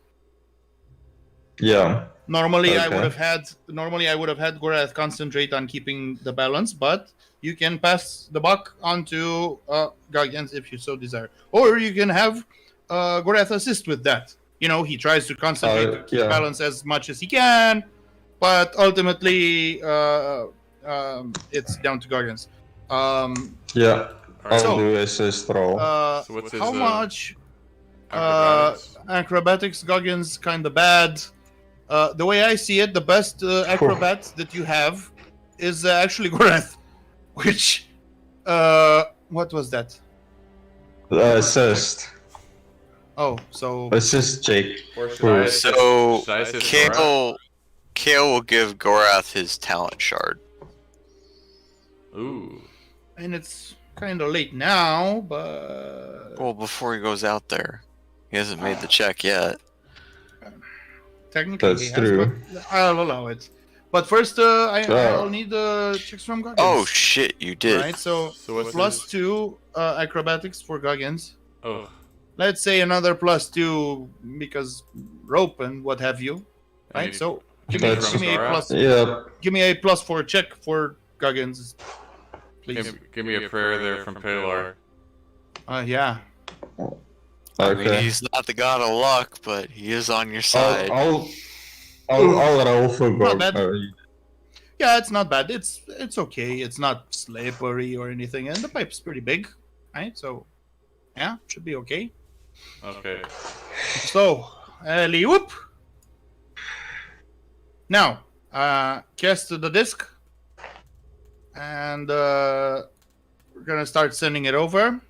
Yeah. Normally, I Okay. would have had Gorath concentrate on keeping the balance, but you can pass the buck onto Goggins if you so desire, or you can have Gorath assist with that. You know, he tries to concentrate to keep yeah. balance as much as he can, but ultimately, it's down to Goggins. Yeah. I'll So, do assist roll. So what's his, how much acrobatics? acrobatics Goggins kind of bad. The way I see it, the best acrobat that you have is actually Gorath, which what was that? Assist. Oh, so Assist check. Or should I assist- So should I assist Gorath? Kale will give Gorath his talent shard. Ooh. and it's kind of late now, but Well, before he goes out there, he hasn't made the check yet. technically That's he has, true. but I'll allow it. But first, I'll need checks from Goggins. Oh shit, you did. Right, so So what's plus his- 2 acrobatics for Goggins. Oh. Let's say another plus 2 because rope and what have you. I Right, need- so Give me- give me a Gorath? plus. Yeah. Give me a +4 check for Goggins, please. Give me a prayer there from Palar. Yeah. I mean, Okay. he's not the god of luck, but he is on your I'll, side. I'll roll for Not gold. bad. Yeah, it's not bad. It's okay. It's not slippery or anything, and the pipe's pretty big, right? So, yeah, should be okay. Okay. So, whoop. Now, cast the disc, and we're gonna start sending it over.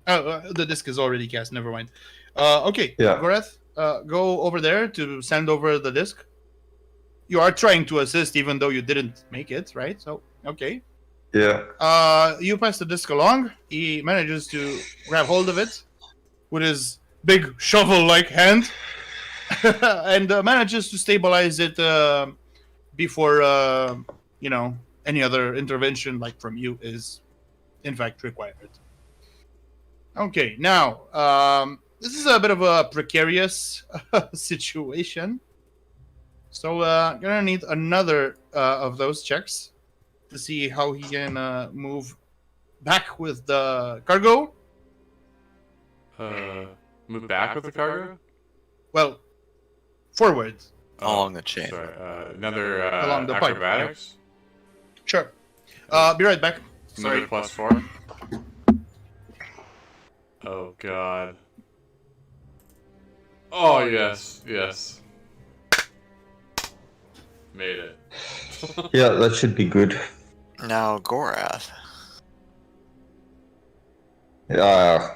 Oh, the disc is already cast. Never mind. Okay, Yeah. Gorath, go over there to send over the disc. You are trying to assist, even though you didn't make it, right? So, okay. Yeah. You pass the disc along. He manages to grab hold of it with his big shovel-like hand, and manages to stabilize it before any other intervention, like from you, is in fact required. Okay, now this is a bit of a precarious situation, so gonna need another of those checks to see how he can move back with the cargo. Move back with the cargo? Well, forward. Along the chain. Sorry, another Along the pipe, acrobatics? Sure. Be right back. Sorry. Another +4? Oh, God. Oh, yes, yes. Made it. Yeah, that should be good. Now, Gorath. Yeah,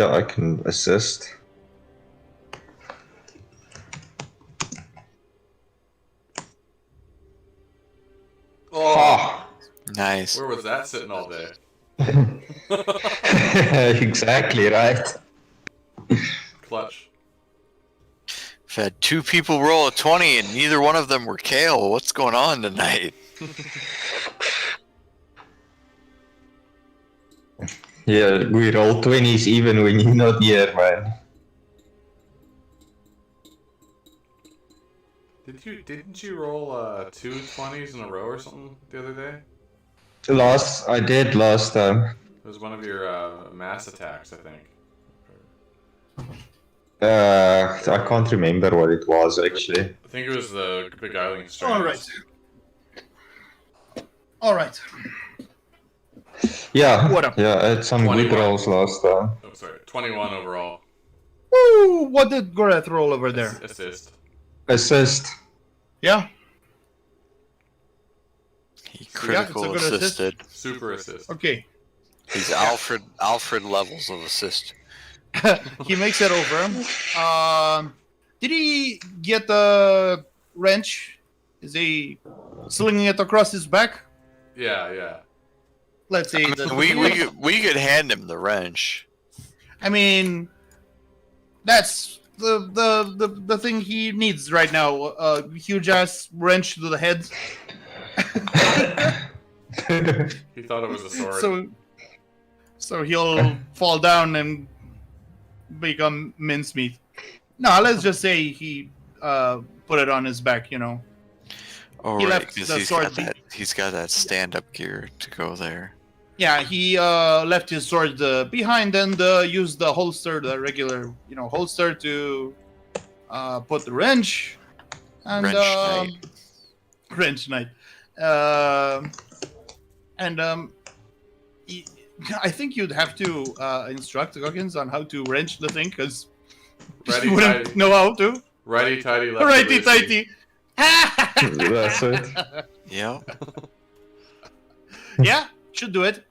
I can assist. Oh, Nice. where was that sitting all day? Exactly right. Clutch. I've had 2 people roll a 20 and neither one of them were Kale. What's going on tonight? Yeah, we roll 20s even when you're not here, man. Didn't you roll 2 20s in a row or something the other day? I did last time. It was one of your mass attacks, I think. I can't remember what it was actually. I think it was the beguiling strength. All right. Yeah, What up? yeah, I had some good 21. rolls last time. Oh, sorry. 21 overall. Woo! What did Gorath roll over there? Assist. Assist. Yeah. He Yeah, it's a critical good assist. assisted. Super assist. Okay. He's Alfred levels of assist. He makes it over. Did he get the wrench? Is he slinging it across his back? Yeah, yeah. Let's see. We could hand him the wrench. I mean, that's the thing he needs right now. A huge ass wrench to the head. He thought it was a sword. So he'll fall down and become mincemeat. No, let's just say he put it on his back. Oh, He right, left 'cause the sword he's got that stand-up gear to go there. Yeah, he left his sword behind and used the holster, the regular, holster to put the wrench. And, Wrench knight. Wrench knight. I think you'd have to instruct Goggins on how to wrench the thing, because he wouldn't Righty-tighty. know how to. Righty-tighty, lefty-loosey. Righty-tighty. That's it. Yep. Yeah, should do it.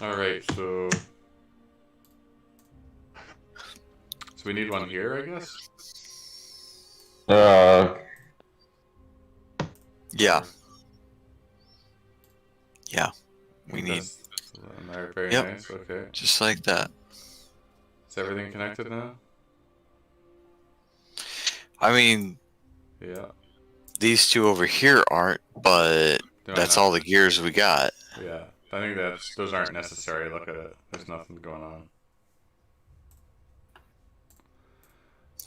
Alright, so we need one here, I guess? Yeah. Yeah. We need Very Yep. nice, okay. just like that. Is everything connected now? I mean, Yeah. these 2 over here aren't, but Don't that's have- all the gears we got. Yeah. I think those aren't necessary. Look at it. There's nothing going on.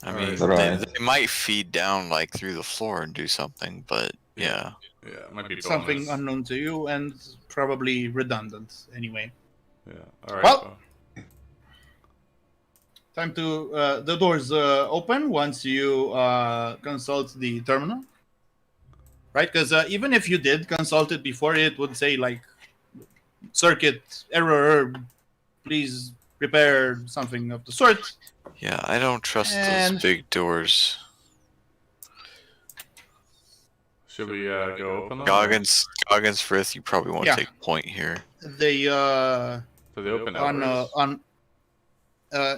I mean, Right. they might feed down like through the floor and do something, but yeah. Yeah, it might be bonus. Something unknown to you and probably redundant anyway. Yeah. Alright. Well- Time to the doors open once you consult the terminal, right? Because even if you did consult it before, it would say like circuit error, please repair something of the sort. Yeah, I don't trust And- those big doors. Should we go open them? Goggins Frith, you probably want to Yeah. take a point here. They So they open on outwards?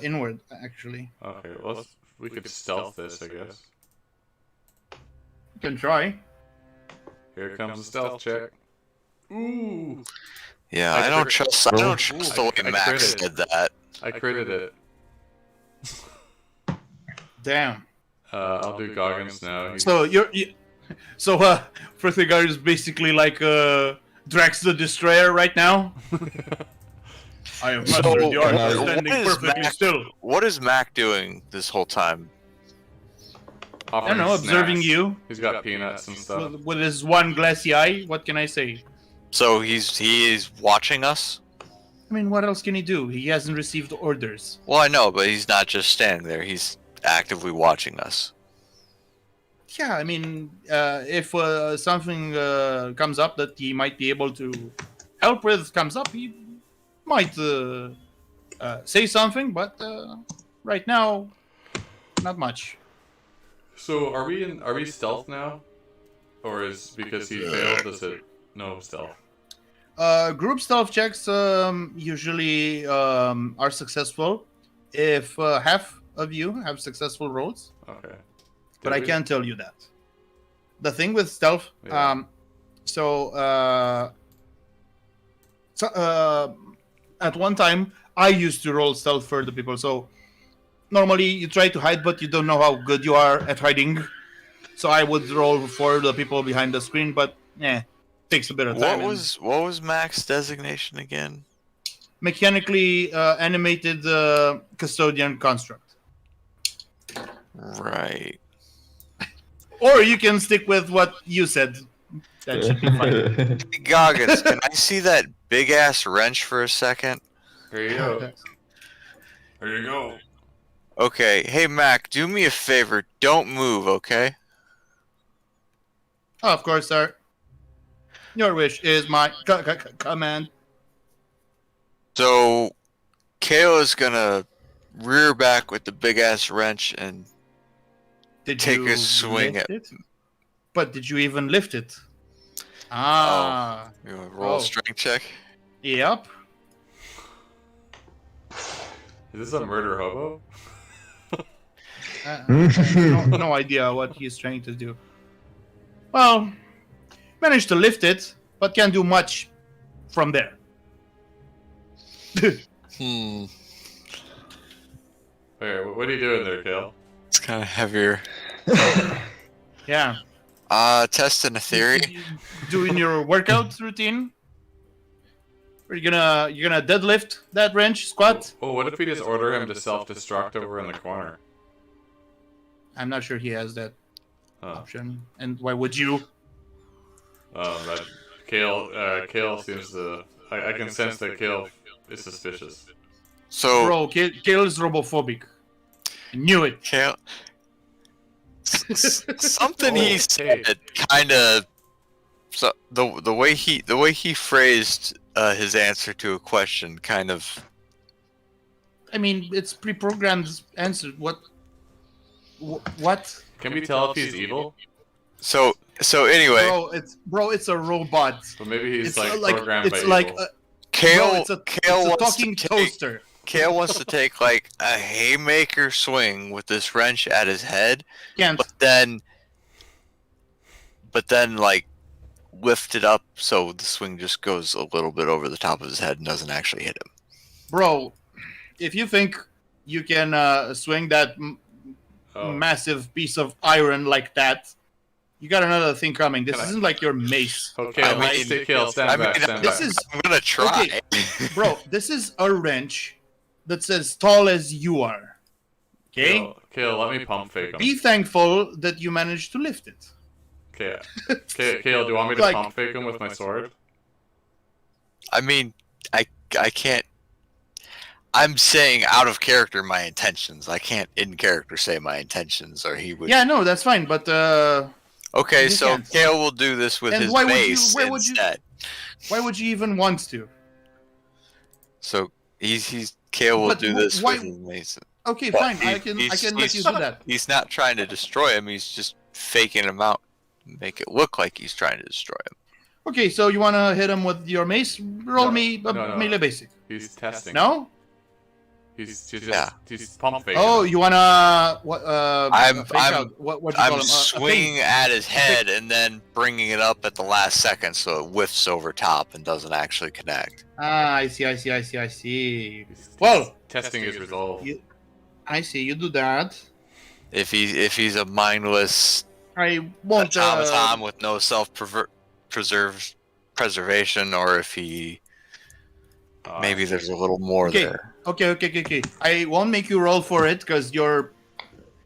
inward, actually. Okay, well, we could stealth this, I guess. You can try. Here comes the stealth check. Ooh! Yeah, I I don't crit- trust. I don't trust the way I Max critted. did that. I critted it. Damn. I'll do Goggins now. So Frithgar is basically like Drax the Destroyer right now. I have mastered the art of standing perfectly still. What is Mac doing this whole time? I don't know, observing you He's got peanuts and stuff. with his one glassy eye. What can I say? So he is watching us? I mean, what else can he do? He hasn't received orders. Well, I know, but he's not just standing there. He's actively watching us. Yeah, I mean, if something comes up that he might be able to help with comes up, he might say something, but right now, not much. So are we stealth now? Or is because he failed, does it no stealth? Group stealth checks usually are successful if half of you have successful rolls. Okay. But I can't tell you that. The thing with stealth, Yeah. at one time, I used to roll stealth for the people. So normally you try to hide, but you don't know how good you are at hiding. So I would roll for the people behind the screen, but takes a bit of time. What was Mac's designation again? Mechanically animated custodian construct. Right. Or you can stick with what you said. That should be fine. Goggins, can I see that big ass wrench for a second? Here you go. There you go. Okay, hey Mac, do me a favor. Don't move, okay? Oh, of course, sir. Your wish is my command. So, Kayla's gonna rear back with the big ass wrench and Did take you a swing lift at. it? But did you even lift it? Ah. You wanna roll a strength check? Yep. Is this a murder hobo? No idea what he's trying to do. Well, managed to lift it, but can't do much from there. Wait, what are you doing there, Kale? It's kind of heavier. Yeah. Testing a theory. Doing your workout routine? Are you gonna deadlift that wrench squat? Oh, what if we just order him to self-destruct over in the corner? I'm not sure he has that Oh, option. And why would you? that Kale seems to. I can sense that Kale is suspicious. So, Bro, Kale is robophobic. I knew it. Kale, something Oh, he hey. said kind of. So the way he phrased his answer to a question kind of. I mean, it's pre-programmed answer. What? What? Can we tell if he's evil? So anyway, Bro, it's a robot. But maybe he's It's like programmed by it's like evil. Kale bro, it's a wants talking to take, toaster. Kale wants to take like a haymaker swing with this wrench at his head, Can't. but then like lift it up so the swing just goes a little bit over the top of his head and doesn't actually hit him. Bro, if you think you can swing that Oh. massive piece of iron like that, you got another thing coming. This Can I- isn't like your mace. Okay, I let's mean- stay Kale. Stand back. Stand this back. is I'm gonna try. Okay. Bro, this is a wrench that's as tall as you are. Okay? Kale, let me pump fake him. Be thankful that you managed to lift it. Okay. Kale, do you want me to Like- pump fake him with my sword? I mean, I can't. I'm saying out of character my intentions. I can't in character say my intentions, or he would. Yeah, no, that's fine, but Okay, you so can't. Kale will do this with And his why would you- mace why would you- instead. why would you even want to? So he's Kale will But do this why- with his mace. Okay, But fine. I he- can he's- let you he's- do that. He's not trying to destroy him. He's just faking him out, make it look like he's trying to destroy him. Okay, so you want to hit him with your mace? Roll No, me a no. melee basic. He's testing. No? He's pump faking. Oh, you wanna what? I'm what you call I'm him? swinging at his head and then bringing it up at the last second so it whiffs over top and doesn't actually connect. I see. He's Well, testing his resolve. I see. You do that. If he's a mindless I won't. automaton with no preservation, or if he maybe there's a little more there. Okay. I won't make you roll for it because you're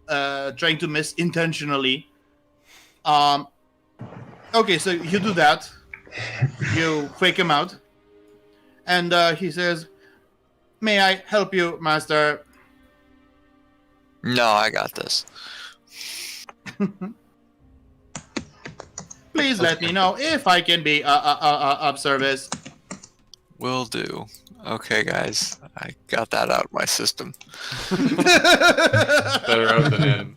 trying to miss intentionally. Okay, so you do that. You fake him out. And he says, "May I help you, master?" No, I got this. Please let me know if I can be of service. Will do. Okay, guys, I got that out of my system. Better out than in.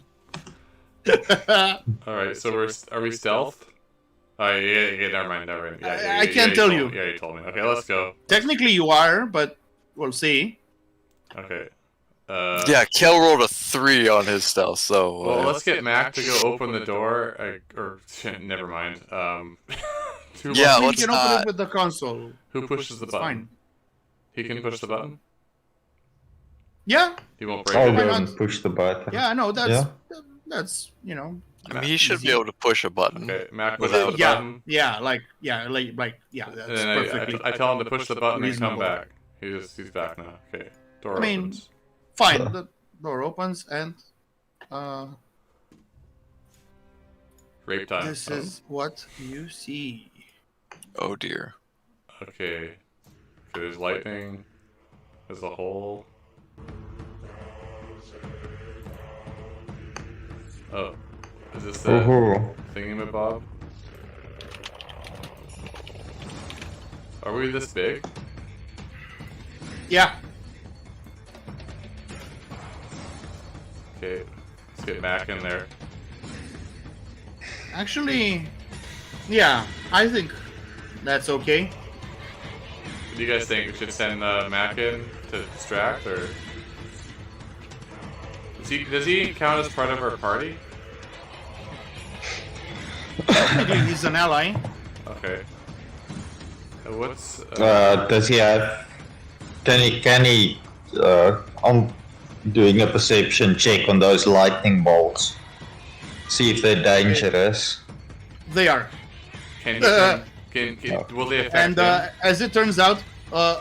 All right, so are we stealth? Oh yeah, never mind. Yeah, I can't tell you. Yeah, you told me. Okay, let's go. Technically, you are, but we'll see. Okay. Yeah, Kel rolled a 3 on his stealth, so. Well, let's get Mac to go open the door. Never mind. Yeah, We let's can open it with the console. Who pushes the button? Fine. He can push the button. Yeah. He won't break I'll it. go not? and push the button. Yeah, no, Yeah. that's you know. I mean, he should be able to push a button. Okay, Mac Without pushes the Yeah, button. yeah, that's And then perfectly. I tell him to push the button and come reasonable. back. He's back now. Okay, door I mean, opens. Fine. The door opens and Rape time. this is what you see. Oh dear. Okay. There's lightning. There's a hole. Oh, is this the thingamabob? Are we this big? Yeah. Okay, let's get Mac in there. Actually, yeah, I think that's okay. Do you guys think we should send Mac in to distract, or does he count as part of our party? Maybe he's an ally. Okay. What's Does he have? Can he? I'm doing a perception check on those lightning bolts. See if they're dangerous. They are. can will they affect And him? as it turns out,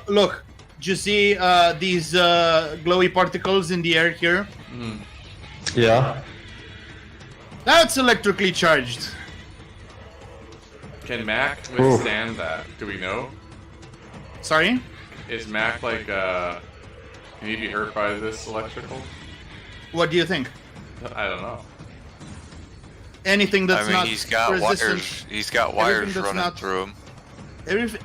look, do you see these glowy particles in the air here? Yeah. That's electrically charged. Can Mac withstand that? Do we know? Sorry? Is Mac like can he be hurt by this electrical? What do you think? I don't know. Anything that's I mean, not he's got resistant, wires. He's got wires everything that's running not- through him.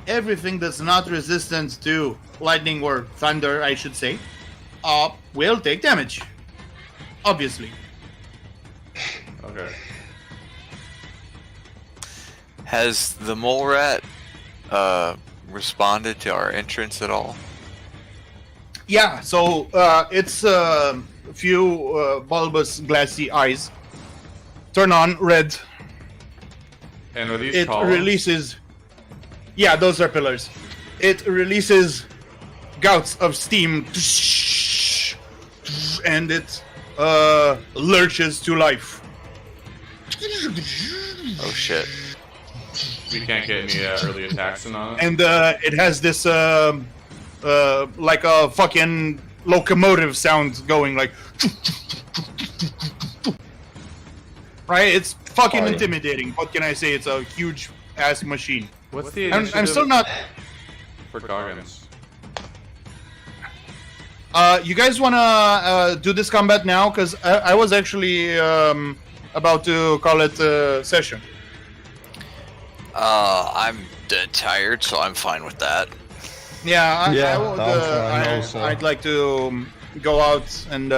everything that's not resistant to lightning or thunder, I should say, will take damage. Obviously. Okay. Has the mole rat responded to our entrance at all? Yeah, so it's a few bulbous, glassy eyes turn on red. And are these It columns? releases. Yeah, those are pillars. It releases gouts of steam, and it lurches to life. Oh shit. We can't get any early attacks in on it. And it has this like a fucking locomotive sound going, like right. It's fucking Sorry. intimidating. What can I say? It's a huge ass machine. What's the I'm initiative still not. for Goggins? You guys wanna do this combat now? Because I was actually about to call it a session. I'm dead tired, so I'm fine with that. Yeah, Yeah, I'm fine also. I'd like to go out and